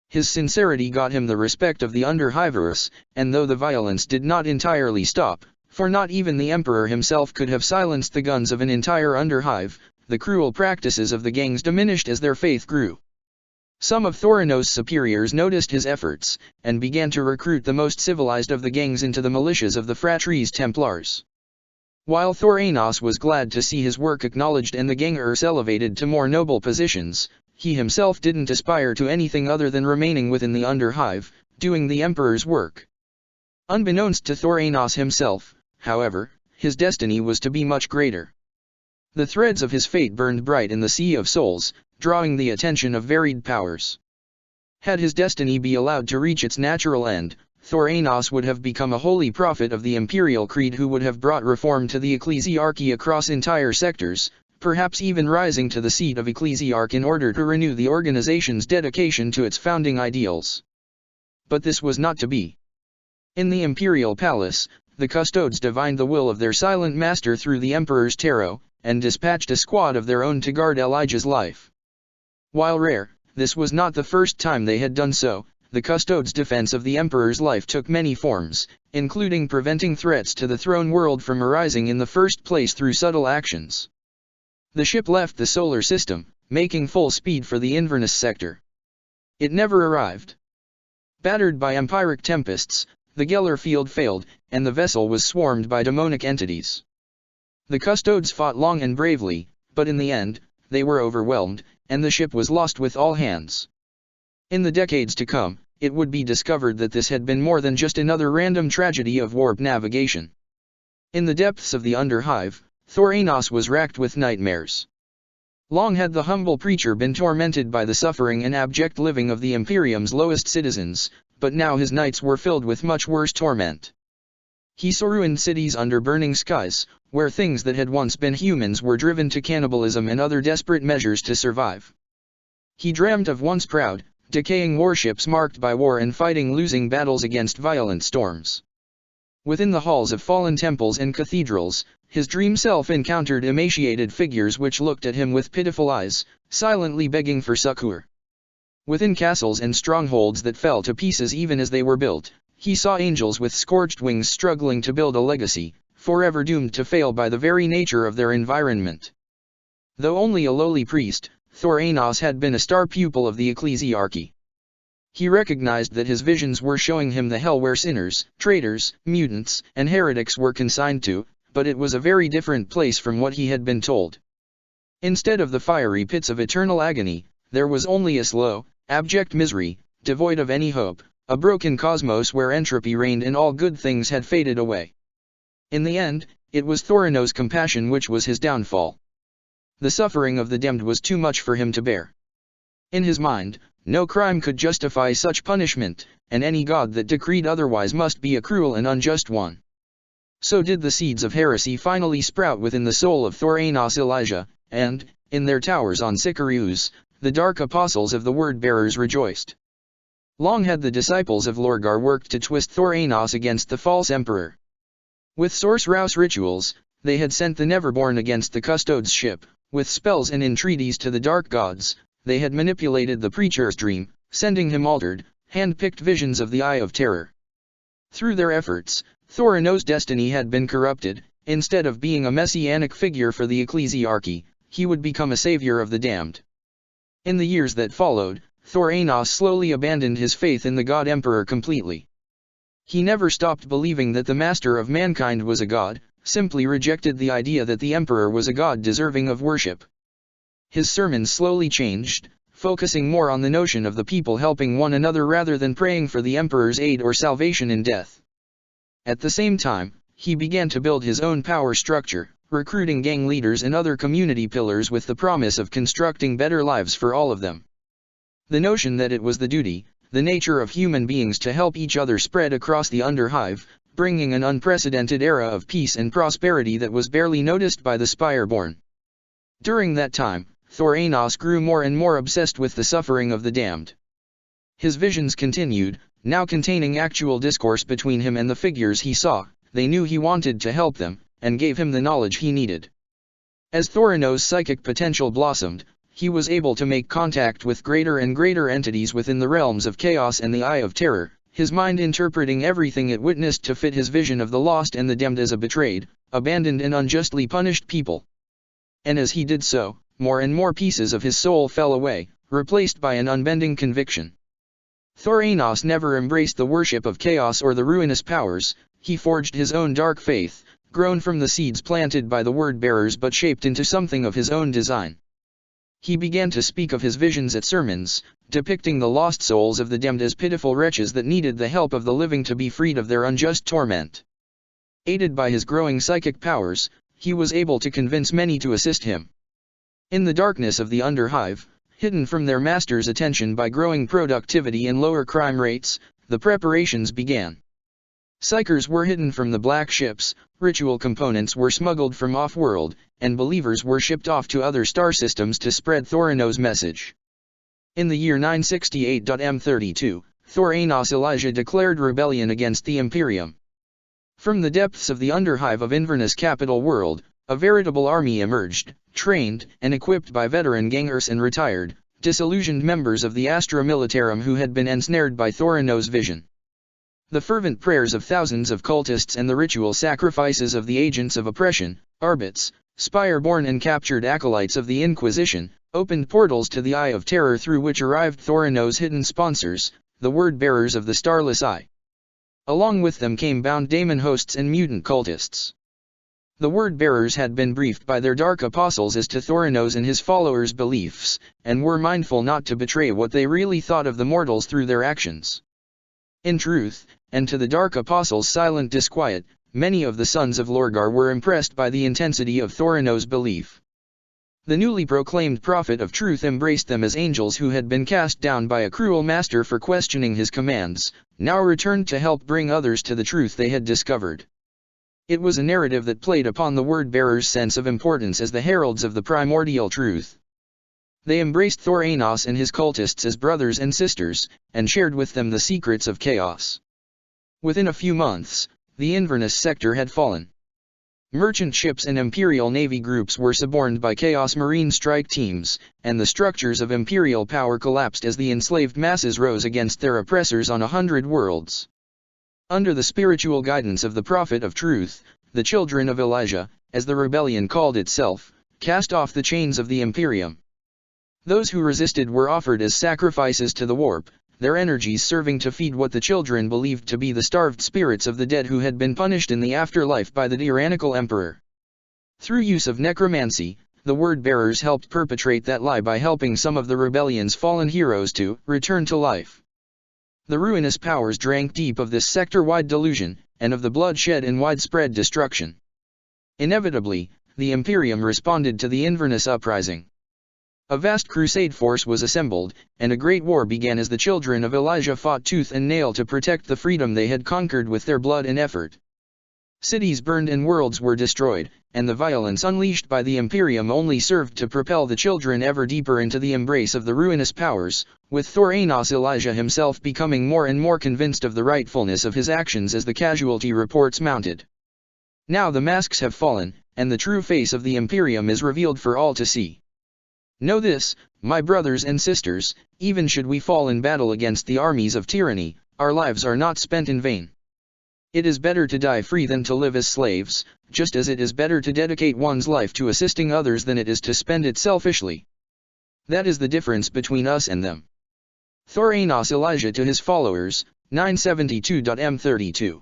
His sincerity got him the respect of the Underhivers, and though the violence did not entirely stop, for not even the emperor himself could have silenced the guns of an entire Underhive, the cruel practices of the gangs diminished as their faith grew. Some of Thoranos' superiors noticed his efforts, and began to recruit the most civilized of the gangs into the militias of the Fratres Templars. While Thoranos was glad to see his work acknowledged and the gangers elevated to more noble positions, he himself didn't aspire to anything other than remaining within the Underhive, doing the emperor's work. Unbeknownst to Thoranos himself, however, his destiny was to be much greater. The threads of his fate burned bright in the sea of souls, drawing the attention of varied powers. Had his destiny be allowed to reach its natural end, Thoranos would have become a holy prophet of the imperial creed who would have brought reform to the ecclesiarchy across entire sectors, perhaps even rising to the seat of ecclesiarch in order to renew the organization's dedication to its founding ideals. But this was not to be. In the imperial palace, the custodes divined the will of their silent master through the emperor's tarot, and dispatched a squad of their own to guard Elijah's life. While rare, this was not the first time they had done so. The custodes' defense of the emperor's life took many forms, including preventing threats to the throne world from arising in the first place through subtle actions. The ship left the solar system, making full speed for the Inverness sector. It never arrived. Battered by empiric tempests, the Geller field failed, and the vessel was swarmed by demonic entities. The custodes fought long and bravely, but in the end, they were overwhelmed, and the ship was lost with all hands. In the decades to come, it would be discovered that this had been more than just another random tragedy of warp navigation. In the depths of the Underhive, Thoranos was racked with nightmares. Long had the humble preacher been tormented by the suffering and abject living of the Imperium's lowest citizens, but now his nights were filled with much worse torment. He saw ruined cities under burning skies, where things that had once been humans were driven to cannibalism and other desperate measures to survive. He dreamt of once proud, decaying warships marked by war and fighting losing battles against violent storms. Within the halls of fallen temples and cathedrals, his dream self encountered emaciated figures which looked at him with pitiful eyes, silently begging for succor. Within castles and strongholds that fell to pieces even as they were built, he saw angels with scorched wings struggling to build a legacy, forever doomed to fail by the very nature of their environment. Though only a lowly priest, Thoranos had been a star pupil of the ecclesiarchy. He recognized that his visions were showing him the hell where sinners, traitors, mutants, and heretics were consigned to, but it was a very different place from what he had been told. Instead of the fiery pits of eternal agony, there was only a slow, abject misery, devoid of any hope, a broken cosmos where entropy reigned and all good things had faded away. In the end, it was Thoranos' compassion which was his downfall. The suffering of the damned was too much for him to bear. In his mind, no crime could justify such punishment, and any god that decreed otherwise must be a cruel and unjust one. So did the seeds of heresy finally sprout within the soul of Thoranos Elijah, and, in their towers on Sicarius, the dark apostles of the word-bearers rejoiced. Long had the disciples of Lorgar worked to twist Thoranos against the false emperor. With source-rouse rituals, they had sent the Neverborn against the custodes' ship. With spells and entreaties to the dark gods, they had manipulated the preacher's dream, sending him altered, hand-picked visions of the Eye of Terror. Through their efforts, Thoranos' destiny had been corrupted. Instead of being a messianic figure for the ecclesiarchy, he would become a savior of the damned. In the years that followed, Thoranos slowly abandoned his faith in the god emperor completely. He never stopped believing that the master of mankind was a god, simply rejected the idea that the emperor was a god deserving of worship. His sermons slowly changed, focusing more on the notion of the people helping one another rather than praying for the emperor's aid or salvation in death. At the same time, he began to build his own power structure, recruiting gang leaders and other community pillars with the promise of constructing better lives for all of them. The notion that it was the duty, the nature of human beings to help each other spread across the Underhive, bringing an unprecedented era of peace and prosperity that was barely noticed by the Spireborn. During that time, Thoranos grew more and more obsessed with the suffering of the damned. His visions continued, now containing actual discourse between him and the figures he saw. They knew he wanted to help them, and gave him the knowledge he needed. As Thoranos' psychic potential blossomed, he was able to make contact with greater and greater entities within the realms of chaos and the Eye of Terror, his mind interpreting everything it witnessed to fit his vision of the lost and the damned as a betrayed, abandoned and unjustly punished people. And as he did so, more and more pieces of his soul fell away, replaced by an unbending conviction. Thoranos never embraced the worship of chaos or the ruinous powers. He forged his own dark faith, grown from the seeds planted by the word-bearers but shaped into something of his own design. He began to speak of his visions at sermons, depicting the lost souls of the damned as pitiful wretches that needed the help of the living to be freed of their unjust torment. Aided by his growing psychic powers, he was able to convince many to assist him. In the darkness of the Underhive, hidden from their master's attention by growing productivity and lower crime rates, the preparations began. Psykers were hidden from the black ships, ritual components were smuggled from off-world, and believers were shipped off to other star systems to spread Thoranos' message. In the year 968 M32, Thoranos Elijah declared rebellion against the Imperium. From the depths of the Underhive of Inverness' capital world, a veritable army emerged, trained and equipped by veteran gangers and retired, disillusioned members of the Astra Militarum who had been ensnared by Thoranos' vision. The fervent prayers of thousands of cultists and the ritual sacrifices of the agents of oppression, Arbits, Spireborn and captured acolytes of the Inquisition, opened portals to the Eye of Terror through which arrived Thoranos' hidden sponsors, the word-bearers of the Starless Eye. Along with them came bound daemon hosts and mutant cultists. The word-bearers had been briefed by their dark apostles as to Thoranos and his followers' beliefs, and were mindful not to betray what they really thought of the mortals through their actions. In truth, and to the dark apostles' silent disquiet, many of the sons of Lorgar were impressed by the intensity of Thoranos' belief. The newly proclaimed prophet of truth embraced them as angels who had been cast down by a cruel master for questioning his commands, now returned to help bring others to the truth they had discovered. It was a narrative that played upon the word-bearers' sense of importance as the heralds of the primordial truth. They embraced Thoranos and his cultists as brothers and sisters, and shared with them the secrets of chaos. Within a few months, the Inverness sector had fallen. Merchant ships and Imperial Navy groups were suborned by Chaos Marine strike teams, and the structures of Imperial power collapsed as the enslaved masses rose against their oppressors on 100 worlds. Under the spiritual guidance of the Prophet of Truth, the Children of Elijah, as the rebellion called itself, cast off the chains of the Imperium. Those who resisted were offered as sacrifices to the warp, their energies serving to feed what the children believed to be the starved spirits of the dead who had been punished in the afterlife by the tyrannical emperor. Through use of necromancy, the word-bearers helped perpetrate that lie by helping some of the rebellion's fallen heroes to return to life. The ruinous powers drank deep of this sector-wide delusion, and of the bloodshed and widespread destruction. Inevitably, the Imperium responded to the Inverness uprising. A vast crusade force was assembled, and a great war began as the children of Elijah fought tooth and nail to protect the freedom they had conquered with their blood and effort. Cities burned and worlds were destroyed, and the violence unleashed by the Imperium only served to propel the children ever deeper into the embrace of the ruinous powers, with Thoranos Elijah himself becoming more and more convinced of the rightfulness of his actions as the casualty reports mounted. Now the masks have fallen, and the true face of the Imperium is revealed for all to see. Know this, my brothers and sisters, even should we fall in battle against the armies of tyranny, our lives are not spent in vain. It is better to die free than to live as slaves, just as it is better to dedicate one's life to assisting others than it is to spend it selfishly. That is the difference between us and them. Thoranos Elijah to his followers, 972 M32.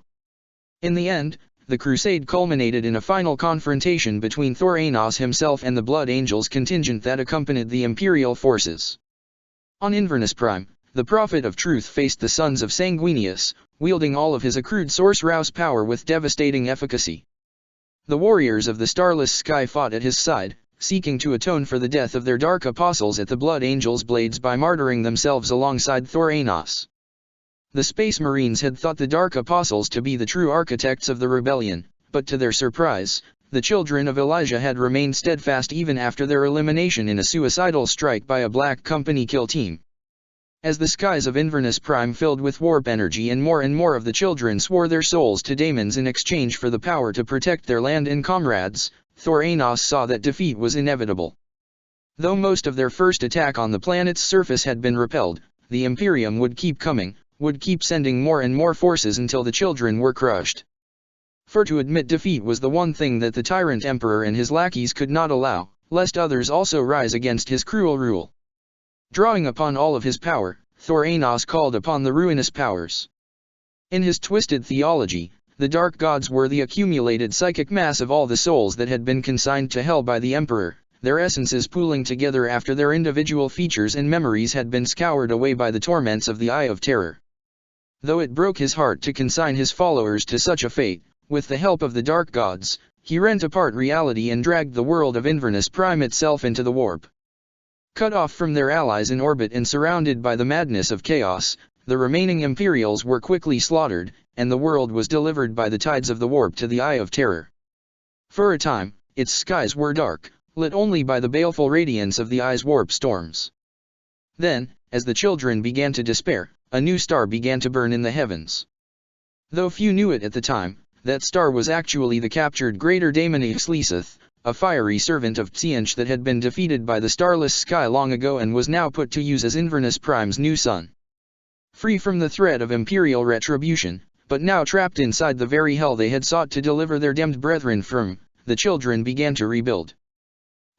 In the end, the crusade culminated in a final confrontation between Thoranos himself and the Blood Angels contingent that accompanied the Imperial forces. On Inverness Prime, the Prophet of Truth faced the sons of Sanguinius, wielding all of his accrued Source power with devastating efficacy. The warriors of the Starless Sky fought at his side, seeking to atone for the death of their dark apostles at the Blood Angels' blades by martyring themselves alongside Thoranos. The Space Marines had thought the Dark Apostles to be the true architects of the rebellion, but to their surprise, the children of Elijah had remained steadfast even after their elimination in a suicidal strike by a Black Company kill team. As the skies of Inverness Prime filled with warp energy and more of the children swore their souls to daemons in exchange for the power to protect their land and comrades, Thor Anos saw that defeat was inevitable. Though most of their first attack on the planet's surface had been repelled, the Imperium would keep coming, would keep sending more and more forces until the children were crushed. For to admit defeat was the one thing that the tyrant emperor and his lackeys could not allow, lest others also rise against his cruel rule. Drawing upon all of his power, Thor Anos called upon the ruinous powers. In his twisted theology, the dark gods were the accumulated psychic mass of all the souls that had been consigned to hell by the emperor, their essences pooling together after their individual features and memories had been scoured away by the torments of the Eye of Terror. Though it broke his heart to consign his followers to such a fate, with the help of the dark gods, he rent apart reality and dragged the world of Inverness Prime itself into the warp. Cut off from their allies in orbit and surrounded by the madness of chaos, the remaining Imperials were quickly slaughtered, and the world was delivered by the tides of the warp to the Eye of Terror. For a time, its skies were dark, lit only by the baleful radiance of the Eye's warp storms. Then, as the children began to despair, a new star began to burn in the heavens. Though few knew it at the time, that star was actually the captured Greater Daemon Ixliseth, a fiery servant of Tzientch that had been defeated by the starless sky long ago and was now put to use as Inverness Prime's new sun. Free from the threat of imperial retribution, but now trapped inside the very hell they had sought to deliver their damned brethren from, the children began to rebuild.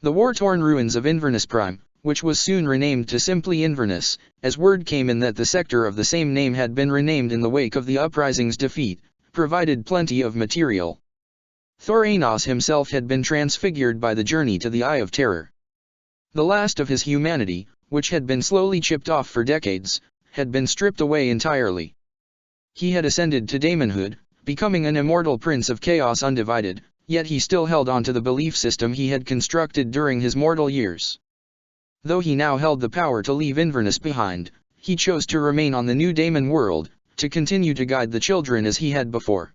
The war-torn ruins of Inverness Prime, which was soon renamed to simply Inverness, as word came in that the sector of the same name had been renamed in the wake of the uprising's defeat, provided plenty of material. Thor Anos himself had been transfigured by the journey to the Eye of Terror. The last of his humanity, which had been slowly chipped off for decades, had been stripped away entirely. He had ascended to daemonhood, becoming an immortal prince of chaos undivided, yet he still held on to the belief system he had constructed during his mortal years. Though he now held the power to leave Inverness behind, he chose to remain on the new daemon world, to continue to guide the children as he had before.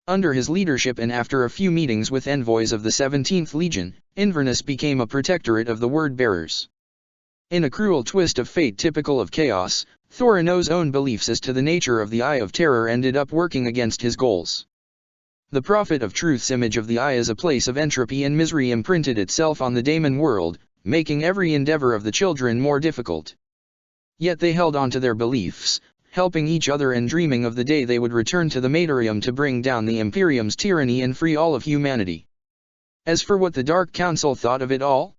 Under his leadership and after a few meetings with envoys of the 17th Legion, Inverness became a protectorate of the Word-bearers. In a cruel twist of fate typical of chaos, Thor Anos' own beliefs as to the nature of the Eye of Terror ended up working against his goals. The Prophet of Truth's image of the Eye as a place of entropy and misery imprinted itself on the daemon world, making every endeavor of the children more difficult. Yet they held on to their beliefs, helping each other and dreaming of the day they would return to the Materium to bring down the Imperium's tyranny and free all of humanity. As for what the Dark Council thought of it all,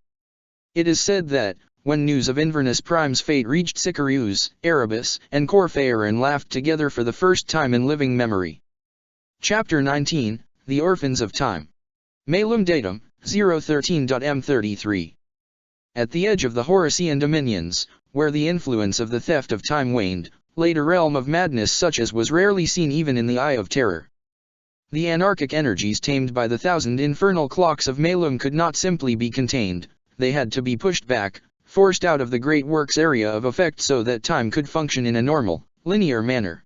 it is said that, when news of Inverness Prime's fate reached Sicarius, Erebus, and Corphaeron laughed together for the first time in living memory. Chapter 19, The Orphans of Time. Malum Datum, 013.m33. At the edge of the Horasian dominions, where the influence of the theft of time waned, laid a realm of madness such as was rarely seen even in the Eye of Terror. The anarchic energies tamed by the 1,000 infernal clocks of Malum could not simply be contained, they had to be pushed back, forced out of the Great Works area of effect so that time could function in a normal, linear manner.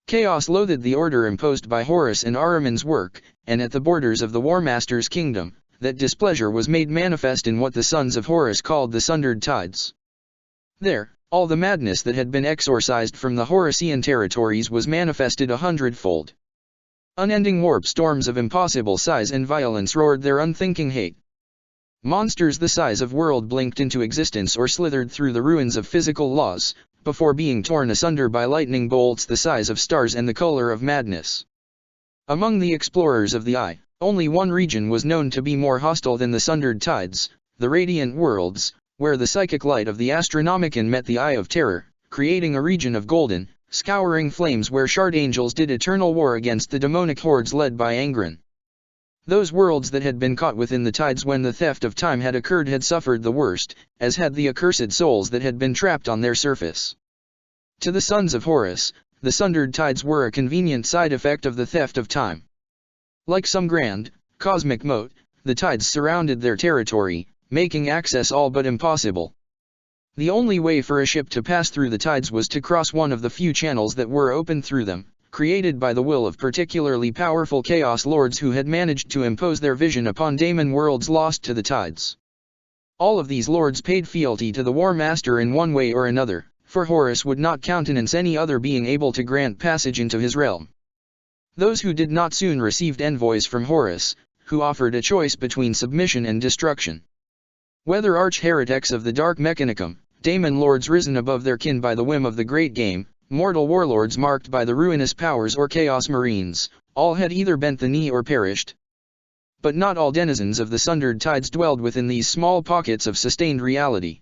Chaos loathed the order imposed by Horus and Ahriman's work, and at the borders of the War Master's kingdom, that displeasure was made manifest in what the sons of Horus called the Sundered Tides. There, all the madness that had been exorcised from the Horasian territories was manifested 100-fold. Unending warp storms of impossible size and violence roared their unthinking hate. Monsters the size of world blinked into existence or slithered through the ruins of physical laws, before being torn asunder by lightning bolts the size of stars and the color of madness. Among the explorers of the Eye, only one region was known to be more hostile than the Sundered Tides, the Radiant Worlds, where the psychic light of the Astronomicon met the Eye of Terror, creating a region of golden, scouring flames where shard angels did eternal war against the demonic hordes led by Angron. Those worlds that had been caught within the tides when the theft of time had occurred had suffered the worst, as had the accursed souls that had been trapped on their surface. To the sons of Horus, the Sundered Tides were a convenient side effect of the theft of time. Like some grand, cosmic moat, the tides surrounded their territory, making access all but impossible. The only way for a ship to pass through the tides was to cross one of the few channels that were open through them, created by the will of particularly powerful Chaos Lords who had managed to impose their vision upon daemon worlds lost to the tides. All of these lords paid fealty to the War Master in one way or another, for Horus would not countenance any other being able to grant passage into his realm. Those who did not soon received envoys from Horus, who offered a choice between submission and destruction. Whether arch-heretics of the Dark Mechanicum, daemon lords risen above their kin by the whim of the Great Game, mortal warlords marked by the ruinous powers or Chaos Marines, all had either bent the knee or perished. But not all denizens of the sundered tides dwelled within these small pockets of sustained reality.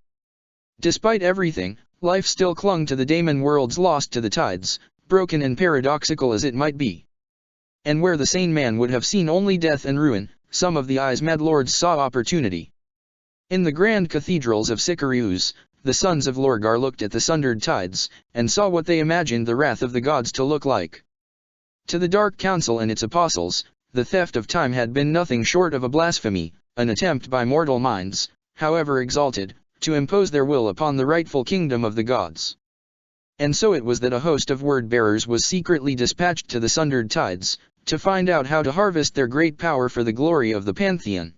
Despite everything, life still clung to the daemon worlds lost to the tides, broken and paradoxical as it might be. And where the sane man would have seen only death and ruin, some of the eyes-mad lords saw opportunity. In the grand cathedrals of Sicarius, the sons of Lorgar looked at the sundered tides, and saw what they imagined the wrath of the gods to look like. To the Dark Council and its apostles, the theft of time had been nothing short of a blasphemy, an attempt by mortal minds, however exalted, to impose their will upon the rightful kingdom of the gods. And so it was that a host of word-bearers was secretly dispatched to the sundered tides, to find out how to harvest their great power for the glory of the Pantheon.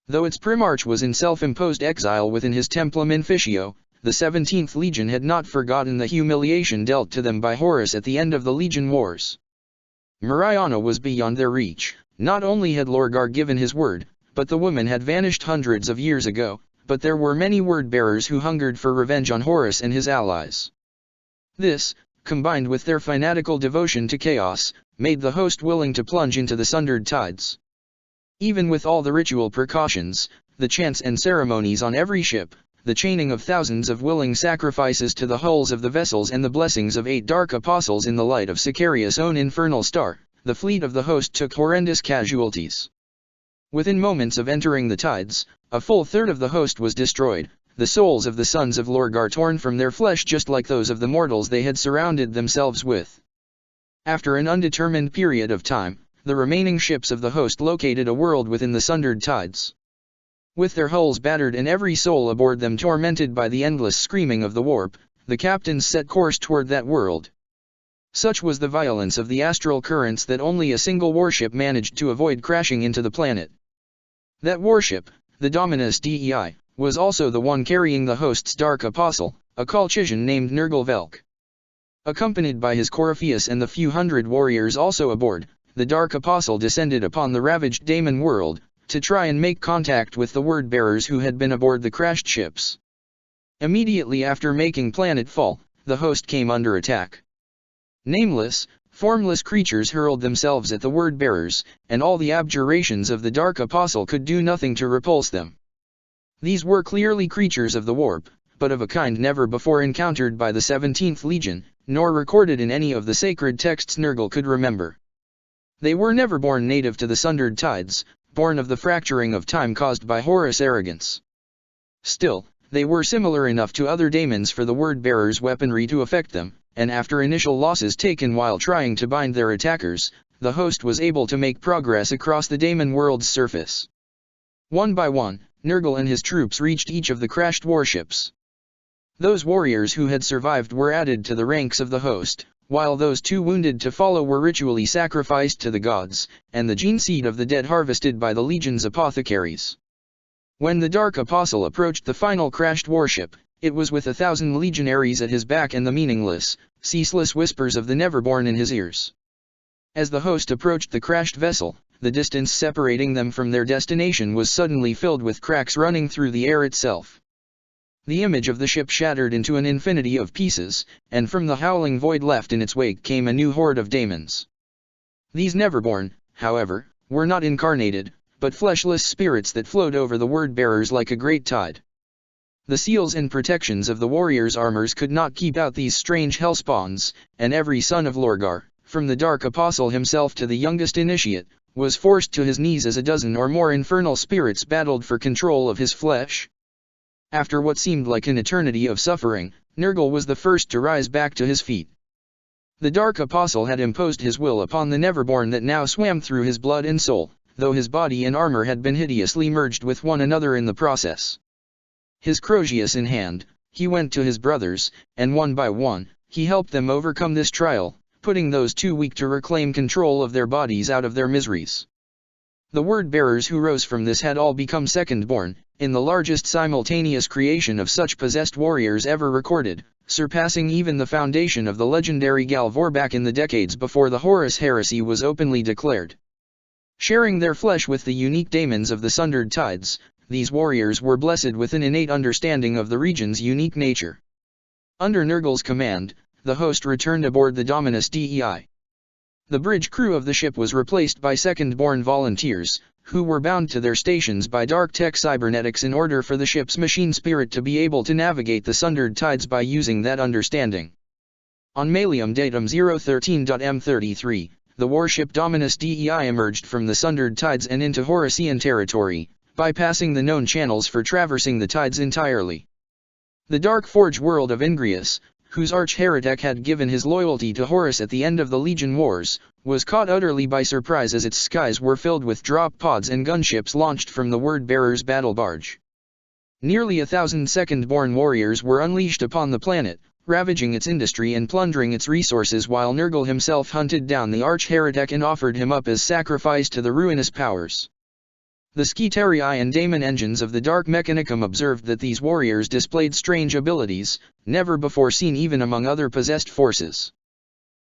Though its primarch was in self-imposed exile within his templum Inficio, the 17th Legion had not forgotten the humiliation dealt to them by Horus at the end of the Legion Wars. Mariana was beyond their reach. Not only had Lorgar given his word, but the woman had vanished hundreds of years ago, but there were many word-bearers who hungered for revenge on Horus and his allies. This, combined with their fanatical devotion to chaos, made the host willing to plunge into the sundered tides. Even with all the ritual precautions, the chants and ceremonies on every ship, the chaining of thousands of willing sacrifices to the hulls of the vessels and the blessings of 8 dark apostles in the light of Sicarius' own infernal star, the fleet of the host took horrendous casualties. Within moments of entering the tides, a full third of the host was destroyed, the souls of the sons of Lorgar torn from their flesh just like those of the mortals they had surrounded themselves with. After an undetermined period of time, the remaining ships of the host located a world within the sundered tides. With their hulls battered and every soul aboard them tormented by the endless screaming of the warp, the captains set course toward that world. Such was the violence of the astral currents that only a single warship managed to avoid crashing into the planet. That warship, the Dominus Dei, was also the one carrying the host's dark apostle, a Colchian named Nergal Velk. Accompanied by his Corypheus and the few hundred warriors also aboard, the dark apostle descended upon the ravaged daemon world, to try and make contact with the word-bearers who had been aboard the crashed ships. Immediately after making planetfall, the host came under attack. Nameless, formless creatures hurled themselves at the word-bearers, and all the abjurations of the Dark Apostle could do nothing to repulse them. These were clearly creatures of the warp, but of a kind never before encountered by the 17th Legion, nor recorded in any of the sacred texts Nergal could remember. They were never born native to the sundered tides, born of the fracturing of time caused by Horus' arrogance. Still, they were similar enough to other daemons for the word-bearers' weaponry to affect them, and after initial losses taken while trying to bind their attackers, the host was able to make progress across the daemon world's surface. One by one, Nergal and his troops reached each of the crashed warships. Those warriors who had survived were added to the ranks of the host, while those too wounded to follow were ritually sacrificed to the gods, and the gene seed of the dead harvested by the legion's apothecaries. When the Dark Apostle approached the final crashed warship, it was with 1,000 legionaries at his back and the meaningless, ceaseless whispers of the Neverborn in his ears. As the host approached the crashed vessel, the distance separating them from their destination was suddenly filled with cracks running through the air itself. The image of the ship shattered into an infinity of pieces, and from the howling void left in its wake came a new horde of daemons. These Neverborn, however, were not incarnated, but fleshless spirits that flowed over the word-bearers like a great tide. The seals and protections of the warriors' armors could not keep out these strange hellspawns, and every son of Lorgar, from the Dark Apostle himself to the youngest initiate, was forced to his knees as a dozen or more infernal spirits battled for control of his flesh. After what seemed like an eternity of suffering, Nergal was the first to rise back to his feet. The Dark Apostle had imposed his will upon the Neverborn that now swam through his blood and soul, though his body and armor had been hideously merged with one another in the process. His Crozius in hand, he went to his brothers, and one by one, he helped them overcome this trial, putting those too weak to reclaim control of their bodies out of their miseries. The word-bearers who rose from this had all become second-born, in the largest simultaneous creation of such possessed warriors ever recorded, surpassing even the foundation of the legendary Galvor back in the decades before the Horus heresy was openly declared. Sharing their flesh with the unique daemons of the Sundered Tides, these warriors were blessed with an innate understanding of the region's unique nature. Under Nurgle's command, the host returned aboard the Dominus Dei. The bridge crew of the ship was replaced by second-born volunteers, who were bound to their stations by dark tech cybernetics in order for the ship's machine spirit to be able to navigate the Sundered Tides by using that understanding. On Malium datum 013.M33, the warship Dominus Dei emerged from the Sundered Tides and into Horusian territory, bypassing the known channels for traversing the tides entirely. The Dark Forge world of Ingrius, whose arch-heretic had given his loyalty to Horus at the end of the Legion Wars, was caught utterly by surprise as its skies were filled with drop pods and gunships launched from the Word-Bearer's battle barge. Nearly 1,000 second-born warriors were unleashed upon the planet, ravaging its industry and plundering its resources, while Nurgle himself hunted down the arch-heretic and offered him up as sacrifice to the ruinous powers. The Skitarii and Daemon engines of the Dark Mechanicum observed that these warriors displayed strange abilities, never before seen even among other possessed forces.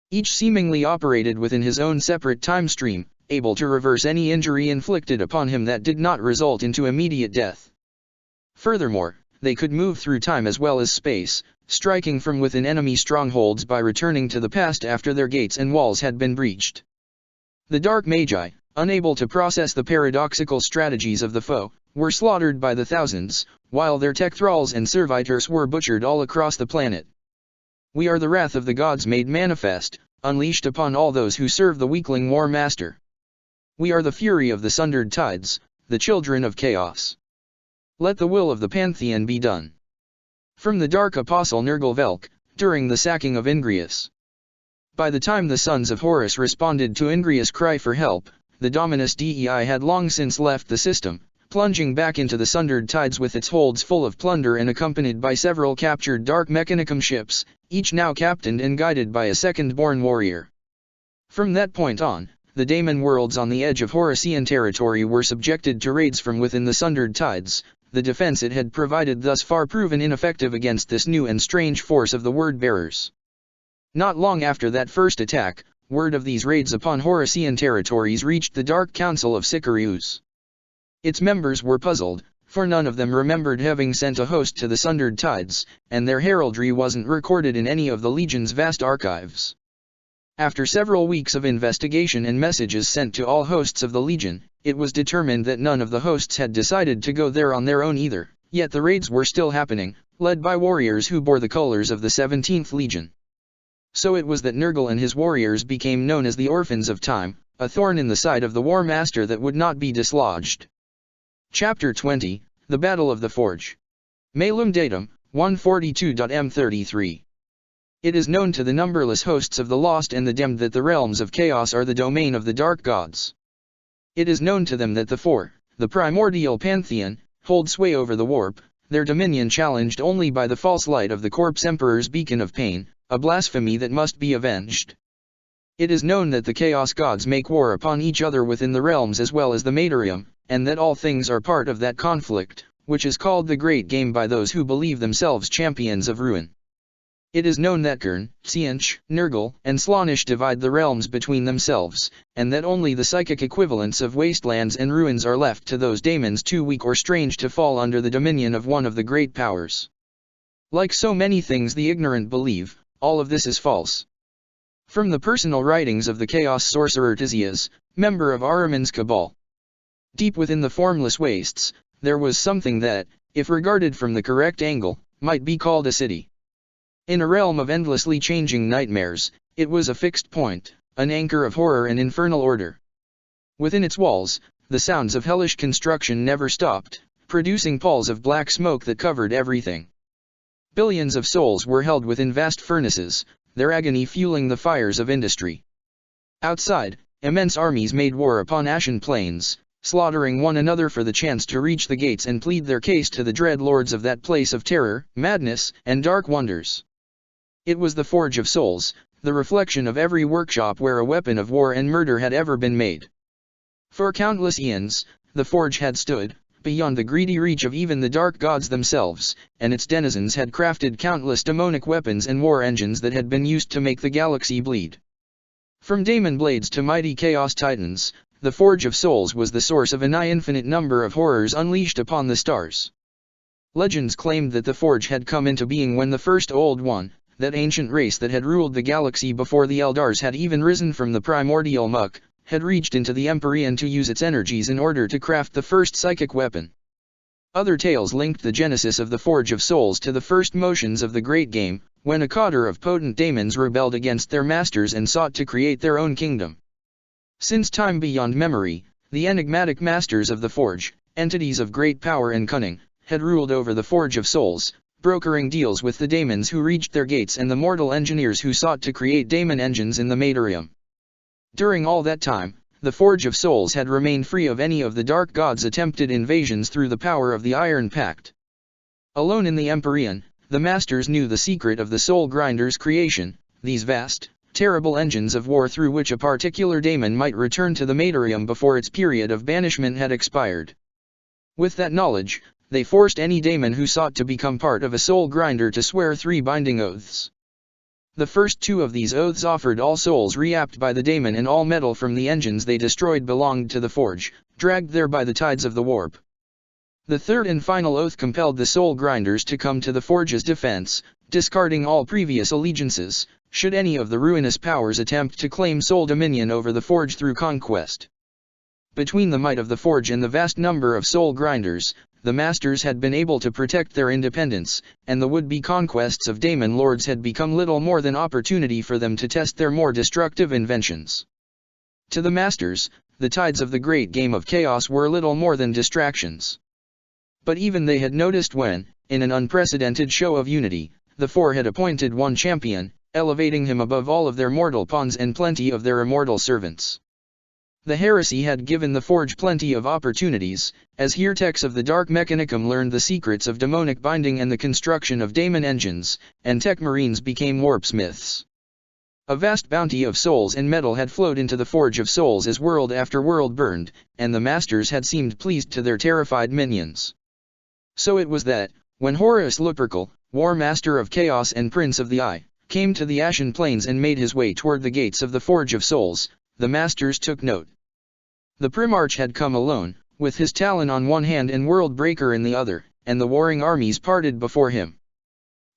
Each seemingly operated within his own separate time stream, able to reverse any injury inflicted upon him that did not result into immediate death. Furthermore, they could move through time as well as space, striking from within enemy strongholds by returning to the past after their gates and walls had been breached. The Dark Magi, unable to process the paradoxical strategies of the foe, were slaughtered by the thousands, while their tech thralls and servitors were butchered all across the planet. We are the wrath of the gods made manifest, unleashed upon all those who serve the weakling War Master. We are the fury of the Sundered Tides, the children of chaos. Let the will of the Pantheon be done. From the Dark Apostle Nurgle Velk, during the sacking of Ingrius. By the time the sons of Horus responded to Ingrius' cry for help, the Dominus Dei had long since left the system, plunging back into the Sundered Tides with its holds full of plunder and accompanied by several captured Dark Mechanicum ships, each now captained and guided by a second-born warrior. From that point on, the Daemon worlds on the edge of Horusian territory were subjected to raids from within the Sundered Tides, the defense it had provided thus far proven ineffective against this new and strange force of the Word-Bearers. Not long after that first attack, word of these raids upon Horusian territories reached the Dark Council of Sicarius. Its members were puzzled, for none of them remembered having sent a host to the Sundered Tides, and their heraldry wasn't recorded in any of the Legion's vast archives. After several weeks of investigation and messages sent to all hosts of the Legion, it was determined that none of the hosts had decided to go there on their own either, yet the raids were still happening, led by warriors who bore the colors of the 17th Legion. So it was that Nurgle and his warriors became known as the Orphans of Time, a thorn in the side of the War Master that would not be dislodged. Chapter 20, The Battle of the Forge. Malum datum, 142.M33. It is known to the numberless hosts of the lost and the damned that the realms of chaos are the domain of the dark gods. It is known to them that the primordial pantheon, hold sway over the warp, their dominion challenged only by the false light of the corpse emperor's beacon of pain, a blasphemy that must be avenged. It is known that the chaos gods make war upon each other within the realms as well as the Materium, and that all things are part of that conflict, which is called the Great Game by those who believe themselves champions of ruin. It is known that Kern, Tzeentch, Nurgle, and Slaanesh divide the realms between themselves, and that only the psychic equivalents of wastelands and ruins are left to those daemons too weak or strange to fall under the dominion of one of the great powers. Like so many things the ignorant believe, all of this is false. From the personal writings of the chaos sorcerer Tizias, member of Ahriman's cabal. Deep within the formless wastes, there was something that, if regarded from the correct angle, might be called a city. In a realm of endlessly changing nightmares, it was a fixed point, an anchor of horror and infernal order. Within its walls, the sounds of hellish construction never stopped, producing palls of black smoke that covered everything. Billions of souls were held within vast furnaces, their agony fueling the fires of industry. Outside, immense armies made war upon ashen plains, slaughtering one another for the chance to reach the gates and plead their case to the dread lords of that place of terror, madness, and dark wonders. It was the Forge of Souls, the reflection of every workshop where a weapon of war and murder had ever been made. For countless eons, the forge had stood, beyond the greedy reach of even the dark gods themselves, and its denizens had crafted countless demonic weapons and war engines that had been used to make the galaxy bleed. From daemon blades to mighty chaos titans, the Forge of Souls was the source of a nigh infinite number of horrors unleashed upon the stars. Legends claimed that the forge had come into being when the first Old One, that ancient race that had ruled the galaxy before the Eldars had even risen from the primordial muck, had reached into the Empyrean to use its energies in order to craft the first psychic weapon. Other tales linked the genesis of the Forge of Souls to the first motions of the Great Game, when a coterie of potent daemons rebelled against their masters and sought to create their own kingdom. Since time beyond memory, the enigmatic masters of the Forge, entities of great power and cunning, had ruled over the Forge of Souls, brokering deals with the daemons who reached their gates and the mortal engineers who sought to create daemon engines in the Materium. During all that time, the Forge of Souls had remained free of any of the dark gods' attempted invasions through the power of the Iron Pact. Alone in the Empyrean, the masters knew the secret of the Soul Grinder's creation, these vast, terrible engines of war through which a particular daemon might return to the Materium before its period of banishment had expired. With that knowledge, they forced any daemon who sought to become part of a Soul Grinder to swear 3 binding oaths. The first 2 of these oaths offered all souls reapped by the daemon and all metal from the engines they destroyed belonged to the forge, dragged there by the tides of the warp. The third and final oath compelled the Soul Grinders to come to the forge's defense, discarding all previous allegiances, should any of the ruinous powers attempt to claim sole dominion over the forge through conquest. Between the might of the forge and the vast number of Soul Grinders, the masters had been able to protect their independence, and the would-be conquests of daemon lords had become little more than opportunity for them to test their more destructive inventions. To the masters, the tides of the great game of chaos were little more than distractions. But even they had noticed when, in an unprecedented show of unity, the Four had appointed one champion, elevating him above all of their mortal pawns and plenty of their immortal servants. The heresy had given the forge plenty of opportunities, as Heretics of the Dark Mechanicum learned the secrets of demonic binding and the construction of daemon engines, and tech marines became warpsmiths. A vast bounty of souls and metal had flowed into the Forge of Souls as world after world burned, and the masters had seemed pleased to their terrified minions. So it was that, when Horus Lupercal, War Master of Chaos and Prince of the Eye, came to the Ashen Plains and made his way toward the gates of the Forge of Souls, the masters took note. The Primarch had come alone, with his Talon on one hand and Worldbreaker in the other, and the warring armies parted before him.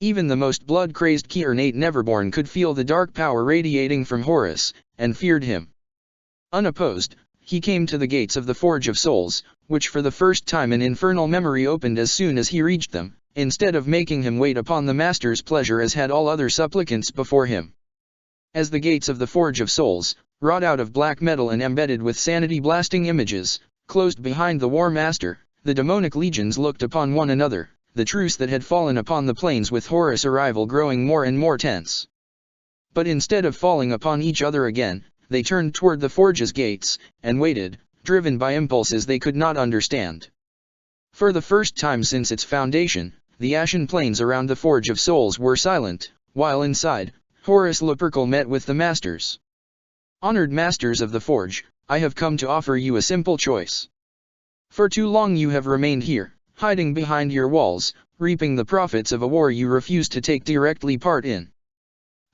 Even the most blood-crazed Kyrnate Neverborn could feel the dark power radiating from Horus, and feared him. Unopposed, he came to the gates of the Forge of Souls, which for the first time in infernal memory opened as soon as he reached them, instead of making him wait upon the Master's pleasure as had all other supplicants before him. As the gates of the Forge of Souls, wrought out of black metal and embedded with sanity-blasting images, closed behind the War Master, the demonic legions looked upon one another, the truce that had fallen upon the plains with Horus' arrival growing more and more tense. But instead of falling upon each other again, they turned toward the forge's gates, and waited, driven by impulses they could not understand. For the first time since its foundation, the ashen plains around the Forge of Souls were silent, while inside, Horus Lupercal met with the masters. Honored masters of the Forge, I have come to offer you a simple choice. For too long you have remained here, hiding behind your walls, reaping the profits of a war you refuse to take directly part in.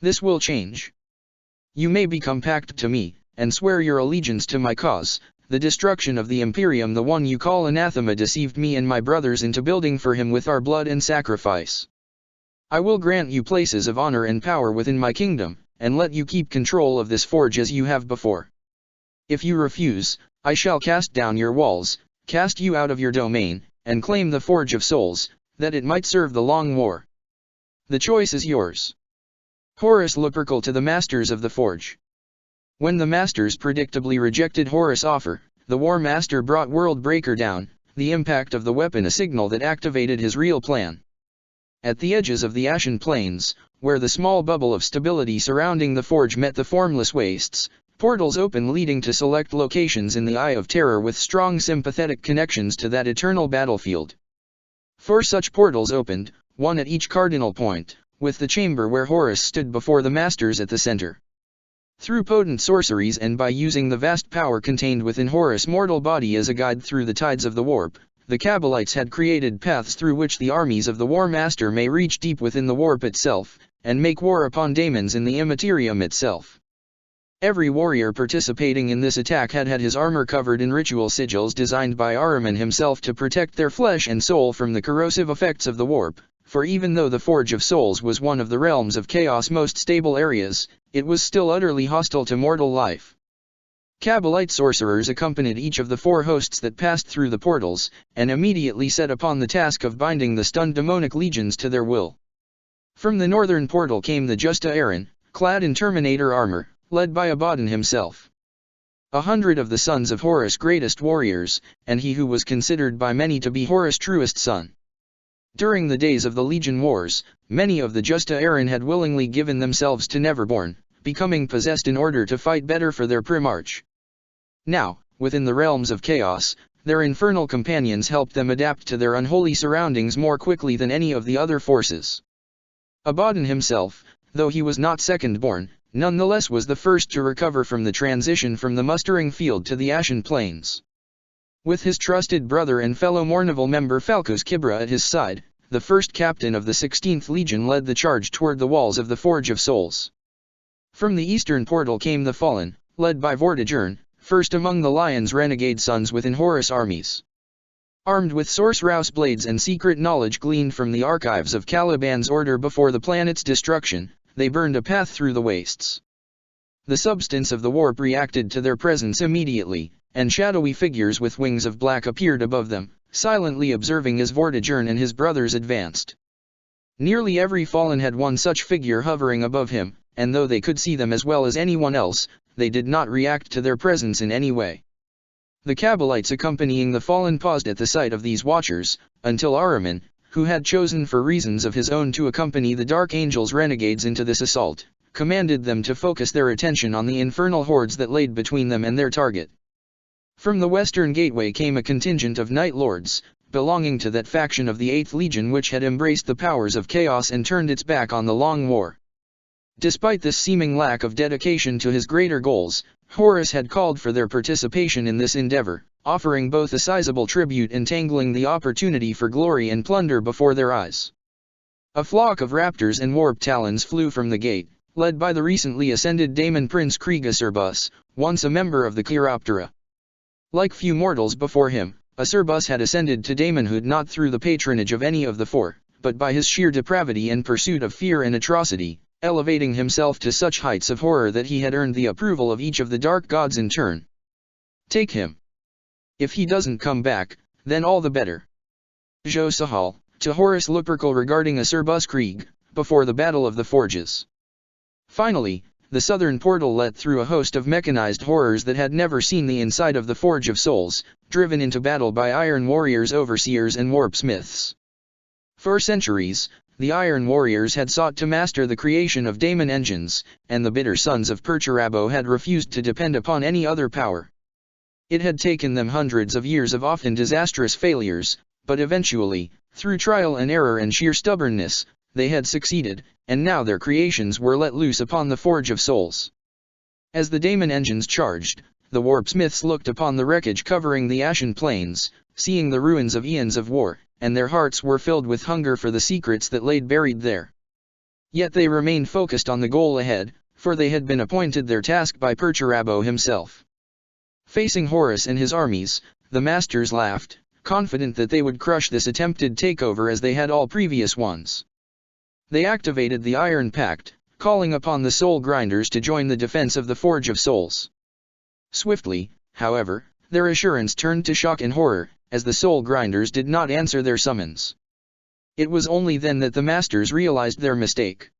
This will change. You may become pact to me, and swear your allegiance to my cause. The destruction of the Imperium, the one you call anathema, deceived me and my brothers into building for him with our blood and sacrifice. I will grant you places of honor and power within my kingdom, and let you keep control of this forge as you have before. If you refuse, I shall cast down your walls, cast you out of your domain, and claim the Forge of Souls, that it might serve the long war. The choice is yours. Horus Lupercal to the masters of the forge. When the masters predictably rejected Horus' offer, the War Master brought Worldbreaker down, the impact of the weapon a signal that activated his real plan. At the edges of the Ashen Plains, where the small bubble of stability surrounding the forge met the formless wastes, Portals open leading to select locations in the Eye of Terror with strong sympathetic connections to that eternal battlefield. 4 such portals opened, one at each cardinal point, with the chamber where Horus stood before the Masters at the center. Through potent sorceries and by using the vast power contained within Horus' mortal body as a guide through the tides of the warp, the Kabbalites had created paths through which the armies of the War Master may reach deep within the warp itself, and make war upon daemons in the Immaterium itself. Every warrior participating in this attack had his armor covered in ritual sigils designed by Ahriman himself to protect their flesh and soul from the corrosive effects of the warp, for even though the Forge of Souls was one of the realms of chaos' most stable areas, it was still utterly hostile to mortal life. Kabbalite sorcerers accompanied each of the 4 hosts that passed through the portals, and immediately set upon the task of binding the stunned demonic legions to their will. From the northern portal came the Justa Aaron, clad in Terminator armor, led by Abaddon himself. 100 of the sons of Horus' greatest warriors, and he who was considered by many to be Horus' truest son. During the days of the Legion Wars, many of the Justa Aaron had willingly given themselves to Neverborn, becoming possessed in order to fight better for their Primarch. Now, within the realms of chaos, their infernal companions helped them adapt to their unholy surroundings more quickly than any of the other forces. Abaddon himself, though he was not second-born, nonetheless was the first to recover from the transition from the mustering field to the Ashen Plains. With his trusted brother and fellow Mournival member Falkos Kibra at his side, the first captain of the 16th Legion led the charge toward the walls of the Forge of Souls. From the eastern portal came the Fallen, led by Vortigern, first among the Lion's renegade sons within Horus' armies. Armed with Sorcerouse blades and secret knowledge gleaned from the archives of Caliban's order before the planet's destruction, they burned a path through the wastes. The substance of the warp reacted to their presence immediately, and shadowy figures with wings of black appeared above them, silently observing as Vortigern and his brothers advanced. Nearly every Fallen had one such figure hovering above him, and though they could see them as well as anyone else, they did not react to their presence in any way. The Kabbalites accompanying the Fallen paused at the sight of these watchers, until Ahriman, who had chosen for reasons of his own to accompany the Dark Angel's renegades into this assault, commanded them to focus their attention on the infernal hordes that laid between them and their target. From the western gateway came a contingent of Night Lords, belonging to that faction of the 8th Legion which had embraced the powers of chaos and turned its back on the Long War. Despite this seeming lack of dedication to his greater goals, Horus had called for their participation in this endeavor, offering both a sizable tribute and tangling the opportunity for glory and plunder before their eyes. A flock of raptors and warp talons flew from the gate, led by the recently ascended Daemon Prince Krieg Acerbus, once a member of the Chiroptera. Like few mortals before him, Acerbus had ascended to daemonhood not through the patronage of any of the 4, but by his sheer depravity and pursuit of fear and atrocity, elevating himself to such heights of horror that he had earned the approval of each of the dark gods in turn. Take him. If he doesn't come back, then all the better. Jo Sahal, to Horus Lupercal regarding Acerbus Krieg, before the Battle of the Forges. Finally, the southern portal let through a host of mechanized horrors that had never seen the inside of the Forge of Souls, driven into battle by Iron Warriors, Overseers and Warp Smiths. For centuries, the Iron Warriors had sought to master the creation of daemon engines, and the bitter sons of Perturabo had refused to depend upon any other power. It had taken them hundreds of years of often disastrous failures, but eventually, through trial and error and sheer stubbornness, they had succeeded, and now their creations were let loose upon the Forge of Souls. As the daemon engines charged, the warpsmiths looked upon the wreckage covering the Ashen Plains, seeing the ruins of eons of war, and their hearts were filled with hunger for the secrets that laid buried there. Yet they remained focused on the goal ahead, for they had been appointed their task by Perturabo himself. Facing Horus and his armies, the Masters laughed, confident that they would crush this attempted takeover as they had all previous ones. They activated the Iron Pact, calling upon the Soul Grinders to join the defense of the Forge of Souls. Swiftly, however, their assurance turned to shock and horror, as the Soul Grinders did not answer their summons. It was only then that the Masters realized their mistake.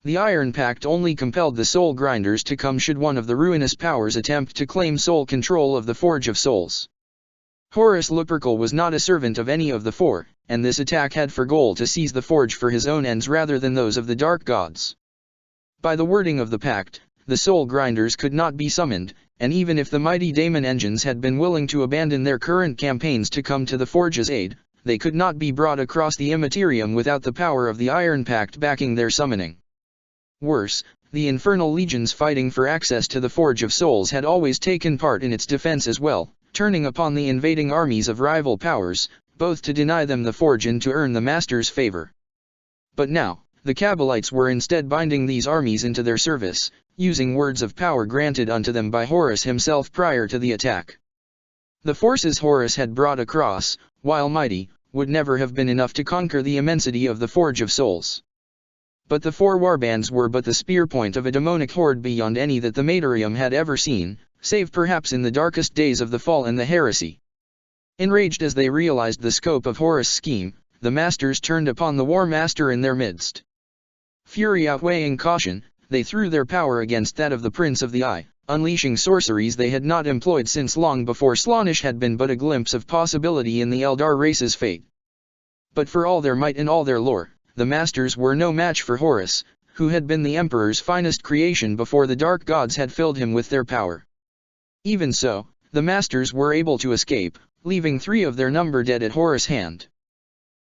The Iron Pact only compelled the Soul Grinders to come should one of the ruinous powers attempt to claim sole control of the Forge of Souls. Horus Lupercal was not a servant of any of the 4, and this attack had for goal to seize the Forge for his own ends rather than those of the Dark Gods. By the wording of the pact, the soul grinders could not be summoned, and even if the mighty daemon engines had been willing to abandon their current campaigns to come to the Forge's aid, they could not be brought across the Immaterium without the power of the Iron Pact backing their summoning. Worse, the infernal legions fighting for access to the Forge of Souls had always taken part in its defense as well, turning upon the invading armies of rival powers, both to deny them the Forge and to earn the Master's favor. But now, the Kabbalites were instead binding these armies into their service, using words of power granted unto them by Horus himself prior to the attack. The forces Horus had brought across, while mighty, would never have been enough to conquer the immensity of the Forge of Souls. But the 4 warbands were but the spear point of a demonic horde beyond any that the Materium had ever seen, save perhaps in the darkest days of the Fall and the Heresy. Enraged as they realized the scope of Horus' scheme, the Masters turned upon the War Master in their midst. Fury outweighing caution, they threw their power against that of the Prince of the Eye, unleashing sorceries they had not employed since long before Slaanesh had been but a glimpse of possibility in the Eldar race's fate. But for all their might and all their lore, the Masters were no match for Horus, who had been the Emperor's finest creation before the Dark Gods had filled him with their power. Even so, the Masters were able to escape, leaving 3 of their number dead at Horus' hand.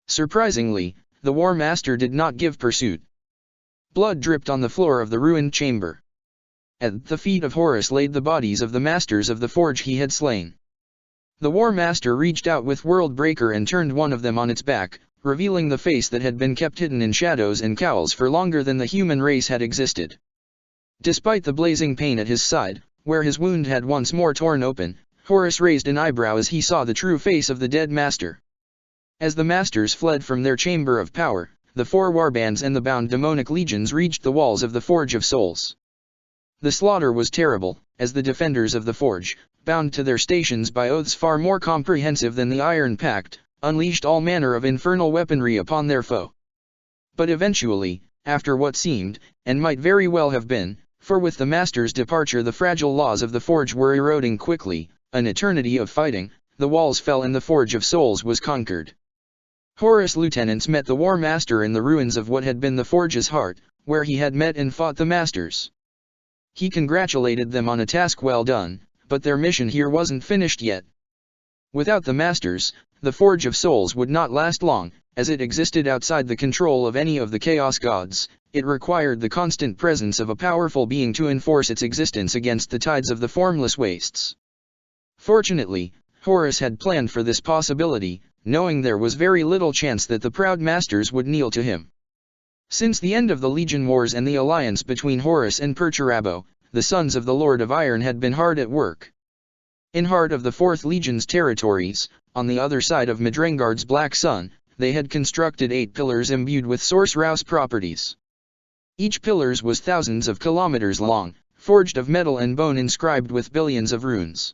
Surprisingly, the War Master did not give pursuit. Blood dripped on the floor of the ruined chamber. At the feet of Horus laid the bodies of the Masters of the Forge he had slain. The War Master reached out with World Breaker and turned one of them on its back, revealing the face that had been kept hidden in shadows and cowls for longer than the human race had existed. Despite the blazing pain at his side, where his wound had once more torn open, Horus raised an eyebrow as he saw the true face of the dead Master. As the Masters fled from their chamber of power, the 4 warbands and the bound demonic legions reached the walls of the Forge of Souls. The slaughter was terrible, as the defenders of the Forge, bound to their stations by oaths far more comprehensive than the Iron Pact, unleashed all manner of infernal weaponry upon their foe. But eventually, after what seemed, and might very well have been, for with the Master's departure the fragile laws of the Forge were eroding quickly, an eternity of fighting, the walls fell and the Forge of Souls was conquered. Horus' lieutenants met the War Master in the ruins of what had been the Forge's heart, where he had met and fought the Masters. He congratulated them on a task well done, but their mission here wasn't finished yet. Without the Masters, the Forge of Souls would not last long, as it existed outside the control of any of the Chaos Gods. It required the constant presence of a powerful being to enforce its existence against the tides of the formless wastes. Fortunately, Horus had planned for this possibility, knowing there was very little chance that the proud Masters would kneel to him. Since the end of the Legion Wars and the alliance between Horus and Perturabo, the sons of the Lord of Iron had been hard at work. In heart of the 4th Legion's territories, on the other side of Midrengard's Black Sun, they had constructed 8 pillars imbued with Sorcerous properties. Each pillar was thousands of kilometers long, forged of metal and bone inscribed with billions of runes.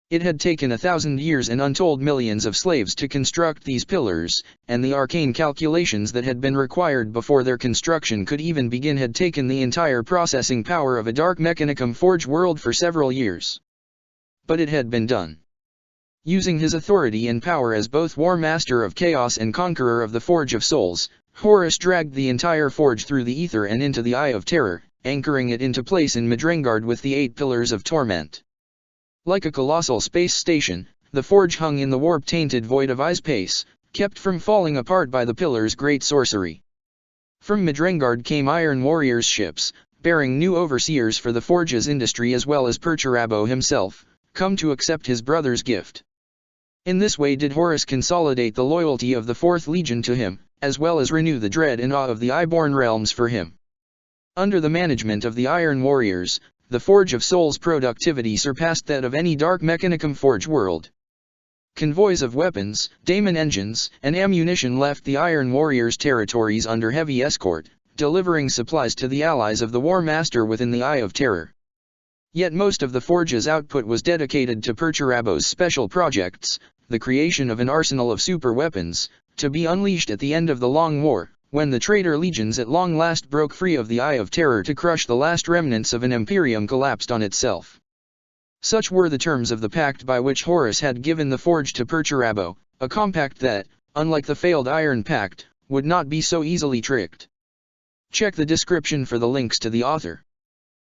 It had taken 1,000 years and untold millions of slaves to construct these pillars, and the arcane calculations that had been required before their construction could even begin had taken the entire processing power of a Dark Mechanicum Forge world for several years. But it had been done. Using his authority and power as both War Master of Chaos and Conqueror of the Forge of Souls, Horus dragged the entire forge through the ether and into the Eye of Terror, anchoring it into place in Midrengard with the 8 pillars of torment. Like a colossal space station, the forge hung in the warp-tainted void of Ice-Pace, kept from falling apart by the pillar's great sorcery. From Midrengard came Iron Warriors' ships, bearing new overseers for the forge's industry as well as Perturabo himself, come to accept his brother's gift. In this way did Horus consolidate the loyalty of the 4th Legion to him, as well as renew the dread and awe of the Iborn realms for him. Under the management of the Iron Warriors, the Forge of Souls' productivity surpassed that of any Dark Mechanicum Forge world. Convoys of weapons, daemon engines, and ammunition left the Iron Warriors' territories under heavy escort, delivering supplies to the allies of the War Master within the Eye of Terror. Yet most of the Forge's output was dedicated to Perturabo's special projects, the creation of an arsenal of super weapons, to be unleashed at the end of the Long War, when the traitor legions at long last broke free of the Eye of Terror to crush the last remnants of an Imperium collapsed on itself. Such were the terms of the pact by which Horus had given the forge to Perturabo, a compact that, unlike the failed Iron Pact, would not be so easily tricked. Check the description for the links to the author.